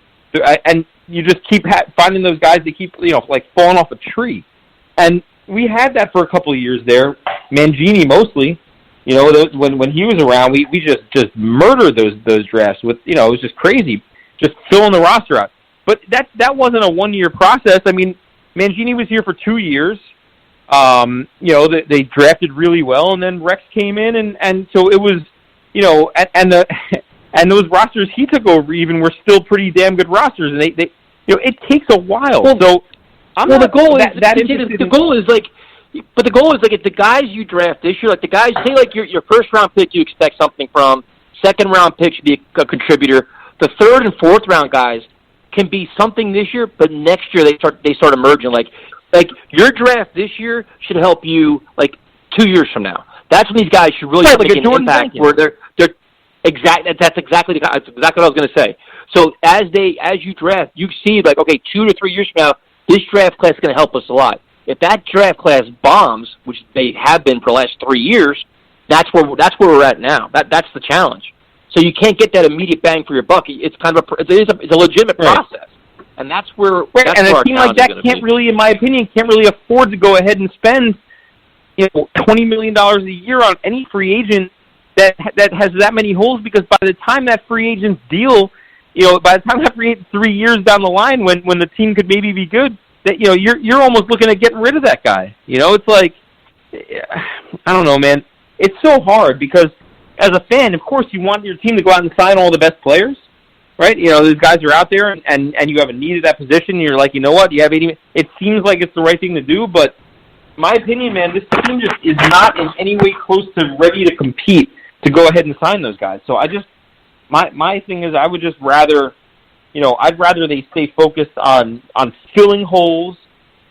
And you just keep finding those guys that keep, falling off a tree. And we had that for a couple of years there. Mangini mostly, when he was around, we just murdered those drafts with, it was just crazy, just filling the roster out. But that wasn't a 1-year process. I mean, Mangini was here for 2 years. They drafted really well, and then Rex came in, and so it was, and those rosters he took over even were still pretty damn good rosters, and they it takes a while. The goal is if the guys you draft this year, like the guys, say like your first round pick, you expect something from. Second round pick should be a contributor. The third and fourth round guys can be something this year, but next year they start emerging. Like your draft this year should help you like 2 years from now. That's when these guys should really make an impact. Where they're That's exactly what I was going to say. So as you draft, you see like, okay, 2 to 3 years from now, this draft class is going to help us a lot. If that draft class bombs, which they have been for the last 3 years, that's where we're at now. That's the challenge. So you can't get that immediate bang for your buck. It's kind of it's a legitimate process, and that's where. Right. And a team like that can't really, in my opinion, afford to go ahead and spend $20 million a year on any free agent that has that many holes, because by the time that free agent's deal, by the time that free agent 3 years down the line, when the team could maybe be good, that you're almost looking at getting rid of that guy. It's like, I don't know, man. It's so hard because as a fan, of course, you want your team to go out and sign all the best players, right? These guys are out there, and you have a need at that position. And you're like, you know what? You have 80. It seems like it's the right thing to do, but in my opinion, man, this team just is not in any way close to ready to compete to go ahead and sign those guys. So my thing is, I would just rather, I'd rather they stay focused on filling holes,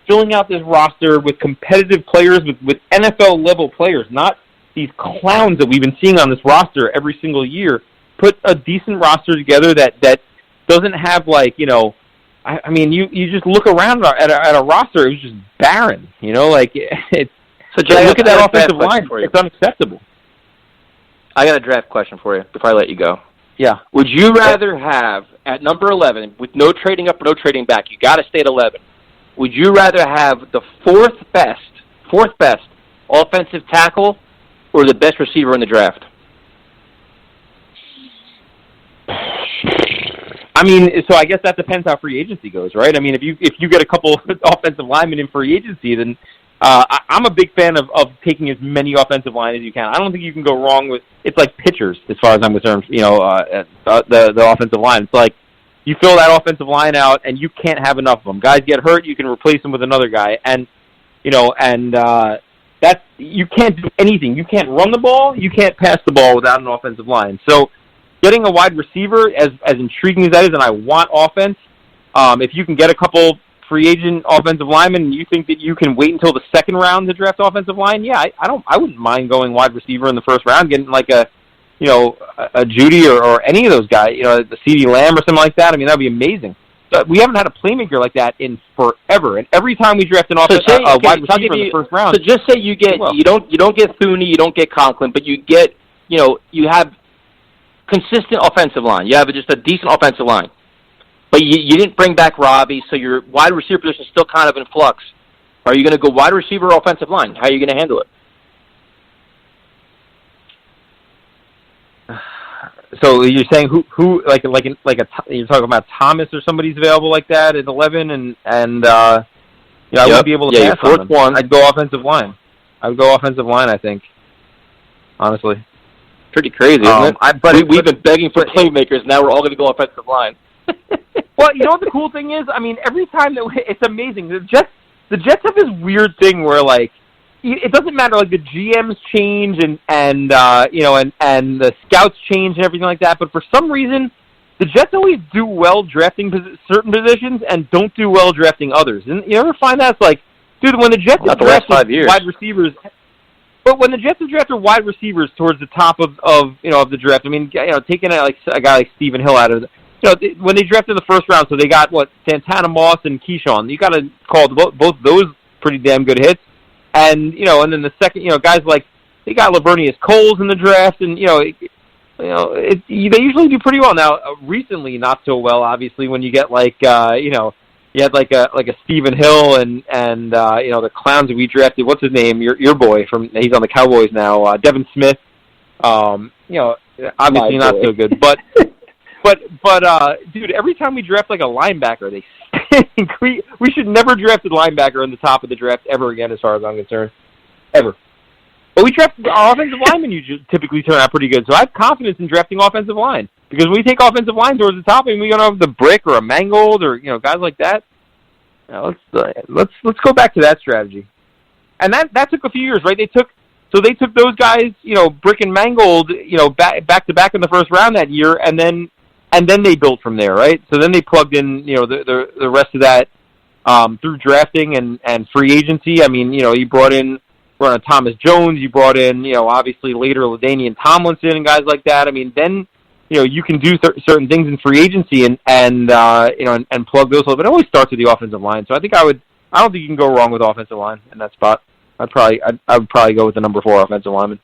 filling out this roster with competitive players, with NFL level players, not these clowns that we've been seeing on this roster every single year. Put a decent roster together that doesn't have I mean, you just look around at a roster, it was just barren. It's so Jay, look at that offensive line. It's unacceptable. I got a draft question for you before I let you go. Yeah. Would you rather have, at number 11, with no trading up or no trading back, you got to stay at 11, would you rather have the fourth best offensive tackle or the best receiver in the draft? I mean, so I guess that depends how free agency goes, right? I mean, if you get a couple offensive linemen in free agency, then I'm a big fan of taking as many offensive line as you can. I don't think you can go wrong with, it's like pitchers as far as I'm concerned, the offensive line. It's like you fill that offensive line out and you can't have enough of them. Guys get hurt, you can replace them with another guy. And, that's, you can't do anything. You can't run the ball, you can't pass the ball without an offensive line. So getting a wide receiver, as intriguing as that is, and I want offense, if you can get a couple free agent offensive linemen and you think that you can wait until the second round to draft offensive line, yeah, I wouldn't mind going wide receiver in the first round, getting like a Judy or any of those guys, the CeeDee Lamb or something like that. I mean, that'd be amazing. But we haven't had a playmaker like that in forever, and every time we draft a wide receiver in the first round. So just say you get you don't get Thuney, you don't get Conklin, but you get you have consistent offensive line. You have just a decent offensive line. But you didn't bring back Robbie, so your wide receiver position is still kind of in flux. Are you going to go wide receiver or offensive line? How are you going to handle it? So you're saying who like you're talking about Thomas or somebody's available like that at 11 and I wouldn't be able to pass on them. One. I'd go offensive line. I think. Honestly. Pretty crazy, isn't it? We've been begging for playmakers. Now we're all going to go offensive line. Well, you know what the cool thing is? I mean, every time it's amazing. The Jets have this weird thing where like it doesn't matter, like the GMs change and the scouts change and everything like that. But for some reason, the Jets always do well drafting certain positions and don't do well drafting others. And you ever find that? It's like, dude, when the Jets have drafted wide receivers, but when the Jets have drafted wide receivers towards the top of the draft, I mean, taking a guy like Stephen Hill out of when they drafted in the first round, so they got Santana Moss and Keyshawn. You got to call both those pretty damn good hits. And and then the second, guys like they got Lavernius Coles in the draft, and they usually do pretty well. Now, recently, not so well, obviously, when you get you had like a Stephen Hill and the clowns that we drafted. What's his name? Your boy he's on the Cowboys now, Devin Smith. Obviously not so good, but dude, every time we draft like a linebacker, they stink. We should never draft a linebacker in the top of the draft ever again, as far as I'm concerned, ever. But we draft our offensive linemen usually typically turn out pretty good, so I have confidence in drafting offensive line because when we take offensive line towards the top, and we have the Brick or a Mangold or guys like that. Let's go back to that strategy, and that took a few years, right? They took those guys, Brick and Mangold, back to back in the first round that year, and then they built from there, right? So then they plugged in, the rest of that through drafting and free agency. I mean, you brought in Thomas Jones, you brought in, obviously later LaDainian Tomlinson and guys like that. I mean, then you can do certain things in free agency and plug those. But it always starts with the offensive line. So I don't think you can go wrong with offensive line in that spot. I would probably go with the number 4 offensive lineman.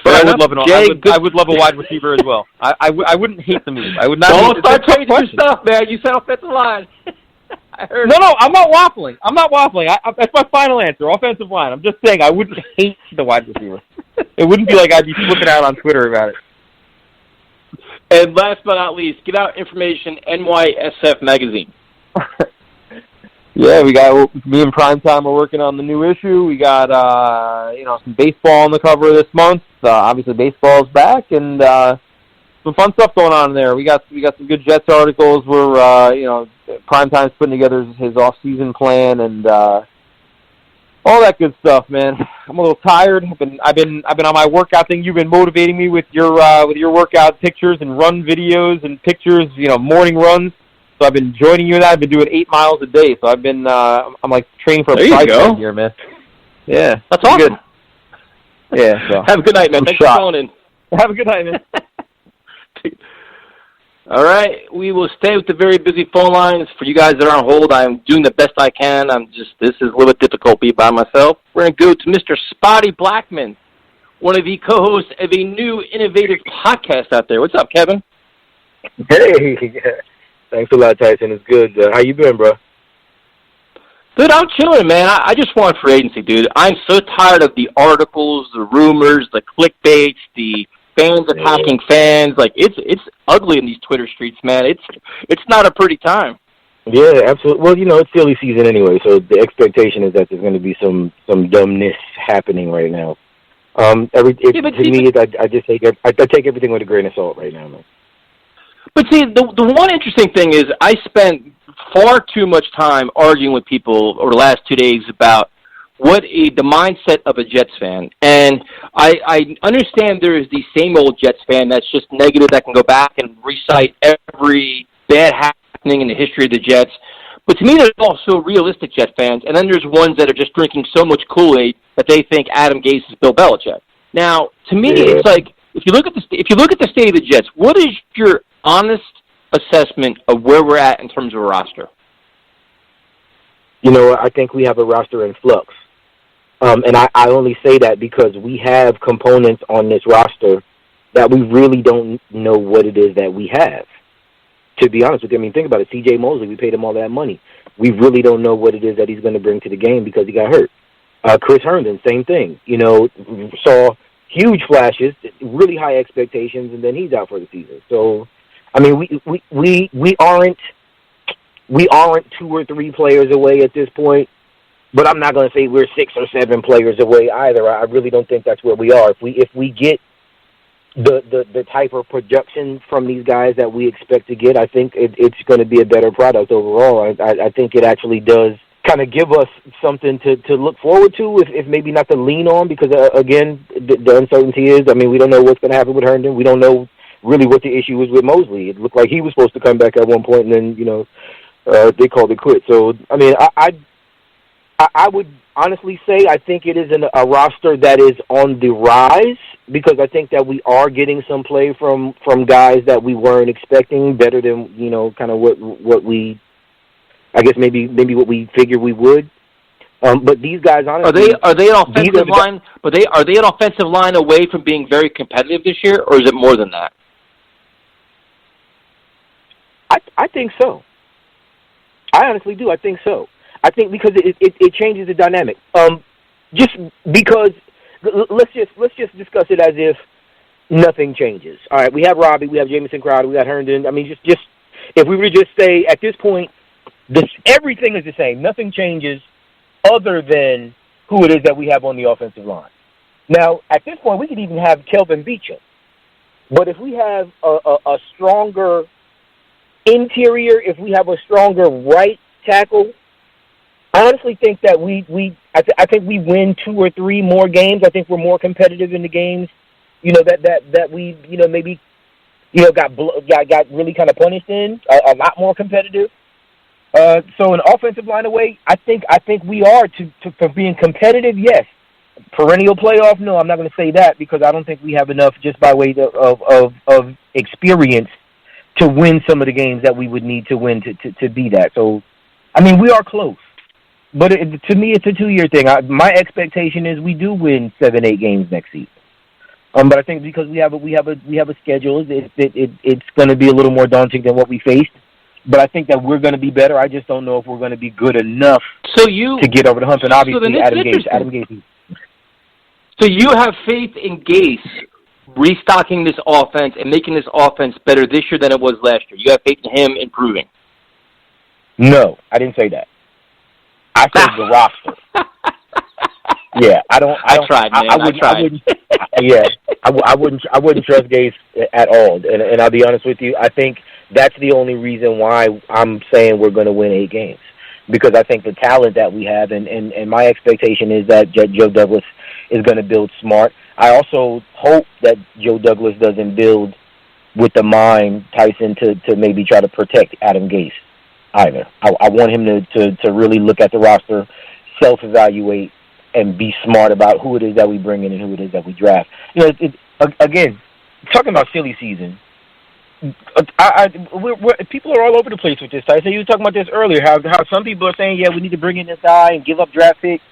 But I would love a wide receiver as well. I wouldn't hate the move. I would not. Don't start changing your stuff, man. You said offensive line. No, I'm not waffling. That's my final answer. Offensive line. I'm just saying I wouldn't hate the wide receiver. It wouldn't be like I'd be flipping out on Twitter about it. And last but not least, Get Out Information, NYSF Magazine. Yeah, we got me and Primetime are working on the new issue. We got some baseball on the cover this month. Obviously, baseball's back, and some fun stuff going on in there. We got some good Jets articles. We're Primetime's putting together his off-season plan and all that good stuff, man. I'm a little tired. I've been on my workout thing. You've been motivating me with your workout pictures and run videos and pictures. Morning runs. So I've been joining you in that. I've been doing 8 miles a day. So I've been I'm like training for a tricep here, man. Yeah, that's awesome. Good. Yeah. So. Have a good night, man. Thanks for calling in. Have a good night, man. All right, we will stay with the very busy phone lines. For you guys that are on hold, I'm doing the best I can. This is a little bit difficult being by myself. We're going to go to Mr. Spotty Blackman, one of the co-hosts of a new innovative podcast out there. What's up, Kevin? Hey, thanks a lot, Tyson. It's good. How you been, bro? Dude, I'm chilling, man. I just want free agency, dude. I'm so tired of the articles, the rumors, the clickbaits, the fans attacking fans. Like it's ugly in these Twitter streets, man. It's not a pretty time. Yeah, absolutely. Well, it's silly season anyway, so the expectation is that there's going to be some dumbness happening right now. I just take everything with a grain of salt right now, man. But see, the one interesting thing is I spent far too much time arguing with people over the last 2 days about the mindset of a Jets fan. And I understand there is the same old Jets fan that's just negative, that can go back and recite every bad happening in the history of the Jets. But to me, there's also realistic Jets fans, and then there's ones that are just drinking so much Kool-Aid that they think Adam Gase is Bill Belichick. Now, to me, it's like if you look at the state of the Jets, what is your honest assessment of where we're at in terms of a roster? I think we have a roster in flux. And I only say that because we have components on this roster that we really don't know what it is that we have. To be honest with you, I mean, think about it. C.J. Mosley, we paid him all that money. We really don't know what it is that he's going to bring to the game because he got hurt. Chris Herndon, same thing. You know, saw huge flashes, really high expectations, and then he's out for the season. So, I mean, we aren't 2 or 3 players away at this point, but I'm not going to say we're 6 or 7 players away either. I really don't think that's where we are. If we get the type of production from these guys that we expect to get, I think it's going to be a better product overall. I think it actually does kind of give us something to look forward to, if maybe not to lean on, because, again, the uncertainty is, I mean, we don't know what's going to happen with Herndon. We don't know really what the issue is with Mosley. It looked like he was supposed to come back at one point, and then, you know, they called it quits. So, I mean, I would honestly say I think it is a roster that is on the rise, because I think that we are getting some play from guys that we weren't expecting, better than, you know, kind of what we, I guess maybe what we figured we would. But these guys, honestly, are they an offensive line? But are they an offensive line away from being very competitive this year, or is it more than that? I think so. I honestly do. I think so. I think because it changes the dynamic. Just because, let's just discuss it as if nothing changes. All right, we have Robbie, we have Jamison Crowder, we got Herndon. I mean, just if we were to just say at this point, everything is the same. Nothing changes other than who it is that we have on the offensive line. Now, at this point, we could even have Kelvin Beachum. But if we have a stronger interior, if we have a stronger right tackle, I honestly think that I think we win 2 or 3 more games. I think we're more competitive in the games, you know, that we, you know, maybe, you know, got really kind of punished in, a lot more competitive. So an offensive line away, I think we are for being competitive. Yes, perennial playoff. No, I'm not going to say that, because I don't think we have enough just by way of experience to win some of the games that we would need to win to be that. So, I mean, we are close. But to me, it's a 2-year thing. My expectation is we do win 7-8 games next season. But I think because we have a schedule, it's going to be a little more daunting than what we faced. But I think that we're going to be better. I just don't know if we're going to be good enough to get over the hump. And obviously, Adam Gase. So you have faith in Gase restocking this offense and making this offense better this year than it was last year. You have faith in him improving. No, I didn't say that. I said the roster. Yeah, I tried, man. I wouldn't trust Gase at all. And I'll be honest with you, I think that's the only reason why I'm saying we're going to win 8 games, because I think the talent that we have, and my expectation is that Joe Douglas is going to build smart. I also hope that Joe Douglas doesn't build with the mind, Tyson, to maybe try to protect Adam Gase either. I want him to really look at the roster, self-evaluate, and be smart about who it is that we bring in and who it is that we draft. You know, again, talking about silly season, people are all over the place with this. Tyson, you were talking about this earlier, how some people are saying, yeah, we need to bring in this guy and give up draft picks,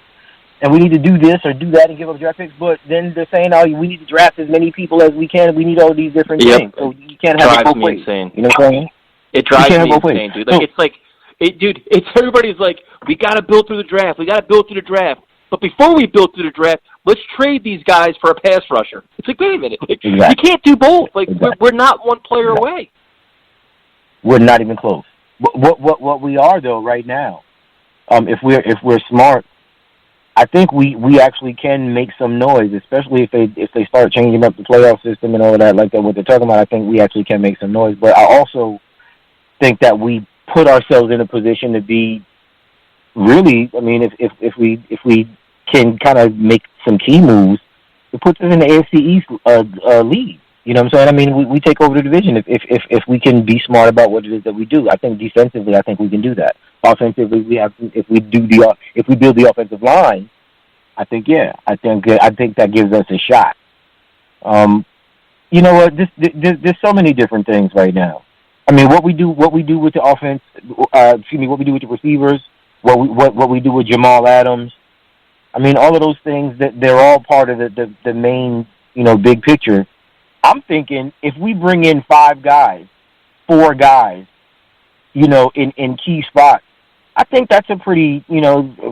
and we need to do this or do that and give up draft picks, but then they're saying, oh, we need to draft as many people as we can. We need all these different things. So you can't have it both ways. Insane. You know what I'm saying? It drives me insane, dude. Like, it's everybody's like, we got to build through the draft. We got to build through the draft. But before we build through the draft, let's trade these guys for a pass rusher. It's like, wait a minute. Like, you can't do both. Like, we're not one player away. We're not even close. What we are, though, right now, if we're smart, I think we actually can make some noise, especially if they start changing up the playoff system and all of that, like that, what they're talking about. I think we actually can make some noise. But I also think that we put ourselves in a position to be really, I mean, if we can kind of make some key moves, it puts us in the AFC East lead. You know what I'm saying? I mean, we take over the division if we can be smart about what it is that we do. I think defensively, I think we can do that. Offensively, if we build the offensive line, I think that gives us a shot. You know what? There's so many different things right now. I mean, what we do with the offense. What we do with the receivers. What we do with Jamal Adams. I mean, all of those things, that they're all part of the main, big picture. I'm thinking if we bring in 4 guys, in key spots, I think that's a pretty,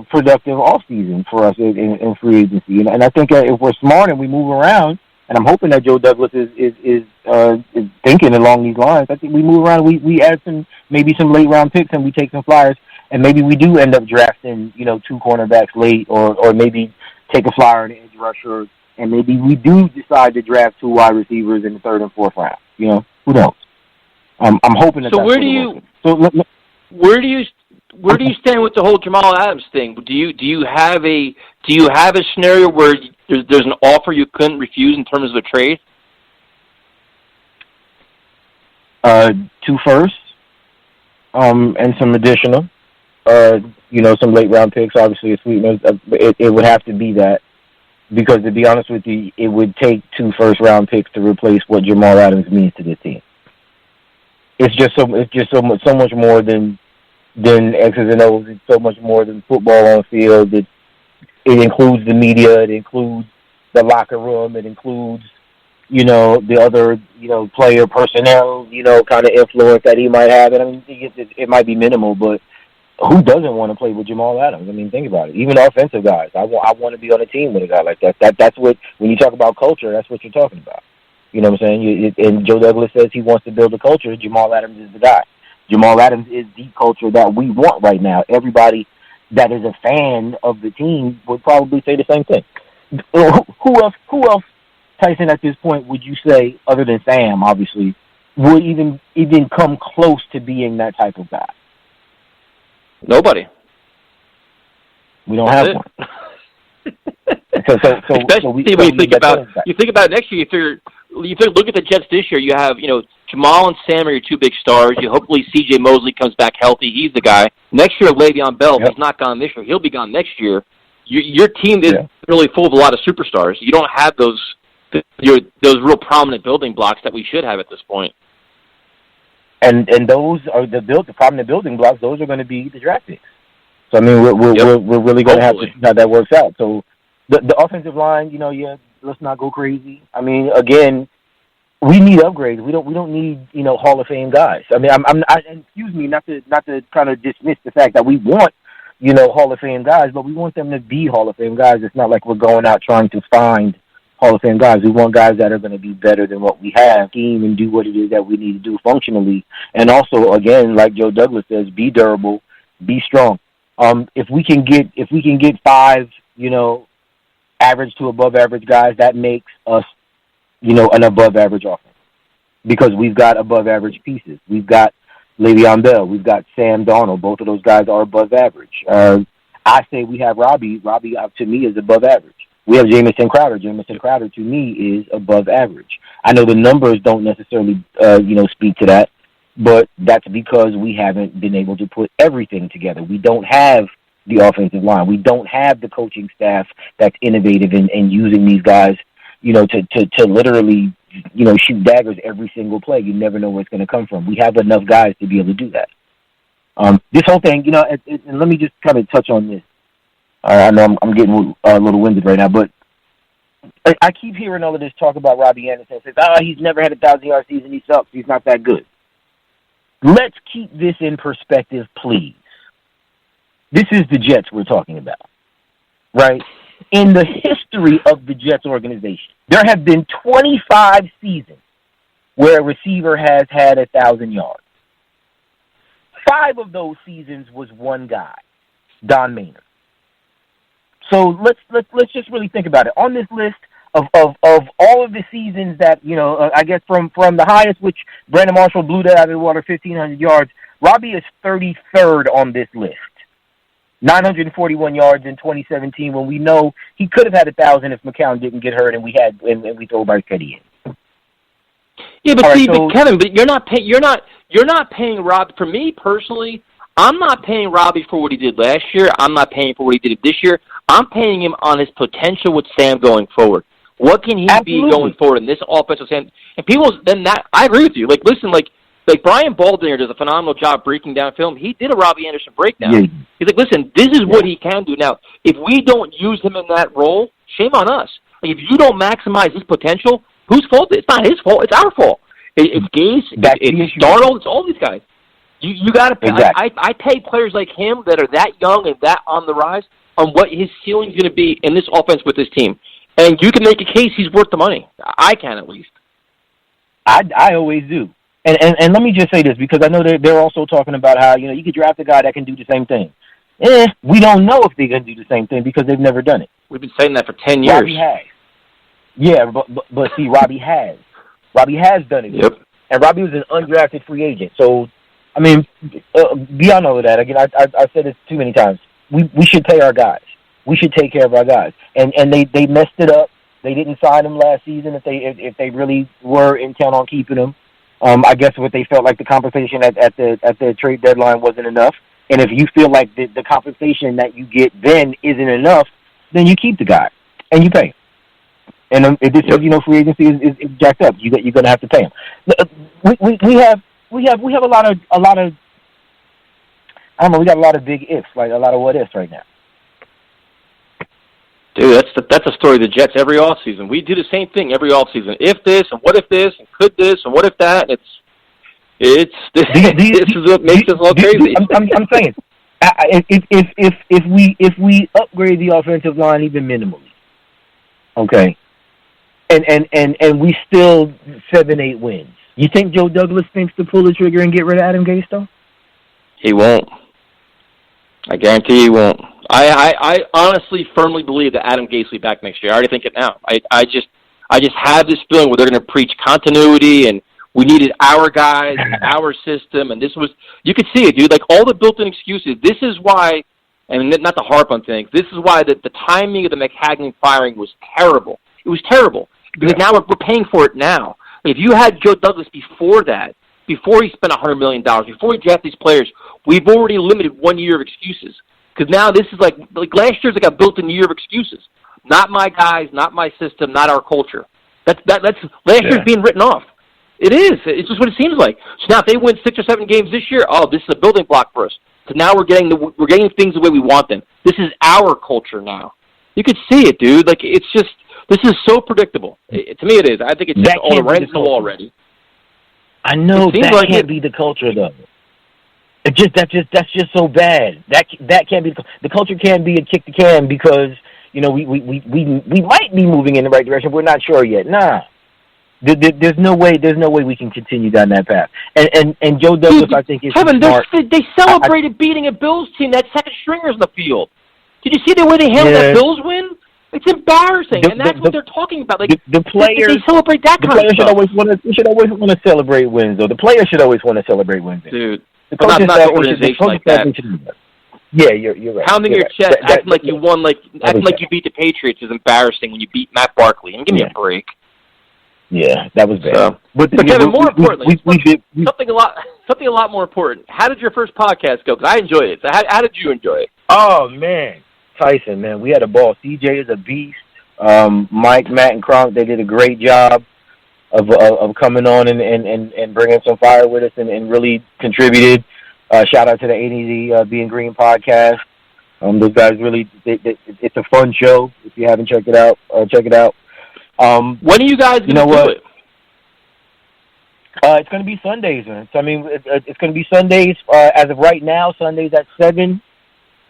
productive offseason for us in free agency. And I think if we're smart and we move around, and I'm hoping that Joe Douglas is thinking along these lines, I think we move around, we add maybe some late round picks and we take some flyers, and maybe we do end up drafting, 2 cornerbacks late, or maybe take a flyer on an edge rusher, and maybe we do decide to draft 2 wide receivers in the 3rd and 4th round. Who knows? I'm hoping that. So where do you stand with the whole Jamal Adams thing? Do you have a scenario where there's an offer you couldn't refuse in terms of a trade? 2 firsts, and some additional, some late round picks. Obviously, a sweetener. It would have to be that, because to be honest with you, it would take 2 first round picks to replace what Jamal Adams means to this team. It's just so much more than X's and O's. It's so much more than football on field. It includes the media. It includes the locker room. It includes, the other, player personnel, kind of influence that he might have. And I mean, it might be minimal, but who doesn't want to play with Jamal Adams? I mean, think about it. Even offensive guys. I want to be on a team with a guy like that. That's what, when you talk about culture, that's what you're talking about. You know what I'm saying? And Joe Douglas says he wants to build a culture. Jamal Adams is the guy. Jamal Adams is the culture that we want right now. Everybody that is a fan of the team would probably say the same thing. Who else, Tyson, at this point, would you say, other than Sam, obviously, would even come close to being that type of guy? Nobody. We don't have one. Especially when you think about next year. You look at the Jets this year. You have Jamal and Sam are your 2 big stars. You hopefully C.J. Mosley comes back healthy. He's the guy. Next year, Le'Veon Bell. Yep. He's not gone this year. He'll be gone next year. Your team is really full of a lot of superstars. You don't have those real prominent building blocks that we should have at this point. And those are the prominent building blocks. Those are going to be the draft picks. So I mean, we're really going to have to see how that works out. So the offensive line, let's not go crazy. I mean, again, we need upgrades. We don't need Hall of Fame guys. I mean, excuse me, not to kind of dismiss the fact that we want Hall of Fame guys, but we want them to be Hall of Fame guys. It's not like we're going out trying to find Hall of Fame guys. We want guys that are going to be better than what we have, scheme and do what it is that we need to do functionally, and also, again, like Joe Douglas says, be durable, be strong. If we can get 5, average to above average guys, that makes us, an above average offense, because we've got above average pieces. We've got Le'Veon Bell. We've got Sam Darnold. Both of those guys are above average. I say we have Robbie. Robbie, to me, is above average. We have Jamison Crowder. Jamison Crowder, to me, is above average. I know the numbers don't necessarily, speak to that, but that's because we haven't been able to put everything together. We don't have the offensive line. We don't have the coaching staff that's innovative in using these guys, to literally, shoot daggers every single play. You never know where it's going to come from. We have enough guys to be able to do that. This whole thing, and let me just kind of touch on this. I know I'm getting a little winded right now, but I keep hearing all of this talk about Robbie Anderson. Says, he's never had a 1,000-yard season. He sucks. He's not that good. Let's keep this in perspective, please. This is the Jets we're talking about, right? In the history of the Jets organization, there have been 25 seasons where a receiver has had 1,000 yards. 5 of those seasons was one guy, Don Maynard. So let's just really think about it. On this list of all of the seasons that, I guess from the highest, which Brandon Marshall blew that out of the water, 1,500 yards, Robbie is 33rd on this list. 941 yards in 2017, when we know he could have had 1,000 if McCown didn't get hurt and we throw Marchetti in. Yeah, but Kevin, but you're not paying Rob. For me personally, I'm not paying Robbie for what he did last year. I'm not paying for what he did this year. I'm paying him on his potential with Sam going forward. What can he be going forward in this offensive Sam? And I agree with you. Like Brian Baldwin does a phenomenal job breaking down film. He did a Robbie Anderson breakdown. Yeah. He's like, listen, this is what he can do. Now, if we don't use him in that role, shame on us. Like, if you don't maximize his potential, Whose fault? It's not his fault. It's our fault. It's Gase. It's Darnold. It's all these guys. You got to pay. Exactly. I pay players like him that are that young and that on the rise on what his ceiling's going to be in this offense with this team. And you can make a case he's worth the money. I can, at least. I always do. And let me just say this, because I know they're also talking about how, you could draft a guy that can do the same thing. We don't know if they're going to do the same thing because they've never done it. We've been saying that for 10 years. Robbie has. Yeah, but see, Robbie has. Robbie has done it. Yep. And Robbie was an undrafted free agent. So, I mean, beyond all of that, again, I've said this too many times. We should pay our guys. We should take care of our guys. And they messed it up. They didn't sign him last season if they really were intent on keeping him. I guess what they felt like the compensation at the trade deadline wasn't enough. And if you feel like the compensation that you get then isn't enough, then you keep the guy and you pay him. And if this free agency is jacked up, you're going to have to pay him. We have a lot of I don't know. We got a lot of big ifs, like a lot of what ifs right now. Dude, that's a story of the Jets every offseason. We do the same thing every offseason. If this, and what if this, and could this, and what if that, and this is what makes us all crazy. I'm saying, if we upgrade the offensive line even minimally, okay, and we still 7-8 wins, you think Joe Douglas thinks to pull the trigger and get rid of Adam Gase, though? He won't. I guarantee he won't. I honestly firmly believe that Adam Gase will be back next year. I already think it now. I just have this feeling where they're going to preach continuity, and we needed our guys and our system, and this was, you could see it, dude, like all the built-in excuses. This is why, and not to harp on things, this is why the timing of the McHagnon firing was terrible. It was terrible, because now we're paying for it now. If you had Joe Douglas before that, before he spent $100 million, before he drafted these players, we've already limited 1 year of excuses. Because now this is like last year's like a built-in year of excuses. Not my guys, not my system, not our culture. That's last year's being written off. It is. It's just what it seems like. So now if they win 6 or 7 games this year, this is a building block for us. So now we're getting things the way we want them. This is our culture now. You could see it, dude. Like it's just, this is so predictable. To me, it is. I think it's just all right already. I know that can't be the culture, though. That's just so bad. That can't be the culture. Can't be a kick the can because we might be moving in the right direction. We're not sure yet. Nah, there's no way we can continue down that path. And Joe Douglas, I think, is Kevin. smart. They celebrated beating a Bills team that second stringers in the field. Did you see the way they handled that Bills win? It's embarrassing, and that's what they're talking about. Like the players, they celebrate that kind of stuff. They should always want to celebrate wins, though. The players should always want to celebrate wins, dude. Not the organization like that. Yeah, you're right. Pounding your chest, acting like you won, acting like you beat the Patriots is embarrassing when you beat Matt Barkley. And give me a break. Yeah, that was bad. So, but Kevin, more importantly, something a lot more important. How did your first podcast go? Because I enjoyed it. So how did you enjoy it? Oh man, Tyson, man, we had a ball. CJ is a beast. Mike, Matt, and Kronk, they did a great job of coming on and bringing some fire with us and really contributed. Shout out to the A&E Being Green podcast. Those guys really, it's a fun show. If you haven't checked it out, check it out. When are you guys going to do it? It's going to be Sundays, man. So, I mean, it's going to be Sundays. As of right now, Sundays at 7.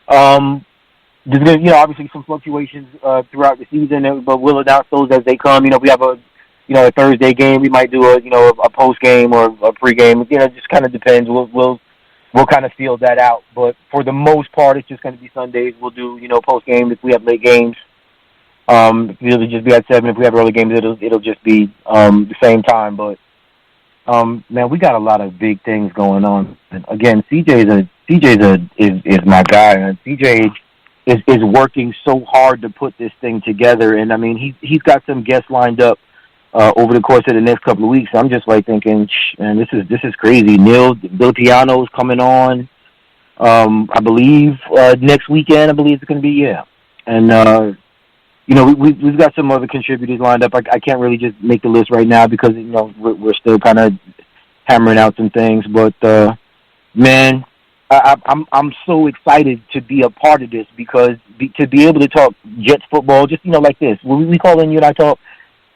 There's going to, obviously some fluctuations throughout the season, but we'll announce those as they come. We have a Thursday game. We might do a post game or a pre-game. It just kind of depends. We'll kind of feel that out. But for the most part, it's just going to be Sundays. We'll do post game if we have late games. It'll just be at 7. If we have early games, it'll just be the same time. But man, we got a lot of big things going on. And again, CJ is my guy, and CJ is working so hard to put this thing together. And I mean, he's got some guests lined up over the course of the next couple of weeks. I'm just like thinking, man, this is crazy. Bill Piano's coming on. I believe next weekend. I believe it's going to be and we've got some other contributors lined up. I can't really just make the list right now because we're still kind of hammering out some things. But man, I'm so excited to be a part of this because to be able to talk Jets football, just like this, when we call in you and I talk.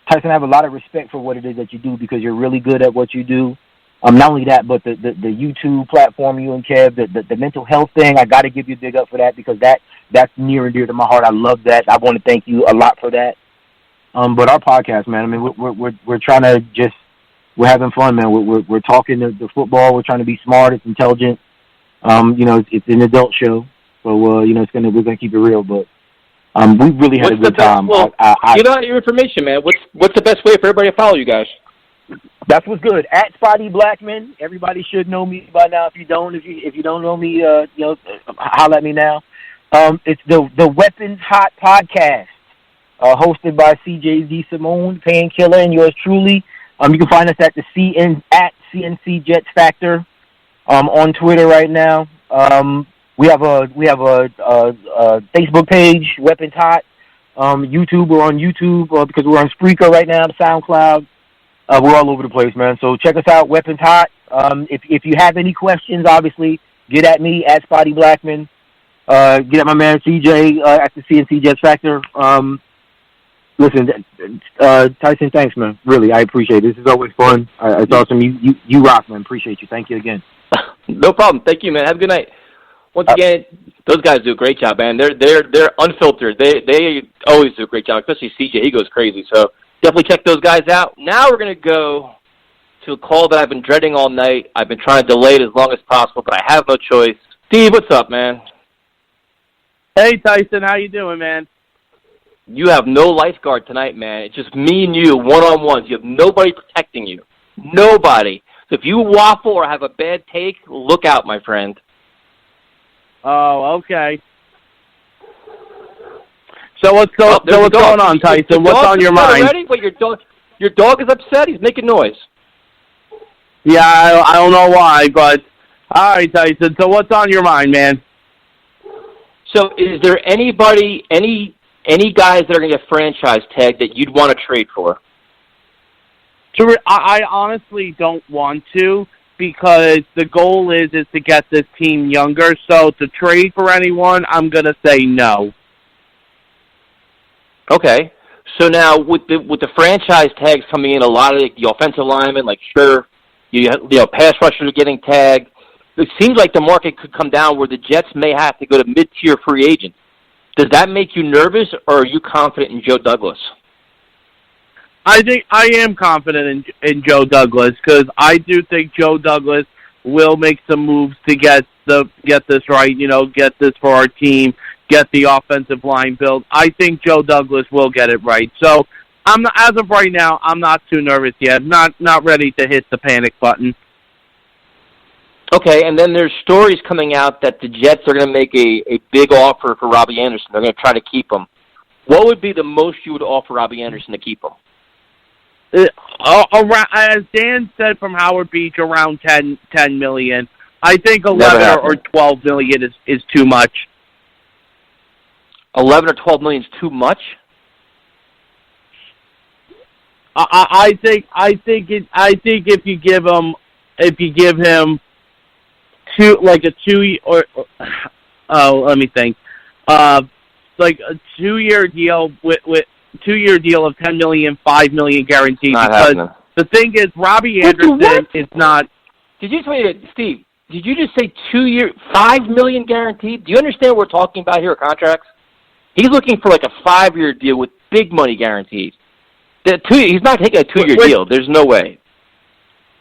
Tyson, I have a lot of respect for what it is that you do because you're really good at what you do. Not only that, but the YouTube platform, you and Kev, the mental health thing, I got to give you a big up for that because that's near and dear to my heart. I love that. I want to thank you a lot for that. But our podcast, man, I mean, we're trying to just, we're having fun, man. We're talking the football. We're trying to be smart. It's intelligent. It's an adult show, so we're gonna keep it real. But we really had a good time. Well, get out your information, man. What's the best way for everybody to follow you guys? That's what's good. At Spotty Blackman. Everybody should know me by now. If you don't know me, holler at me now. It's the Weapons Hot podcast, hosted by CJ Simone, Painkiller, and yours truly. You can find us at CNC Jets Factor on Twitter right now. We have a Facebook page, Weapons Hot. YouTube, we're on YouTube because we're on Spreaker right now, SoundCloud. We're all over the place, man. So check us out, Weapons Hot. If you have any questions, obviously, get at me, at Spotty Blackman. Get at my man, CJ, at the CNC Jets Factor. Listen, Tyson, thanks, man. Really, I appreciate it. This is always fun. It's awesome. You rock, man. Appreciate you. Thank you again. No problem. Thank you, man. Have a good night. Once again, those guys do a great job, man. They're unfiltered. They always do a great job, especially CJ. He goes crazy. So definitely check those guys out. Now we're going to go to a call that I've been dreading all night. I've been trying to delay it as long as possible, but I have no choice. Steve, what's up, man? Hey, Tyson. How you doing, man? You have no lifeguard tonight, man. It's just me and you, one-on-ones. You have nobody protecting you. Nobody. So if you waffle or have a bad take, look out, my friend. Oh, okay. So what's going on, Tyson? What's on your mind? Already? Wait, your dog is upset? He's making noise. Yeah, I don't know why, but all right, Tyson. So what's on your mind, man? So is there anybody, any guys that are going to get franchise tagged that you'd want to trade for? I honestly don't want to because the goal is to get this team younger. So to trade for anyone, I'm going to say no. Okay. So now with the franchise tags coming in, a lot of the offensive linemen, like pass rushers are getting tagged. It seems like the market could come down where the Jets may have to go to mid-tier free agents. Does that make you nervous, or are you confident in Joe Douglas? I think I am confident in Joe Douglas because I do think Joe Douglas will make some moves to get this right. Get this for our team, get the offensive line built. I think Joe Douglas will get it right. So I'm not, as of right now, I'm not too nervous yet. Not ready to hit the panic button. Okay, and then there's stories coming out that the Jets are going to make a big offer for Robbie Anderson. They're going to try to keep him. What would be the most you would offer Robbie Anderson to keep him? As Dan said from Howard Beach, around $10 million. I think 11 or 12 million is too much. 11 or 12 million is too much? I think if you give him let me think. Like a 2-year deal with 2-year deal of $10 million, $5 million guaranteed. Not because happening. The thing is, Robbie Anderson is not. Did you Steve? Did you just say 2-year, $5 million guaranteed? Do you understand what we're talking about here? Contracts. He's looking for like a 5-year deal with big money guaranteed. He's not taking a 2-year deal. There's no way.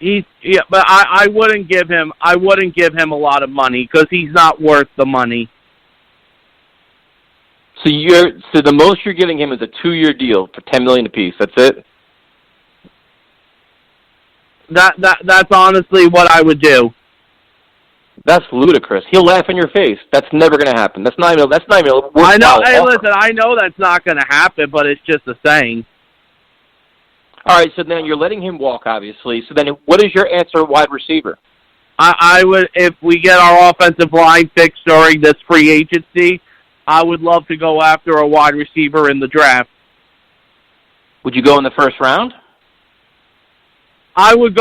But I wouldn't give him a lot of money because he's not worth the money. So the most you're giving him is a 2-year deal for $10 million apiece. That's it. That's honestly what I would do. That's ludicrous. He'll laugh in your face. That's never going to happen. That's not even. I know. Hey, listen. I know that's not going to happen, but it's just a saying. All right. So then you're letting him walk, obviously. So then, what is your answer, wide receiver? I would, if we get our offensive line fixed during this free agency, I would love to go after a wide receiver in the draft. Would you go in the first round? I would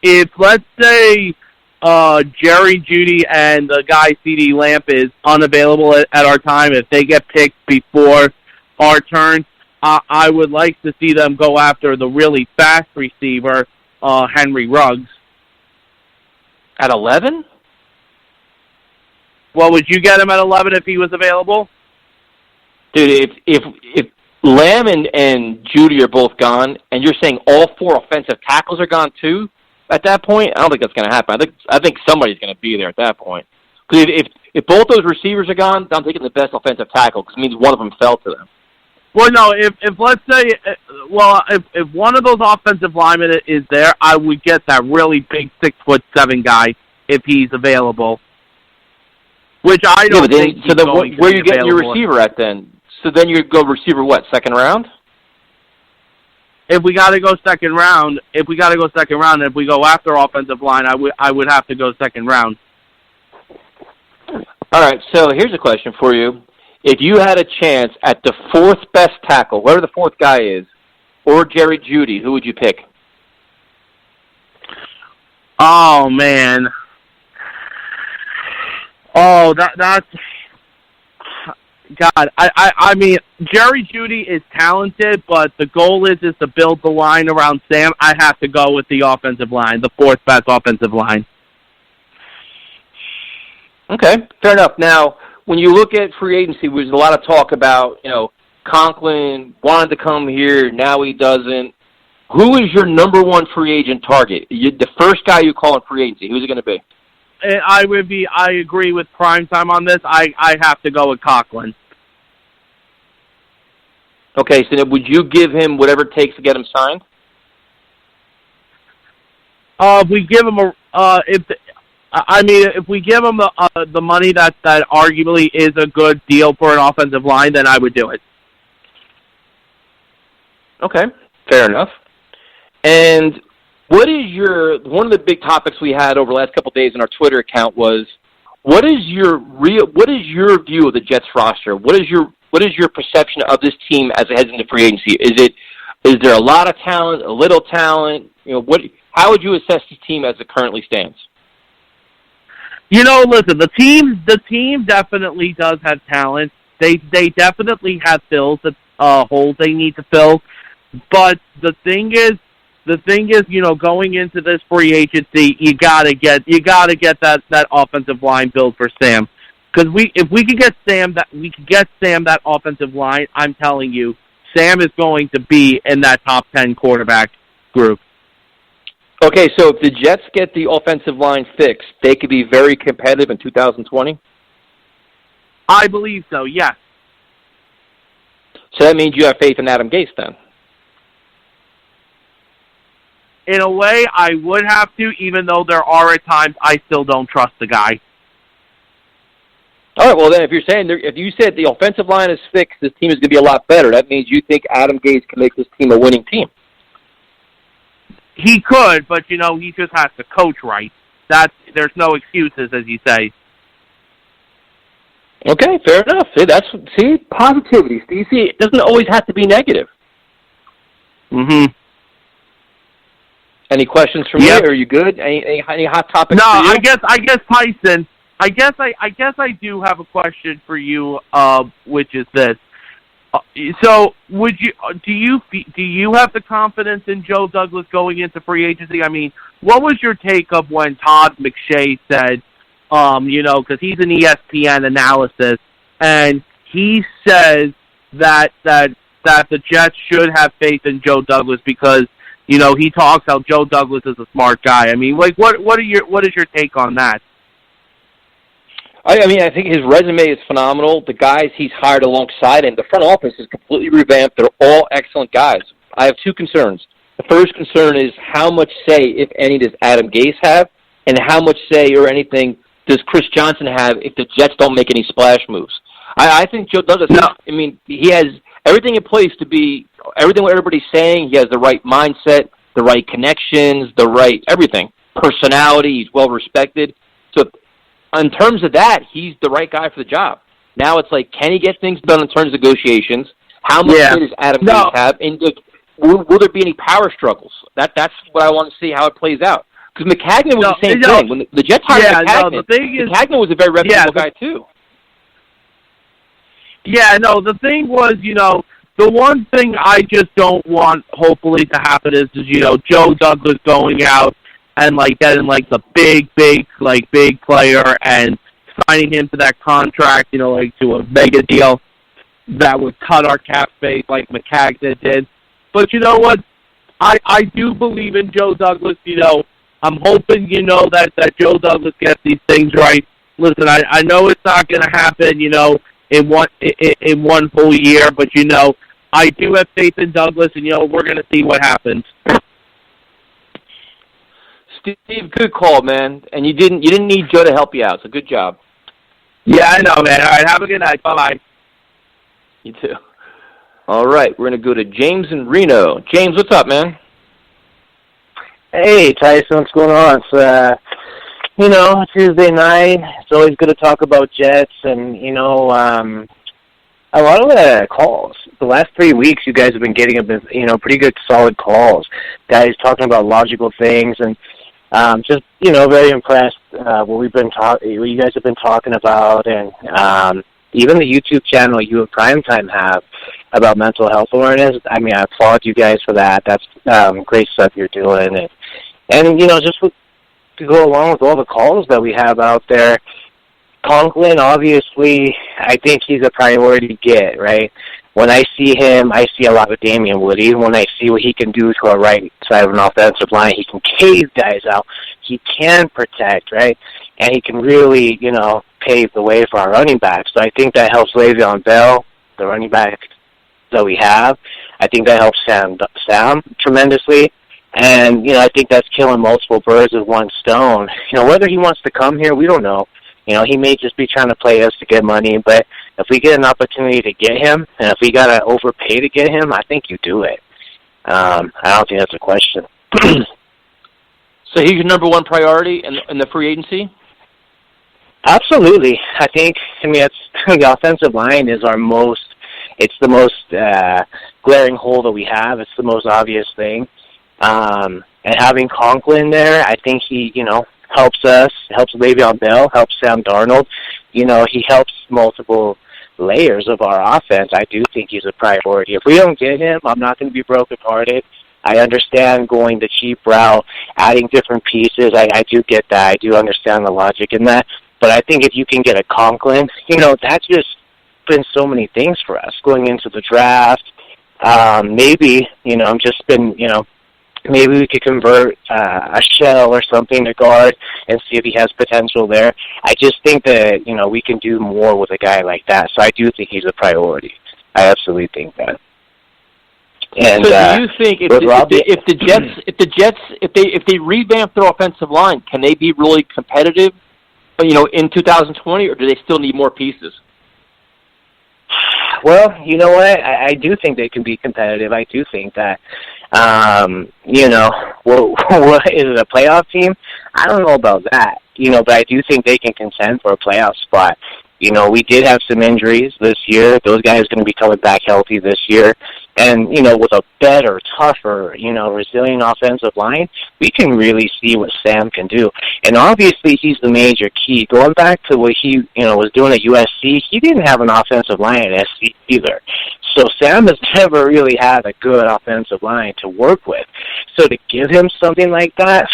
if let's say Jerry Jeudy and the guy CD Lamp is unavailable at our time, if they get picked before our turn, I would like to see them go after the really fast receiver, Henry Ruggs. At 11? Well, would you get him at 11 if he was available? Dude, if Lamb and Judy are both gone, and you're saying all 4 offensive tackles are gone too, at that point, I don't think that's going to happen. I think somebody's going to be there at that point. Because if both those receivers are gone, I'm taking the best offensive tackle because it means one of them fell to them. Well, no, if let's say, if one of those offensive linemen is there, I would get that really big 6'7" guy if he's available. Which I don't think. So then, where are you getting your receiver at then? So then you go receiver what, second round? If we got to go second round, and if we go after offensive line, I would have to go second round. All right. So here's a question for you: if you had a chance at the 4th best tackle, whoever the 4th guy is, or Jerry Jeudy, who would you pick? Oh man. Oh, that's God. I mean, Jerry Jeudy is talented, but the goal is to build the line around Sam. I have to go with the offensive line, the 4th best offensive line. Okay, fair enough. Now, when you look at free agency, there's a lot of talk about, Conklin wanted to come here, now he doesn't. Who is your number 1 free agent target? The first guy you call in free agency, who's it going to be? I agree with Primetime on this. I have to go with Conklin. Okay, so then would you give him whatever it takes to get him signed? We give him if we give him the money that arguably is a good deal for an offensive line, then I would do it. Okay, fair enough. And what is one of the big topics we had over the last couple of days on our Twitter account was, what is your view of the Jets roster? What is your perception of this team as it heads into free agency? Is there a lot of talent, a little talent? How would you assess this team as it currently stands? Listen, the team definitely does have talent. They definitely have holes they need to fill. But the thing is, going into this free agency, you gotta get that offensive line built for Sam. Because if we could get Sam that offensive line, I'm telling you, Sam is going to be in that top 10 quarterback group. Okay, so if the Jets get the offensive line fixed, they could be very competitive in 2020? I believe so, yes. So that means you have faith in Adam Gase then? In a way, I would have to, even though there are at times I still don't trust the guy. All right, well then, if you said the offensive line is fixed, this team is going to be a lot better, that means you think Adam Gase can make this team a winning team. He could, but, he just has to coach right. There's no excuses, as you say. Okay, fair enough. See, positivity. You see, it doesn't always have to be negative. Mm-hmm. Any questions for me? Are you good? Any hot topics? No, for you? I guess Tyson. I guess I do have a question for you, which is this. So, do you have the confidence in Joe Douglas going into free agency? I mean, what was your take of when Todd McShay said, because he's an ESPN analysis, and he says that the Jets should have faith in Joe Douglas because he talks how Joe Douglas is a smart guy. I mean, what is your take on that? I mean, I think his resume is phenomenal. The guys he's hired alongside him, the front office is completely revamped. They're all excellent guys. I have 2 concerns. The first concern is how much say, if any, does Adam Gase have, and how much say or anything does Chris Johnson have if the Jets don't make any splash moves? I think Joe Douglas, he has everything in place to be everything what everybody's saying. He has the right mindset, the right connections, the right everything. Personality, he's well-respected. So in terms of that, he's the right guy for the job. Now it's like, can he get things done in terms of negotiations? How much does Adam Gase have? And will there be any power struggles? That's what I want to see how it plays out. Because McCagnon was the same thing. When the Jets hired McCagnon, McCagnon was a very reputable guy too. Yeah, no, the thing was, the one thing I just don't want, hopefully, to happen is Joe Douglas going out and getting the big player and signing him to that contract, to a mega deal that would cut our cap space like McCagnon did. But you know what? I do believe in Joe Douglas. I'm hoping, that Joe Douglas gets these things right. Listen, I know it's not going to happen, in one full year, but I do have faith in Douglas, and we're going to see what happens. Steve, good call, man. And you didn't need Joe to help you out, so good job. Yeah, I know, man. All right, have a good night. Bye-bye. You too. All right, we're going to go to James in Reno. James, what's up, man? Hey, Tyson, what's going on? It's, Tuesday night. It's always good to talk about Jets, and, a lot of the calls. The last 3 weeks, you guys have been getting pretty good, solid calls. Guys talking about logical things, and just, very impressed what you guys have been talking about, and even the YouTube channel you and Primetime have about mental health awareness. I mean, I applaud you guys for that. That's great stuff you're doing, and just to go along with all the calls that we have out there. Conklin, obviously, I think he's a priority get, right? When I see him, I see a lot of Damian Wood. Even when I see what he can do to our right side of an offensive line, he can cave guys out. He can protect, right? And he can really, pave the way for our running back. So I think that helps Le'Veon Bell, the running back that we have. I think that helps Sam tremendously. And, I think that's killing multiple birds with one stone. Whether he wants to come here, we don't know. He may just be trying to play us to get money, but if we get an opportunity to get him, and if we got to overpay to get him, I think you do it. I don't think that's a question. So he's your number one priority in the free agency? Absolutely. I think, it's, the offensive line is it's the most glaring hole that we have. It's the most obvious thing. And having Conklin there, I think he, helps us, helps Le'Veon Bell, helps Sam Darnold. He helps multiple layers of our offense. I do think he's a priority. If we don't get him, I'm not going to be brokenhearted. I understand going the cheap route, adding different pieces. I do get that. I do understand the logic in that. But I think if you can get a Conklin, that's just been so many things for us going into the draft. Maybe, maybe we could convert a Shell or something to guard and see if he has potential there. I just think that, we can do more with a guy like that. So I do think he's a priority. I absolutely think that. And so do you think if they revamp their offensive line, can they be really competitive, in 2020, or do they still need more pieces? Well, you know what? I do think they can be competitive. I do think that, what is it, a playoff team? I don't know about that, but I do think they can contend for a playoff spot. We did have some injuries this year. Those guys are going to be coming back healthy this year. And, with a better, tougher, resilient offensive line, we can really see what Sam can do. And obviously he's the major key. Going back to what he, was doing at USC, he didn't have an offensive line at SC either. So Sam has never really had a good offensive line to work with. So to give him something like that,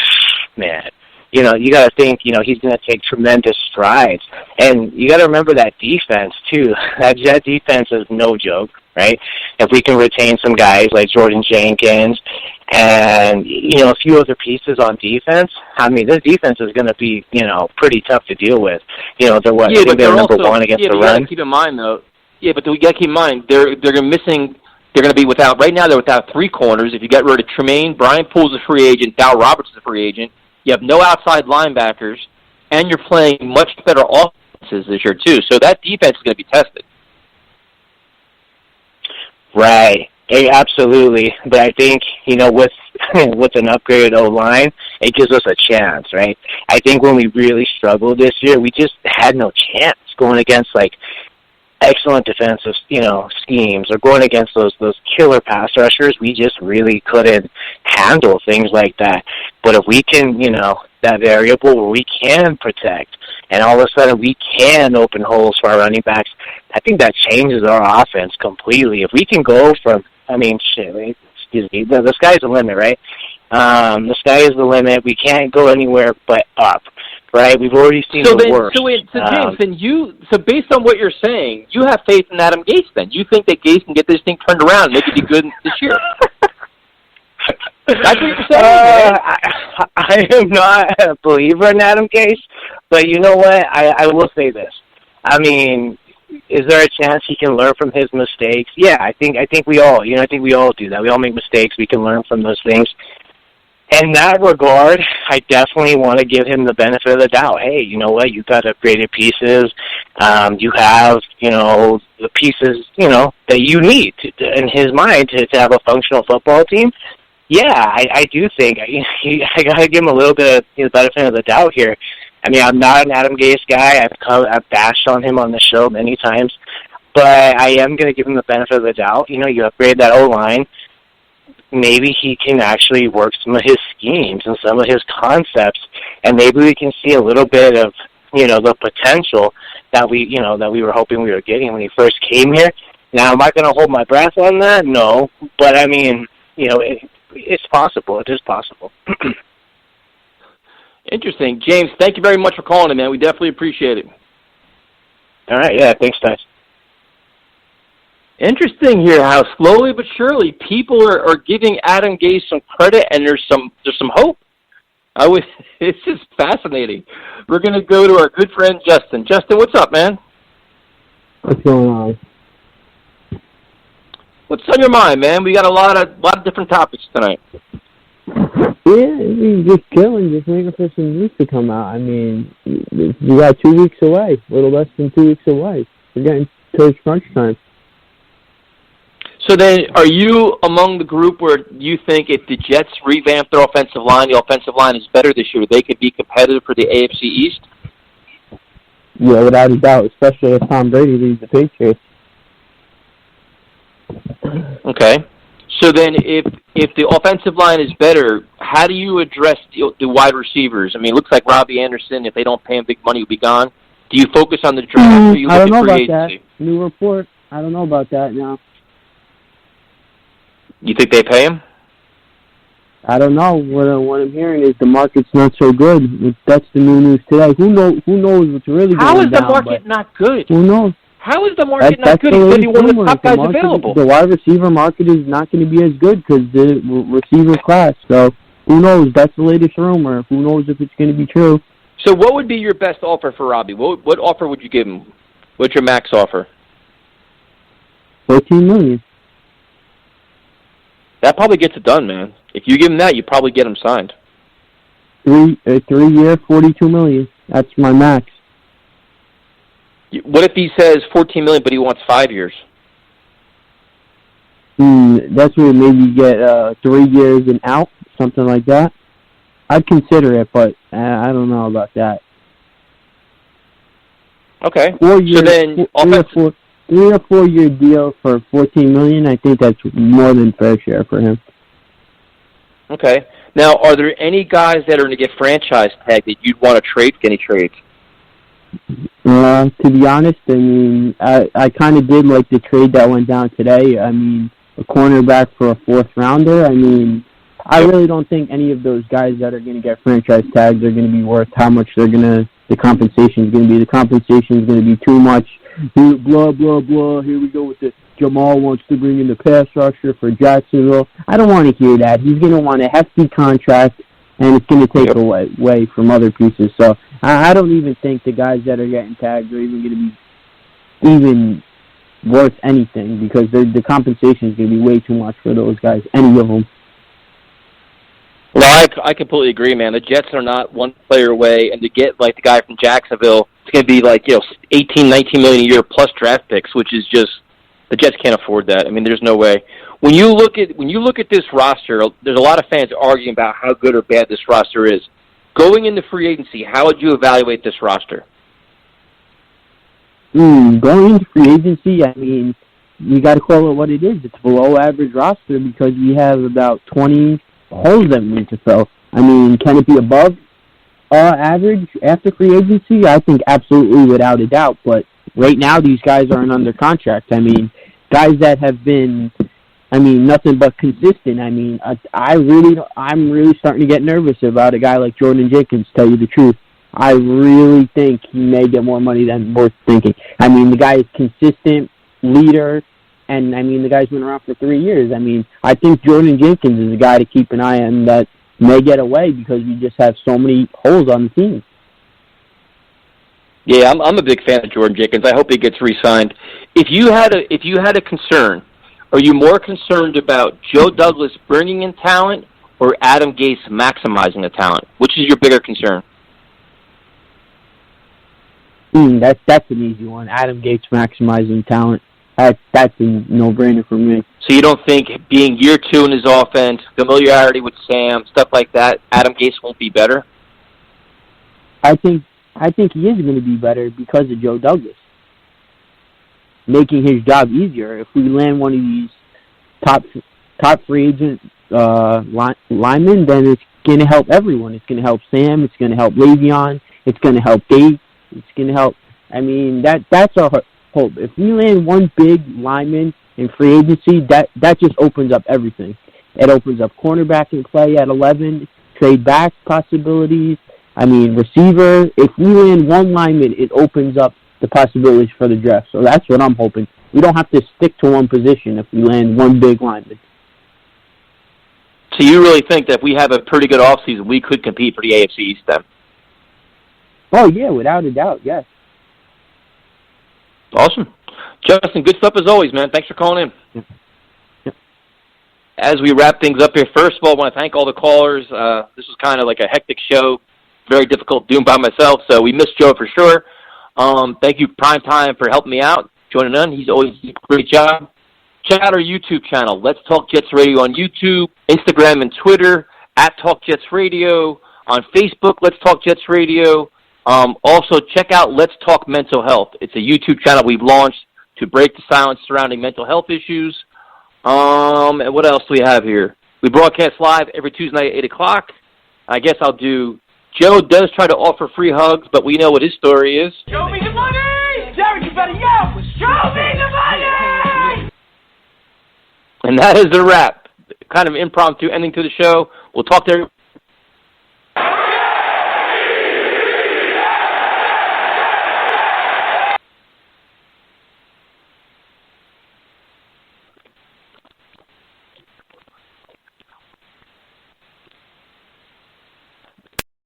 man, you got to think, he's going to take tremendous strides. And you got to remember that defense, too. That Jet defense is no joke, right? If we can retain some guys like Jordan Jenkins and, a few other pieces on defense, this defense is going to be, pretty tough to deal with. They're what? Yeah, they're number one against the run. Keep in mind, though. Yeah, but we got to keep in mind, they're going to be without, right now they're without three corners. If you get rid of Tremaine, Brian Poole's a free agent, Dow Roberts is a free agent. You have no outside linebackers, and you're playing much better offenses this year, too. So that defense is going to be tested. Right. Hey, absolutely. But I think, with an upgraded O-line, it gives us a chance, right? I think when we really struggled this year, we just had no chance going against, excellent defensive, schemes or going against those killer pass rushers. We just really couldn't handle things like that. But if we can, that variable where we can protect and all of a sudden we can open holes for our running backs, I think that changes our offense completely. If we can go from, excuse me, the sky's the limit, right? The sky is the limit. We can't go anywhere but up, right? We've already seen the worst. So James, so based on what you're saying, you have faith in Adam Gase then. You think that Gase can get this thing turned around and make it be good this year. That's what you're saying, I am not a believer in Adam Gase, but you know what? I will say this. I mean, is there a chance he can learn from his mistakes? Yeah, I think we all, I think we all do that. We all make mistakes. We can learn from those things. In that regard, I definitely want to give him the benefit of the doubt. Hey, you know what? You've got upgraded pieces. You have, the pieces, that you need in his mind to have a functional football team. Yeah, I do think I got to give him a little bit of the benefit of the doubt here. I mean, I'm not an Adam Gase guy. I've bashed on him on the show many times, but I am going to give him the benefit of the doubt. You upgrade that O-line. Maybe he can actually work some of his schemes and some of his concepts, and maybe we can see a little bit of, the potential that we were hoping we were getting when he first came here. Now, am I going to hold my breath on that? No, but I mean, it's possible. It is possible. Interesting. James, thank you very much for calling in, man. We definitely appreciate it. All right, yeah, thanks, guys. Interesting here how slowly but surely people are giving Adam Gase some credit, and there's some hope. It's just fascinating. We're going to go to our good friend Justin. Justin, what's up, man? What's going on? What's on your mind, man? We got a lot of different topics tonight. Yeah, just killing, just waiting for some news to come out. I mean, we got 2 weeks away, a little less than 2 weeks away. We're getting towards crunch time. So then, are you among the group where you think if the Jets revamp their offensive line, the offensive line is better this year, they could be competitive for the AFC East? Yeah, without a doubt, especially if Tom Brady leads the Patriots. Okay. So then if the offensive line is better, how do you address the wide receivers? I mean, it looks like Robbie Anderson, if they don't pay him big money, will be gone. Do you focus on the draft or you look I don't know at free about agency? that. New report. I don't know about that now. You think they pay him? I don't know. What I'm hearing is the market's not so good. That's the new news today. Who knows what's really going on? How is the market not good? Who knows? How is the market not good? He said he one of the top guys available. The wide receiver market is not going to be as good because the receiver class. So who knows? That's the latest rumor. Who knows if it's going to be true? So what would be your best offer for Robbie? What offer would you give him? What's your max offer? $14 million. That probably gets it done, man. If you give him that, you probably get him signed. 3 year, $42 million. That's my max. What if he says $14 million, but he wants 5 years? That's where maybe get 3 years and out, something like that. I'd consider it, but I don't know about that. Okay. 4 years, so then, 3 or 4 year deal for $14 million. I think that's more than fair share for him. Okay. Now, are there any guys that are going to get franchise tagged that you'd want to trade? Any trades? To be honest, I mean, I kind of did like the trade that went down today. I mean, a cornerback for a 4th rounder. I mean, I really don't think any of those guys that are going to get franchise tags are going to be worth how much the compensation is going to be. The compensation is going to be too much. Blah, blah, blah. Here we go with the Jamal wants to bring in the pass rusher for Jacksonville. I don't want to hear that. He's going to want a hefty contract, and it's going to take away from other pieces. So I don't even think the guys that are getting tagged are even going to be even worth anything because the compensation is going to be way too much for those guys, any of them. No, I completely agree, man. The Jets are not one player away, and to get like the guy from Jacksonville, it's going to be like 18, $19 million a year plus draft picks, which is just the Jets can't afford that. I mean, there's no way. When you look at this roster, there's a lot of fans arguing about how good or bad this roster is. Going into free agency, how would you evaluate this roster? Going into free agency, I mean, you got to call it what it is. It's below average roster because we have about 20 holes that we need to fill. I mean, can it be above average after free agency? I think absolutely without a doubt, but right now these guys aren't under contract. I mean, guys that have been, nothing but consistent. I'm really starting to get nervous about a guy like Jordan Jenkins, to tell you the truth. I really think he may get more money than worth thinking. The guy is consistent, leader, and, the guy's been around for 3 years. I think Jordan Jenkins is a guy to keep an eye on that may get away because we just have so many holes on the team. Yeah, I'm a big fan of Jordan Jenkins. I hope he gets re-signed. If you had a concern, are you more concerned about Joe Douglas bringing in talent or Adam Gase maximizing the talent? Which is your bigger concern? That's an easy one. Adam Gase maximizing talent. That's a no-brainer for me. So you don't think being year 2 in his offense, familiarity with Sam, stuff like that, Adam Gase won't be better? I think he is going to be better because of Joe Douglas, making his job easier. If we land one of these top free agent linemen, then it's going to help everyone. It's going to help Sam. It's going to help Le'Veon. It's going to help Dave. It's going to help. That's our hope. If we land one big lineman in free agency, that just opens up everything. It opens up cornerback and play at 11, trade back possibilities. Receiver. If we land one lineman, it opens up the possibilities for the draft. So that's what I'm hoping. We don't have to stick to one position if we land one big lineman. So you really think that if we have a pretty good offseason, we could compete for the AFC East then? Oh, yeah, without a doubt, yes. Awesome. Justin, good stuff as always, man. Thanks for calling in. Yep. As we wrap things up here, first of all, I want to thank all the callers. This was kind of like a hectic show. Very difficult doing by myself, so we missed Joe for sure. Thank you, Prime Time, for helping me out, joining in. He's always did a great job. Check out our YouTube channel, Let's Talk Jets Radio on YouTube, Instagram and Twitter, @TalkJetsRadio, on Facebook, Let's Talk Jets Radio. Also, check out Let's Talk Mental Health. It's a YouTube channel we've launched to break the silence surrounding mental health issues. And what else do we have here? We broadcast live every Tuesday night at 8 o'clock. I guess I'll do... Joe does try to offer free hugs, but we know what his story is. Show me the money! Derek, you better yell! Show me the money! And that is a wrap. Kind of impromptu ending to the show. We'll talk to everybody.